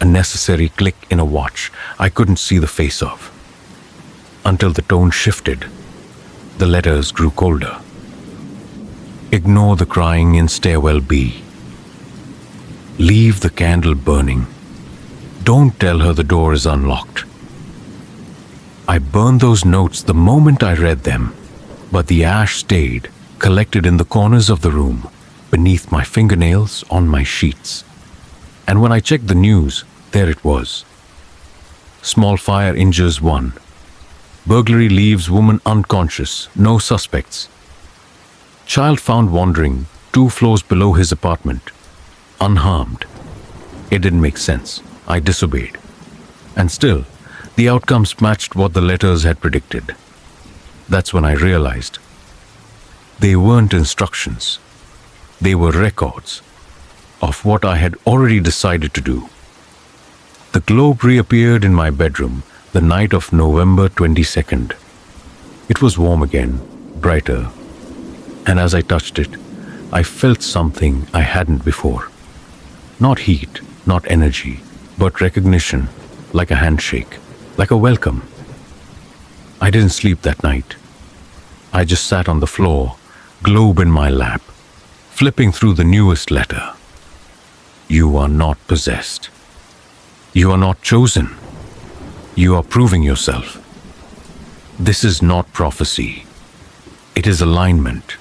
Speaker 1: a necessary click in a watch I couldn't see the face of. Until the tone shifted, the letters grew colder. Ignore the crying in stairwell B. Leave the candle burning. Don't tell her the door is unlocked. I burned those notes the moment I read them, but the ash stayed, collected in the corners of the room, beneath my fingernails, on my sheets. And when I checked the news, there it was. Small fire injures 1. Burglary leaves woman unconscious, no suspects. Child found wandering 2 floors below his apartment, unharmed. It didn't make sense. I disobeyed. And still, the outcomes matched what the letters had predicted. That's when I realized they weren't instructions. They were records of what I had already decided to do. The globe reappeared in my bedroom the night of November 22nd. It was warm again, brighter, and as I touched it, I felt something I hadn't before. Not heat, not energy, but recognition, like a handshake, like a welcome. I didn't sleep that night. I just sat on the floor, globe in my lap, flipping through the newest letter. You are not possessed. You are not chosen. You are proving yourself. This is not prophecy. It is alignment.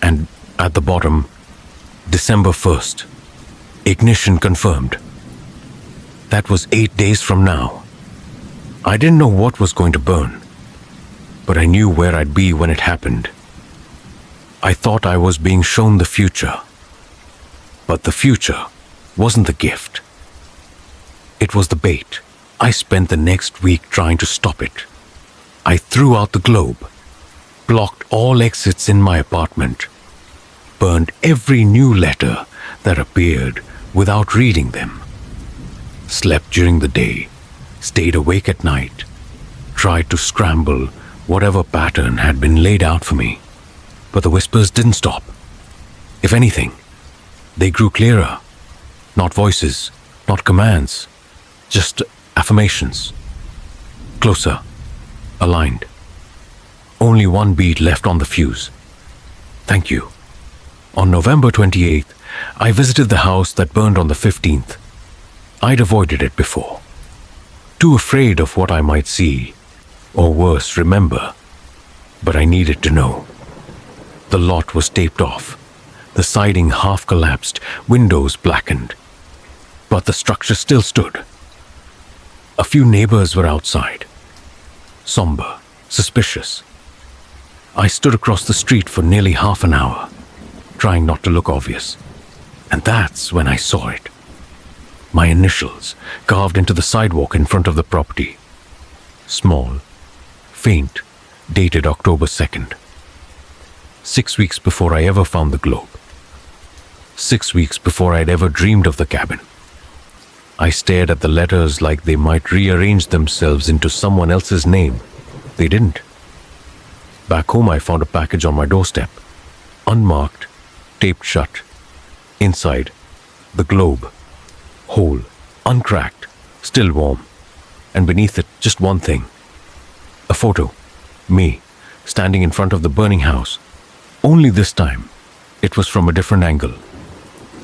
Speaker 1: And at the bottom, December 1st, ignition confirmed. That was 8 days from now. I didn't know what was going to burn, but I knew where I'd be when it happened. I thought I was being shown the future. But the future wasn't the gift. It was the bait. I spent the next week trying to stop it. I threw out the globe, blocked all exits in my apartment, burned every new letter that appeared without reading them, slept during the day, stayed awake at night, tried to scramble whatever pattern had been laid out for me. But the whispers didn't stop. If anything, they grew clearer. Not voices, not commands, just affirmations. Closer, aligned. Only one bead left on the fuse. Thank you. On November 28th, I visited the house that burned on the 15th. I'd avoided it before. Too afraid of what I might see, or worse, remember. But I needed to know. The lot was taped off, the siding half collapsed, windows blackened. But the structure still stood. A few neighbors were outside, somber, suspicious. I stood across the street for nearly half an hour, trying not to look obvious. And that's when I saw it. My initials carved into the sidewalk in front of the property. Small, faint, dated October 2nd. 6 weeks before I ever found the globe. 6 weeks before I'd ever dreamed of the cabin. I stared at the letters like they might rearrange themselves into someone else's name. They didn't. Back home, I found a package on my doorstep. Unmarked, taped shut. Inside, the globe. Whole, uncracked, still warm. And beneath it, just one thing. A photo. Me, standing in front of the burning house. Only this time, it was from a different angle.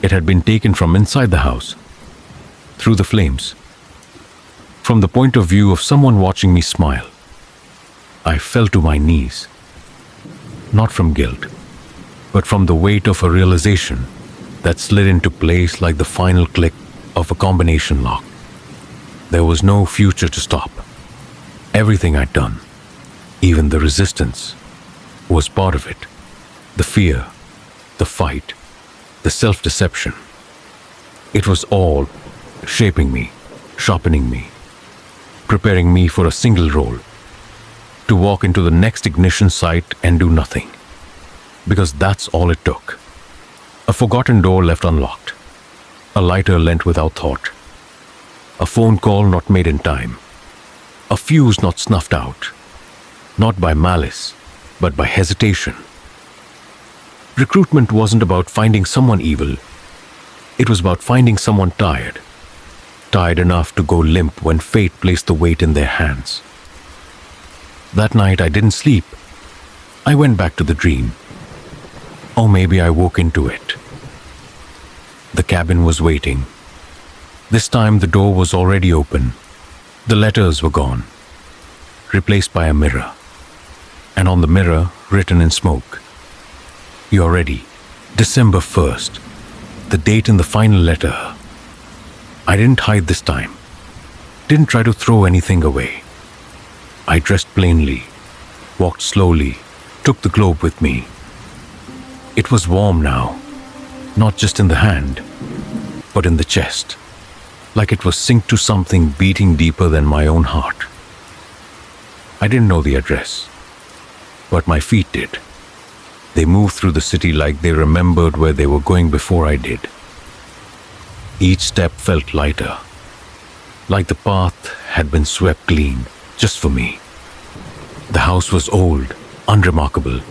Speaker 1: It had been taken from inside the house. Through the flames. From the point of view of someone watching me smile. I fell to my knees. Not from guilt, but from the weight of a realization that slid into place like the final click of a combination lock. There was no future to stop. Everything I'd done, even the resistance, was part of it. The fear, the fight, the self-deception. It was all shaping me, sharpening me, preparing me for a single role, to walk into the next ignition site and do nothing. Because that's all it took. A forgotten door left unlocked, a lighter lent without thought, a phone call not made in time, a fuse not snuffed out, not by malice, but by hesitation. Recruitment wasn't about finding someone evil. It was about finding someone tired enough to go limp when fate placed the weight in their hands. That night I didn't sleep. I went back to the dream. Or maybe I woke into it. The cabin was waiting. This time the door was already open. The letters were gone, replaced by a mirror. And on the mirror, written in smoke, "You're ready. December 1st. The date in the final letter." I didn't hide this time. Didn't try to throw anything away. I dressed plainly, walked slowly, took the globe with me. It was warm now, not just in the hand, but in the chest, like it was synced to something beating deeper than my own heart. I didn't know the address, but my feet did. They moved through the city like they remembered where they were going before I did. Each step felt lighter, like the path had been swept clean, just for me. The house was old, unremarkable.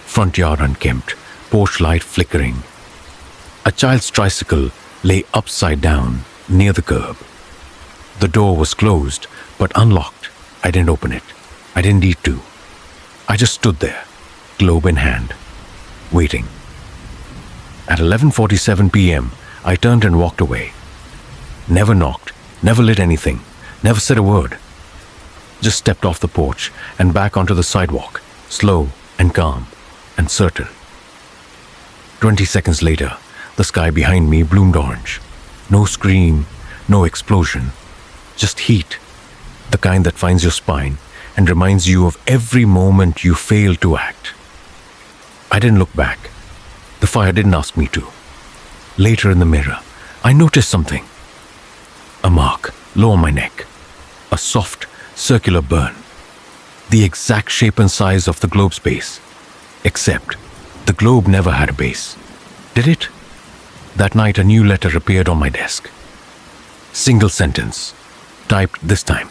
Speaker 1: Front yard unkempt, porch light flickering. A child's tricycle lay upside down, near the curb. The door was closed, but unlocked. I didn't open it. I didn't need to. I just stood there, globe in hand, waiting. At 11:47 p.m., I turned and walked away. Never knocked, never lit anything, never said a word. Just stepped off the porch and back onto the sidewalk, slow and calm and certain. 20 seconds later, the sky behind me bloomed orange. No scream, no explosion, just heat, the kind that finds your spine and reminds you of every moment you failed to act. I didn't look back. The fire didn't ask me to. Later in the mirror, I noticed something. A mark, low on my neck. A soft, circular burn. The exact shape and size of the globe's base. Except, the globe never had a base. Did it? That night, a new letter appeared on my desk. Single sentence, typed this time.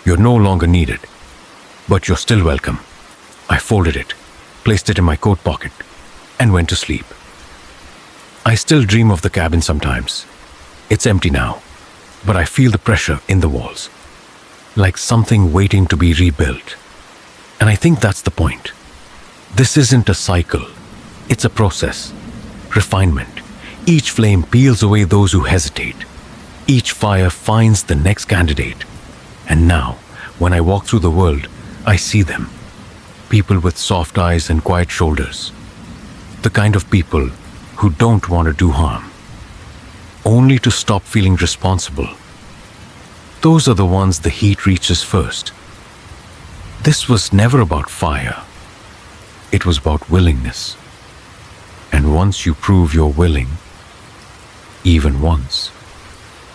Speaker 1: "You're no longer needed, but you're still welcome." I folded it, placed it in my coat pocket. and went to sleep. I still dream of the cabin sometimes. It's empty now, but I feel the pressure in the walls, like something waiting to be rebuilt. And I think that's the point. This isn't a cycle, it's a process, refinement. Each flame peels away those who hesitate. Each fire finds the next candidate. And now, when I walk through the world, I see them. People with soft eyes and quiet shoulders. The kind of people who don't want to do harm, only to stop feeling responsible. Those are the ones the heat reaches first. This was never about fire. It was about willingness. And once you prove you're willing, even once,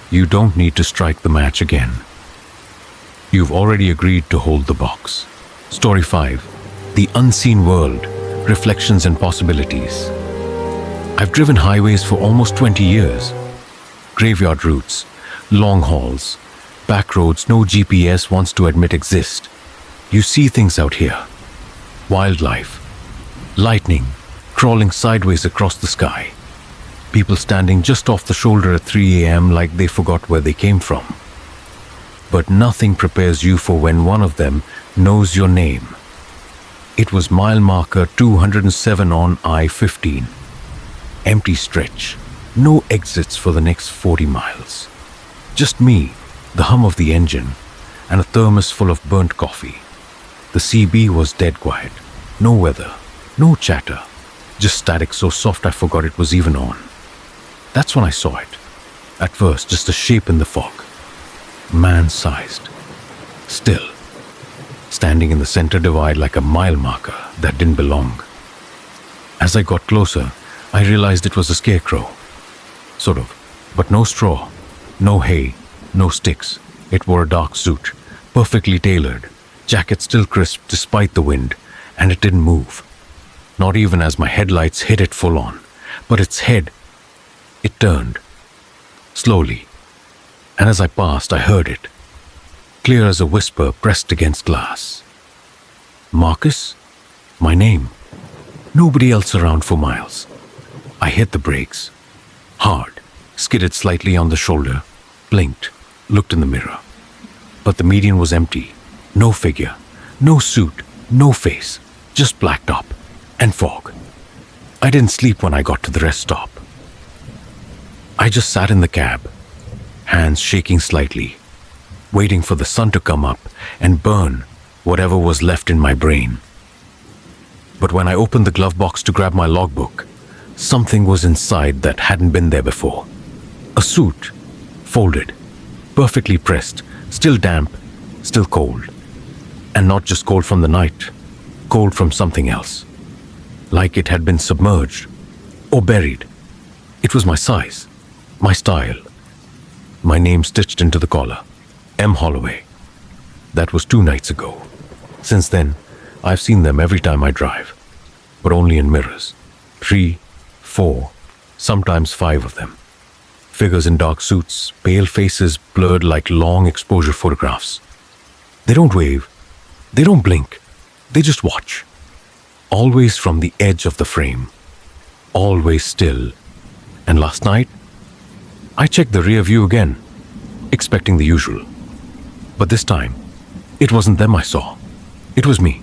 Speaker 1: you don't need to strike the match again. You've already agreed to hold the box. Story 5. The Unseen World, Reflections and Possibilities. I've driven highways for almost 20 years. Graveyard routes, long hauls, back roads no GPS wants to admit exist. You see things out here. Wildlife, lightning crawling sideways across the sky. People standing just off the shoulder at 3 a.m. like they forgot where they came from. But nothing prepares you for when one of them knows your name. It was mile marker 207 on I-15. Empty stretch. No exits for the next 40 miles. Just me, the hum of the engine, and a thermos full of burnt coffee. The CB was dead quiet. No weather, no chatter. Just static so soft I forgot it was even on. That's when I saw it. At first, just a shape in the fog. Man-sized. Still. Standing in the center divide like a mile marker that didn't belong. As I got closer, I realized it was a scarecrow. Sort of. But no straw, no hay, no sticks. It wore a dark suit, perfectly tailored, jacket still crisp despite the wind, and it didn't move. Not even as my headlights hit it full on. But its head, it turned. Slowly. And as I passed, I heard it. Clear as a whisper pressed against glass. Marcus? My name. Nobody else around for miles. I hit the brakes. Hard. Skidded slightly on the shoulder. Blinked. Looked in the mirror. But the median was empty. No figure. No suit. No face. Just black top. And fog. I didn't sleep when I got to the rest stop. I just sat in the cab, hands shaking slightly, waiting for the sun to come up and burn whatever was left in my brain. But when I opened the glove box to grab my logbook, something was inside that hadn't been there before. A suit, folded, perfectly pressed, still damp, still cold. And not just cold from the night, cold from something else. Like it had been submerged or buried. It was my size, my style, my name stitched into the collar, M. Holloway. That was 2 nights ago. Since then, I've seen them every time I drive, but only in mirrors. 3, 4, sometimes 5 of them. Figures in dark suits, pale faces blurred like long exposure photographs. They don't wave, they don't blink, they just watch. Always from the edge of the frame, always still. And last night, I checked the rear view again, expecting the usual. But this time, it wasn't them I saw. It was me,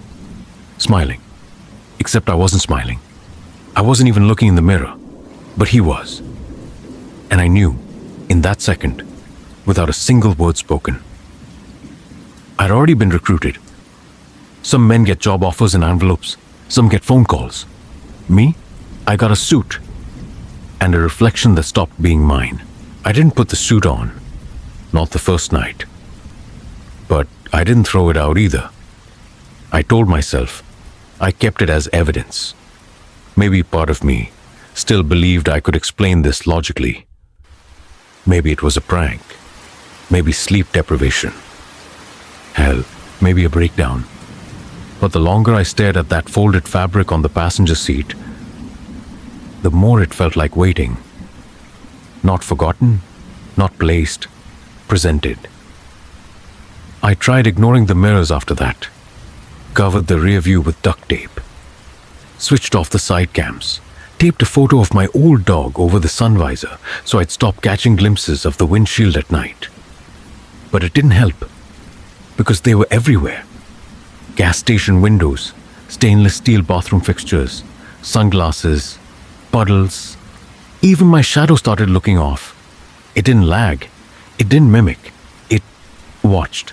Speaker 1: smiling. Except I wasn't smiling. I wasn't even looking in the mirror, but he was. And I knew, in that second, without a single word spoken. I'd already been recruited. Some men get job offers in envelopes. Some get phone calls. Me? I got a suit. And a reflection that stopped being mine. I didn't put the suit on. Not the first night. But I didn't throw it out either. I told myself, I kept it as evidence. Maybe part of me still believed I could explain this logically. Maybe it was a prank. Maybe sleep deprivation. Hell, maybe a breakdown. But the longer I stared at that folded fabric on the passenger seat, the more it felt like waiting. Not forgotten, not placed, presented. I tried ignoring the mirrors after that, covered the rear view with duct tape, switched off the side cams, taped a photo of my old dog over the sun visor so I'd stop catching glimpses of the windshield at night. But it didn't help, because they were everywhere. Gas station windows, stainless steel bathroom fixtures, sunglasses, puddles. Even my shadow started looking off. It didn't lag. It didn't mimic. It watched.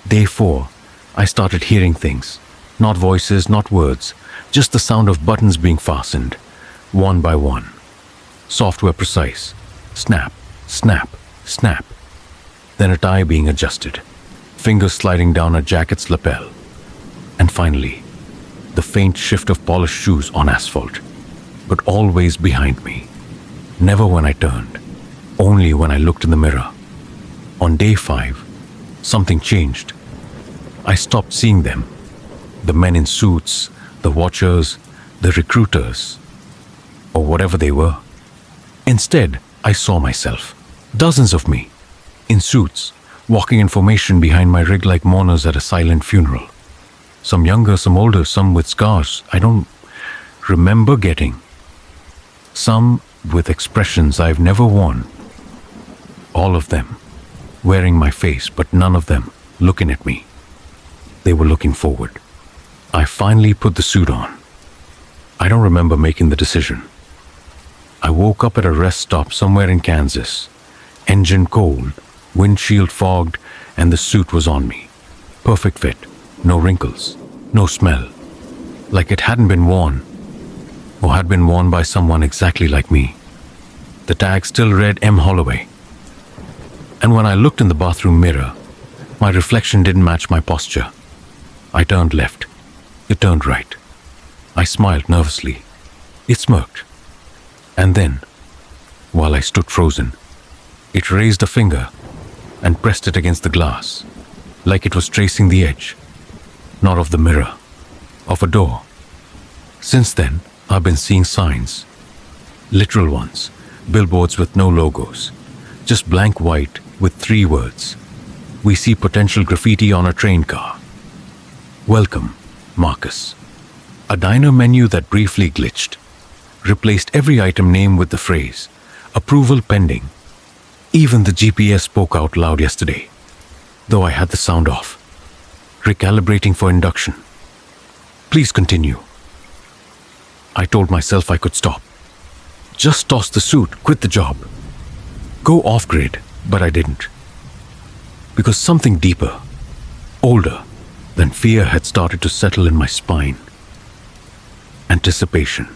Speaker 1: Day 4, I started hearing things. Not voices, not words, just the sound of buttons being fastened, one by one. Software precise. Snap, snap, snap. Then a tie being adjusted, fingers sliding down a jacket's lapel. And finally, the faint shift of polished shoes on asphalt, but always behind me. Never when I turned, only when I looked in the mirror. On day 5, something changed. I stopped seeing them. The men in suits, the watchers, the recruiters, or whatever they were. Instead, I saw myself. Dozens of me, in suits, walking in formation behind my rig like mourners at a silent funeral. Some younger, some older, some with scars I don't remember getting. Some with expressions I've never worn. All of them wearing my face, but none of them looking at me. They were looking forward. I finally put the suit on. I don't remember making the decision. I woke up at a rest stop somewhere in Kansas. Engine cold, windshield fogged, and the suit was on me. Perfect fit, no wrinkles, no smell. Like it hadn't been worn, or had been worn by someone exactly like me. The tag still read M. Holloway. And when I looked in the bathroom mirror, my reflection didn't match my posture. I turned left. It turned right. I smiled nervously. It smirked. And then, while I stood frozen, it raised a finger and pressed it against the glass, like it was tracing the edge, not of the mirror, of a door. Since then, I've been seeing signs. Literal ones, billboards with no logos, just blank white with 3 words. We see potential graffiti on a train car. Welcome, Marcus. A diner menu that briefly glitched, replaced every item name with the phrase, approval pending. Even the GPS spoke out loud yesterday, though I had the sound off. Recalibrating for induction. Please continue. I told myself I could stop. Just toss the suit, quit the job. Go off-grid, but I didn't. Because something deeper, older than fear had started to settle in my spine. Anticipation.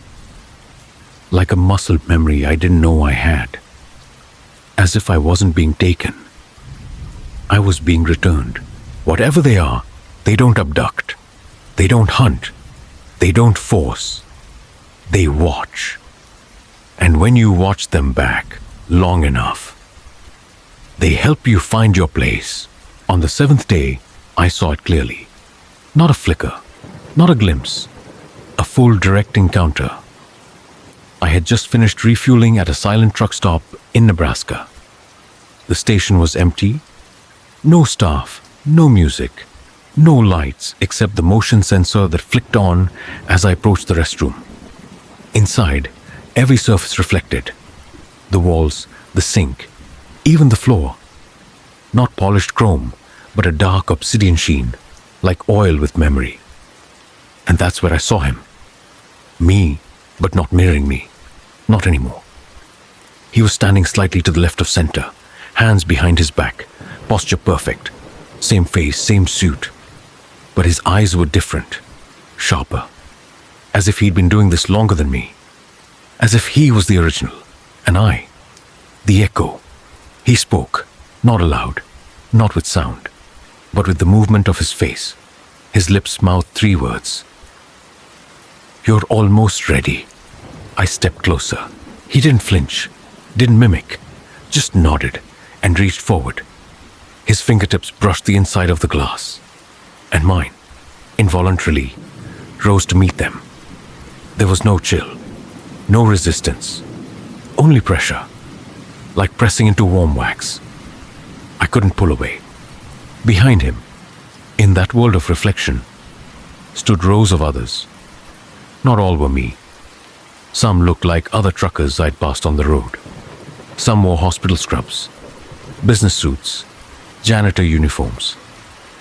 Speaker 1: Like a muscle memory I didn't know I had. As if I wasn't being taken. I was being returned. Whatever they are, they don't abduct. They don't hunt. They don't force. They watch. And when you watch them back long enough, they help you find your place. On the 7th day, I saw it clearly. Not a flicker, not a glimpse, a full direct encounter. I had just finished refueling at a silent truck stop in Nebraska. The station was empty. No staff, no music, no lights except the motion sensor that flicked on as I approached the restroom. Inside, every surface reflected. The walls, the sink, even the floor. Not polished chrome, but a dark obsidian sheen, like oil with memory. And that's where I saw him. Me, but not mirroring me. Not anymore. He was standing slightly to the left of center, hands behind his back, posture perfect. Same face, same suit. But his eyes were different, sharper. As if he'd been doing this longer than me. As if he was the original, and I, the echo. He spoke, not aloud, not with sound, but with the movement of his face. His lips mouthed 3 words. You're almost ready. I stepped closer. He didn't flinch, didn't mimic, just nodded and reached forward. His fingertips brushed the inside of the glass, and mine, involuntarily, rose to meet them. There was no chill, no resistance, only pressure, like pressing into warm wax. I couldn't pull away. Behind him, in that world of reflection, stood rows of others. Not all were me. Some looked like other truckers I'd passed on the road. Some wore hospital scrubs, business suits, janitor uniforms,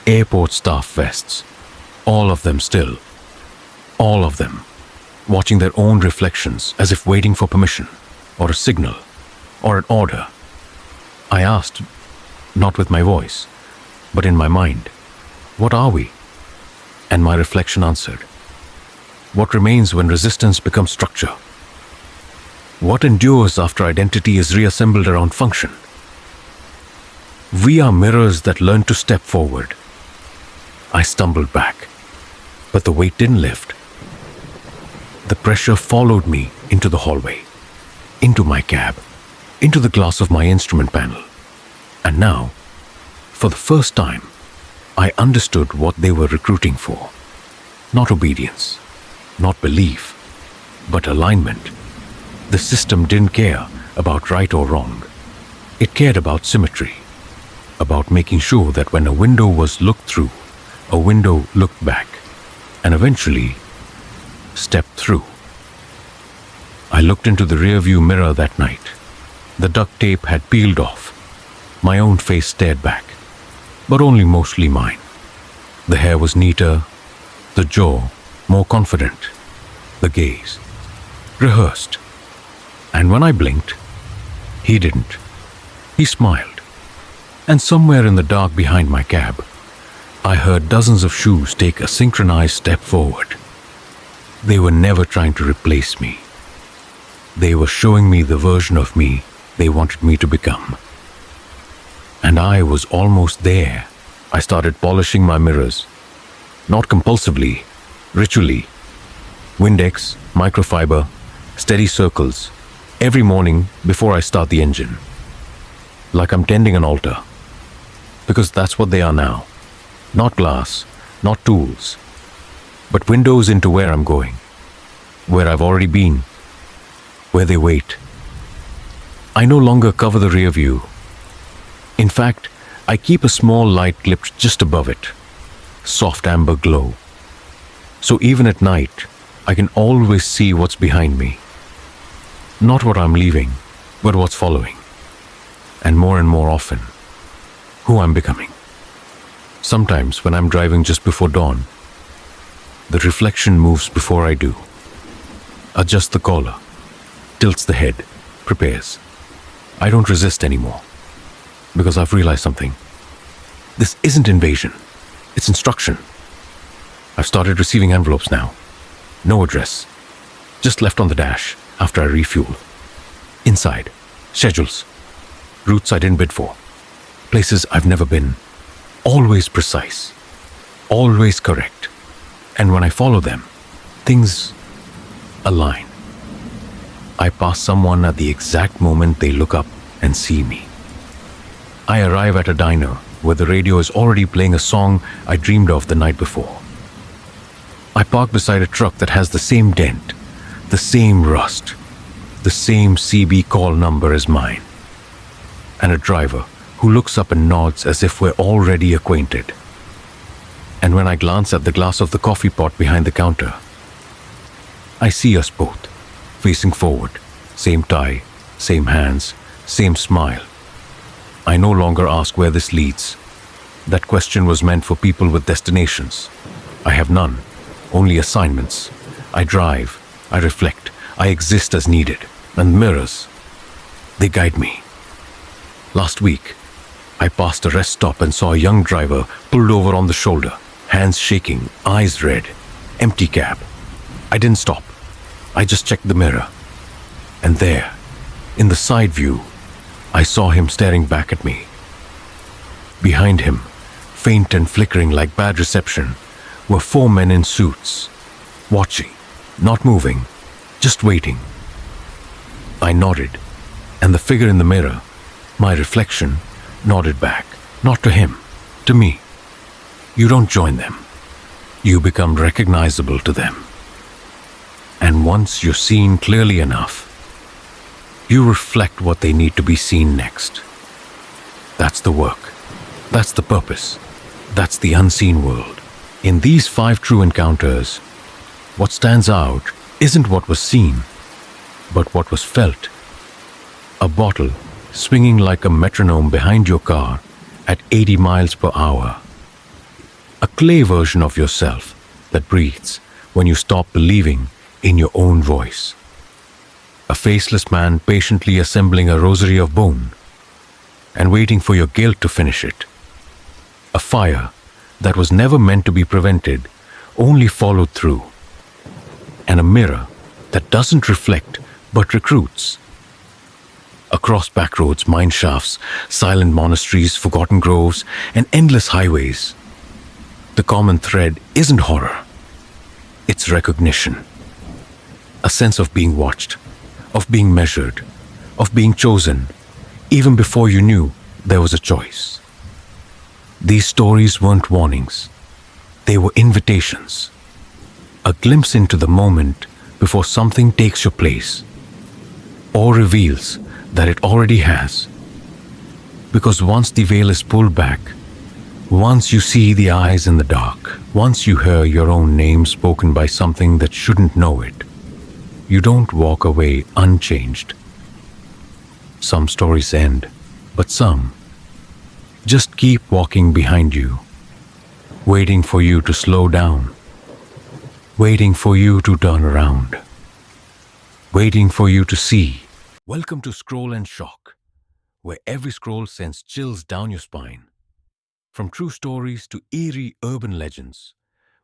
Speaker 1: airport staff vests. All of them still. All of them watching their own reflections as if waiting for permission, or a signal, or an order. I asked, not with my voice, but in my mind, what are we? And my reflection answered, what remains when resistance becomes structure? What endures after identity is reassembled around function? We are mirrors that learn to step forward. I stumbled back, but the weight didn't lift. The pressure followed me into the hallway, into my cab, into the glass of my instrument panel. And now, for the first time, I understood what they were recruiting for. Not obedience, not belief, but alignment. The system didn't care about right or wrong. It cared about symmetry, about making sure that when a window was looked through, a window looked back, and eventually stepped through. I looked into the rearview mirror that night. The duct tape had peeled off. My own face stared back, but only mostly mine. The hair was neater, the jaw more confident, the gaze rehearsed. And when I blinked, he didn't. He smiled. And somewhere in the dark behind my cab, I heard dozens of shoes take a synchronized step forward. They were never trying to replace me. They were showing me the version of me they wanted me to become. And I was almost there. I started polishing my mirrors. Not compulsively, ritually. Windex, microfiber, steady circles, every morning before I start the engine. Like I'm tending an altar. Because that's what they are now. Not glass, not tools, but windows into where I'm going, where I've already been, where they wait. I no longer cover the rear view. In fact, I keep a small light clipped just above it, soft amber glow. So even at night, I can always see what's behind me. Not what I'm leaving, but what's following. And more often, who I'm becoming. Sometimes when I'm driving just before dawn, the reflection moves before I do. Adjusts the collar, tilts the head, prepares. I don't resist anymore, because I've realized something. This isn't invasion, it's instruction. I've started receiving envelopes now. No address, just left on the dash after I refuel. Inside, schedules, routes I didn't bid for, places I've never been. Always precise, always correct. And when I follow them, things align. I pass someone at the exact moment they look up and see me. I arrive at a diner where the radio is already playing a song I dreamed of the night before. I park beside a truck that has the same dent, the same rust, the same CB call number as mine, and a driver who looks up and nods as if we're already acquainted. And when I glance at the glass of the coffee pot behind the counter, I see us both, facing forward, same tie, same hands, same smile. I no longer ask where this leads. That question was meant for people with destinations. I have none, only assignments. I drive, I reflect, I exist as needed, and mirrors, they guide me. Last week, I passed a rest stop and saw a young driver pulled over on the shoulder, hands shaking, eyes red, empty cab. I didn't stop. I just checked the mirror. And there, in the side view, I saw him staring back at me. Behind him, faint and flickering like bad reception, were 4 men in suits, watching, not moving, just waiting. I nodded, and the figure in the mirror, my reflection, nodded back, not to him, to me. You don't join them. You become recognizable to them. And once you're seen clearly enough, you reflect what they need to be seen next. That's the work. That's the purpose. That's the unseen world. In these 5 true encounters, what stands out isn't what was seen, but what was felt. A bottle swinging like a metronome behind your car at 80 miles per hour. A clay version of yourself that breathes when you stop believing in your own voice. A faceless man patiently assembling a rosary of bone and waiting for your guilt to finish it. A fire that was never meant to be prevented, only followed through. And a mirror that doesn't reflect but recruits. Across back roads, mine shafts, silent monasteries, forgotten groves, and endless highways, the common thread isn't horror. It's recognition. A sense of being watched, of being measured, of being chosen, even before you knew there was a choice. These stories weren't warnings. They were invitations. A glimpse into the moment before something takes your place, or reveals that it already has. Because once the veil is pulled back, once you see the eyes in the dark, once you hear your own name spoken by something that shouldn't know it, you don't walk away unchanged. Some stories end, but some just keep walking behind you, waiting for you to slow down, waiting for you to turn around, waiting for you to see. Welcome to Scroll and Shock, where every scroll sends chills down your spine. From true stories to eerie urban legends,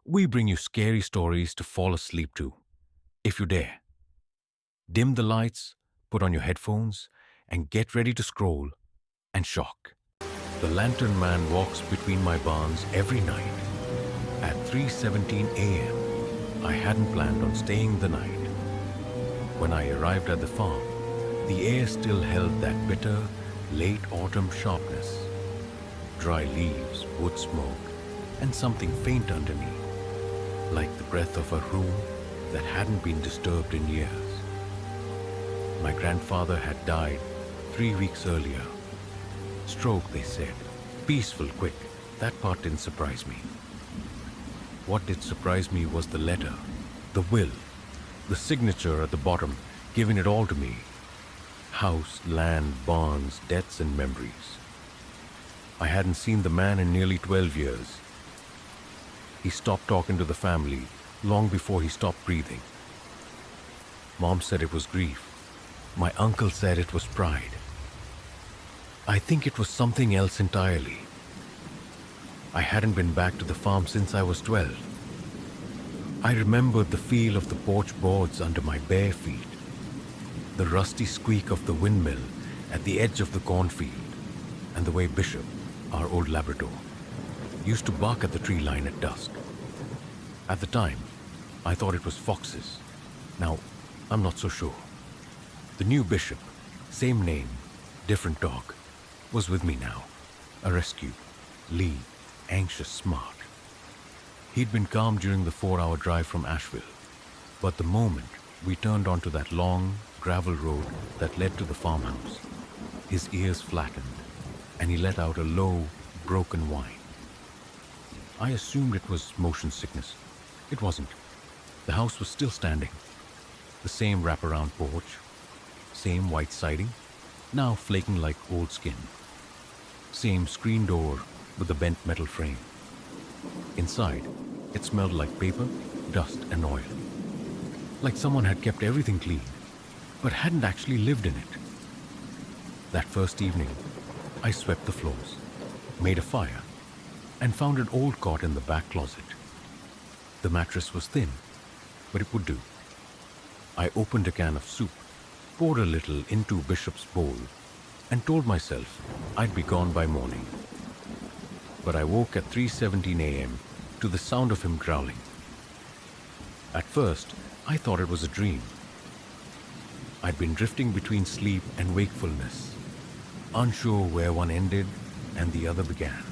Speaker 1: we bring you scary stories to fall asleep to, if you dare. Dim the lights, put on your headphones, and get ready to scroll and shock. The Lantern Man walks between my barns every night. At 3:17 a.m., I hadn't planned on staying the night. When I arrived at the farm, the air still held that bitter, late autumn sharpness. Dry leaves, wood smoke, and something faint under me, like the breath of a room that hadn't been disturbed in years. My grandfather had died 3 weeks earlier. Stroke, they said. Peaceful, quick. That part didn't surprise me. What did surprise me was the letter, the will, the signature at the bottom, giving it all to me. House, land, barns, debts, and memories. I hadn't seen the man in nearly 12 years. He stopped talking to the family long before he stopped breathing. Mom said it was grief. My uncle said it was pride. I think it was something else entirely. I hadn't been back to the farm since I was 12. I remembered the feel of the porch boards under my bare feet, the rusty squeak of the windmill at the edge of the cornfield, and the way Bishop, our old Labrador, used to bark at the tree line at dusk. At the time, I thought it was foxes. Now, I'm not so sure. The new Bishop, same name, different dog, was with me now. A rescue, lean, anxious, smart. He'd been calm during the 4-hour drive from Asheville, but the moment we turned onto that long gravel road that led to the farmhouse, his ears flattened, and he let out a low, broken whine. I assumed it was motion sickness. It wasn't. The house was still standing. The same wraparound porch, same white siding, now flaking like old skin. Same screen door with a bent metal frame. Inside, it smelled like paper, dust, and oil. Like someone had kept everything clean, but hadn't actually lived in it. That first evening, I swept the floors, made a fire, and found an old cot in the back closet. The mattress was thin, but it would do. I opened a can of soup, poured a little into Bishop's bowl, and told myself I'd be gone by morning. But I woke at 3:17 a.m. to the sound of him growling. At first, I thought it was a dream. I'd been drifting between sleep and wakefulness, unsure where one ended and the other began.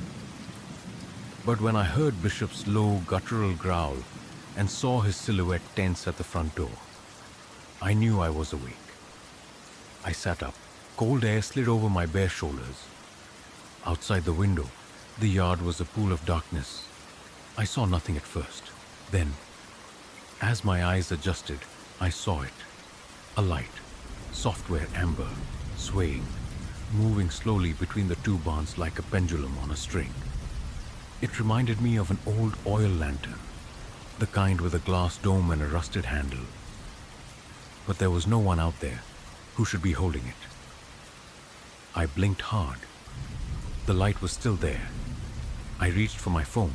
Speaker 1: But when I heard Bishop's low, guttural growl and saw his silhouette tense at the front door, I knew I was awake. I sat up. Cold air slid over my bare shoulders. Outside the window, the yard was a pool of darkness. I saw nothing at first. Then, as my eyes adjusted, I saw it. A light. software amber, swaying, moving slowly between the two barns like a pendulum on a string. It reminded me of an old oil lantern, the kind with a glass dome and a rusted handle. But there was no one out there who should be holding it. I blinked hard. The light was still there. I reached for my phone,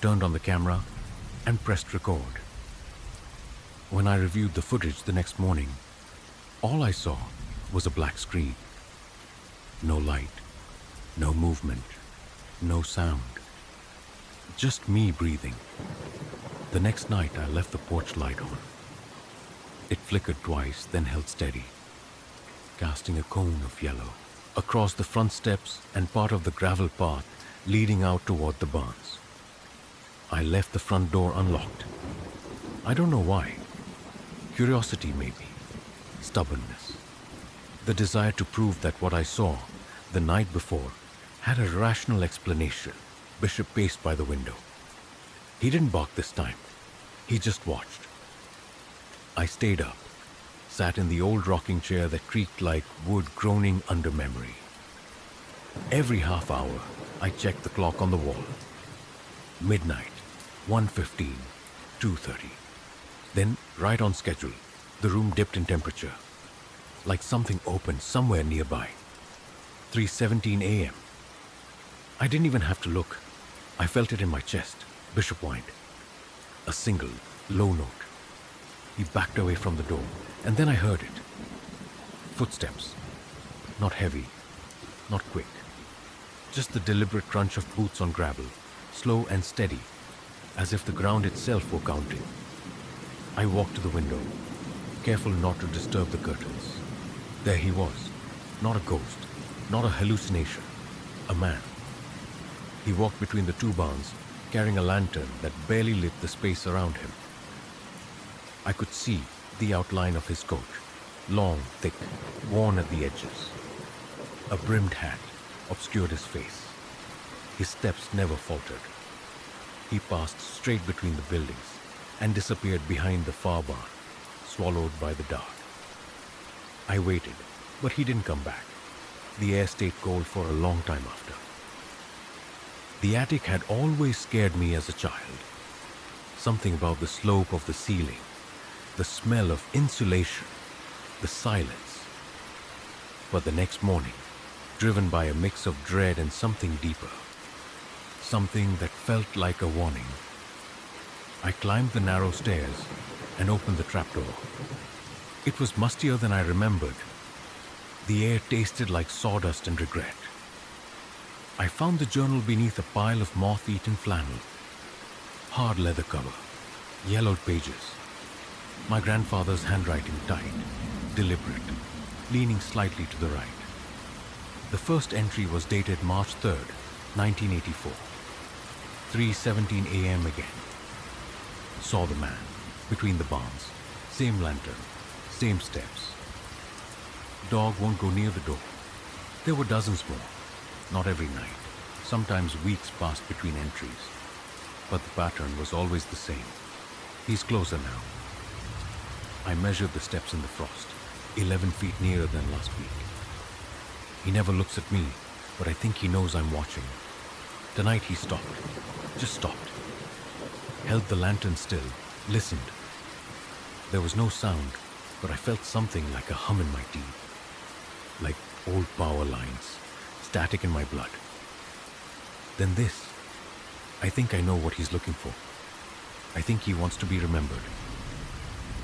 Speaker 1: turned on the camera, and pressed record. When I reviewed the footage the next morning, all I saw was a black screen. No light, no movement, no sound. Just me breathing. The next night I left the porch light on. It flickered twice, then held steady, casting a cone of yellow across the front steps and part of the gravel path leading out toward the barns. I left the front door unlocked. I don't know why. Curiosity maybe. Stubbornness. The desire to prove that what I saw the night before had a rational explanation. Bishop paced by the window. He didn't bark this time. He just watched. I stayed up, sat in the old rocking chair that creaked like wood groaning under memory. Every half hour, I checked the clock on the wall. Midnight, 1:15, 2:30. Then, right on schedule, the room dipped in temperature, like something opened somewhere nearby. 3:17 a.m. I didn't even have to look. I felt it in my chest. Bishop whined. A single, low note. He backed away from the door, and then I heard it. Footsteps. Not heavy, not quick. Just the deliberate crunch of boots on gravel, slow and steady, as if the ground itself were counting. I walked to the window, careful not to disturb the curtains. There he was, not a ghost, not a hallucination, a man. He walked between the two barns, carrying a lantern that barely lit the space around him. I could see the outline of his coat, long, thick, worn at the edges. A brimmed hat obscured his face. His steps never faltered. He passed straight between the buildings and disappeared behind the far barn, swallowed by the dark. I waited, but he didn't come back. The air stayed cold for a long time after. The attic had always scared me as a child. Something about the slope of the ceiling, the smell of insulation, the silence. But the next morning, driven by a mix of dread and something deeper, something that felt like a warning, I climbed the narrow stairs and opened the trapdoor. It was mustier than I remembered. The air tasted like sawdust and regret. I found the journal beneath a pile of moth-eaten flannel. Hard leather cover, yellowed pages. My grandfather's handwriting tight, deliberate, leaning slightly to the right. The first entry was dated March 3rd, 1984. 3:17 a.m. again. Saw the man, between the barns. Same lantern, same steps. Dog won't go near the door. There were dozens more. Not every night. Sometimes weeks passed between entries. But the pattern was always the same. He's closer now. I measured the steps in the frost, 11 feet nearer than last week. He never looks at me, but I think he knows I'm watching. Tonight he stopped. Just stopped. Held the lantern still, listened. There was no sound, but I felt something like a hum in my teeth. Like old power lines, static in my blood. Then this. I think I know what he's looking for. I think he wants to be remembered.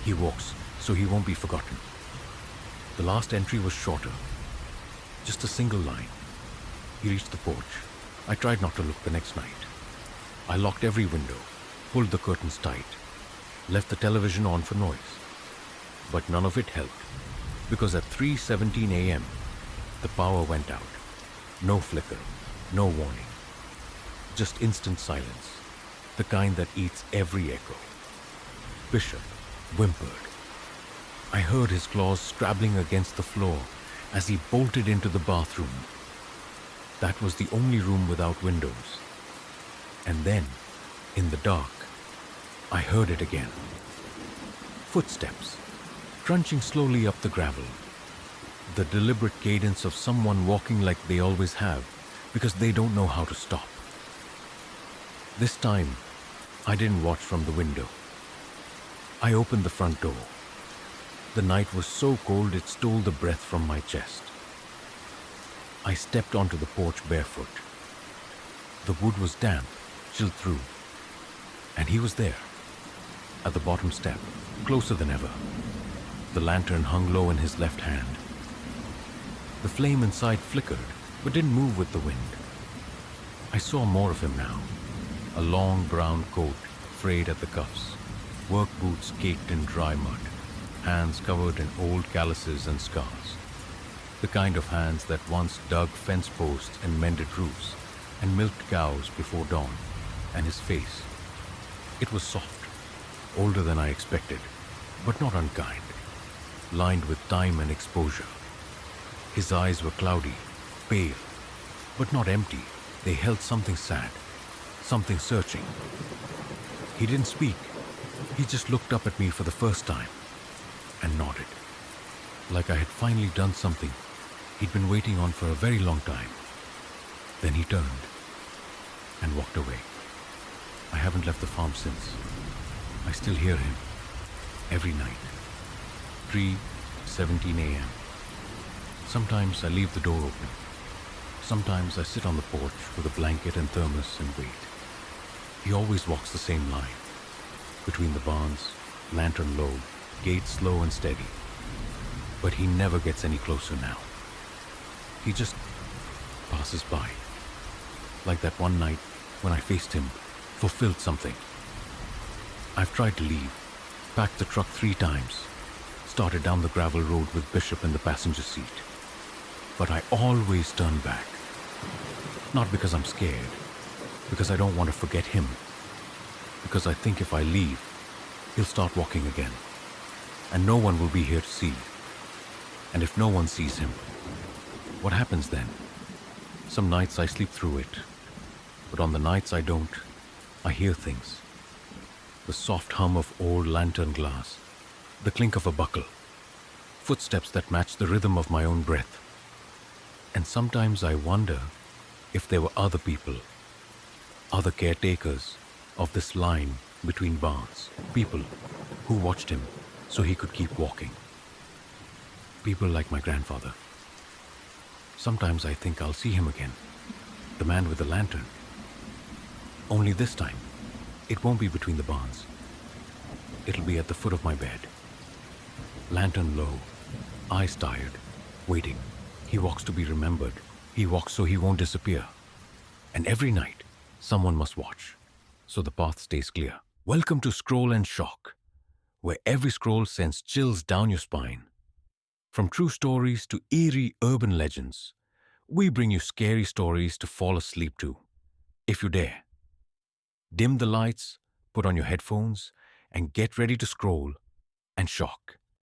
Speaker 1: He walks, so he won't be forgotten. The last entry was shorter. Just a single line. He reached the porch. I tried not to look the next night. I locked every window, pulled the curtains tight, left the television on for noise. But none of it helped, because at 3:17 a.m., the power went out. No flicker, no warning. Just instant silence, the kind that eats every echo. Bishop whimpered. I heard his claws scrabbling against the floor as he bolted into the bathroom. That was the only room without windows. And then, in the dark, I heard it again. Footsteps, crunching slowly up the gravel, The deliberate cadence of someone walking like they always have, because they don't know how to stop. This time, I didn't watch from the window. I opened the front door. The night was so cold it stole the breath from my chest. I stepped onto the porch barefoot. The wood was damp, chilled through, and he was there, at the bottom step, closer than ever. The lantern hung low in his left hand. The flame inside flickered, but didn't move with the wind. I saw more of him now. A long brown coat, frayed at the cuffs, work boots caked in dry mud, hands covered in old calluses and scars. The kind of hands that once dug fence posts and mended roofs and milked cows before dawn. And his face. It was soft, older than I expected, but not unkind, lined with time and exposure. His eyes were cloudy, pale, but not empty. They held something sad, something searching. He didn't speak. He just looked up at me for the first time and nodded, like I had finally done something he'd been waiting on for a very long time. Then he turned and walked away. I haven't left the farm since. I still hear him every night. 3:17 a.m. Sometimes I leave the door open. Sometimes I sit on the porch with a blanket and thermos and wait. He always walks the same line, between the barns, lantern low, gate slow and steady. But he never gets any closer now. He just passes by, like that one night when I faced him, fulfilled something. I've tried to leave, packed the truck 3 times, started down the gravel road with Bishop in the passenger seat. But I always turn back. Not because I'm scared, because I don't want to forget him. Because I think if I leave, he'll start walking again. And no one will be here to see. And if no one sees him, what happens then? Some nights I sleep through it. But on the nights I don't, I hear things. The soft hum of old lantern glass, the clink of a buckle, footsteps that match the rhythm of my own breath. And sometimes I wonder if there were other people, other caretakers of this line between barns, people who watched him so he could keep walking. People like my grandfather. Sometimes I think I'll see him again, the man with the lantern. Only this time, it won't be between the barns. It'll be at the foot of my bed. Lantern low, eyes tired, waiting. He walks to be remembered. He walks so he won't disappear. And every night, someone must watch, so the path stays clear. Welcome to Scroll and Shock, where every scroll sends chills down your spine. From true stories to eerie urban legends, we bring you scary stories to fall asleep to, if you dare. Dim the lights, put on your headphones, and get ready to scroll and shock.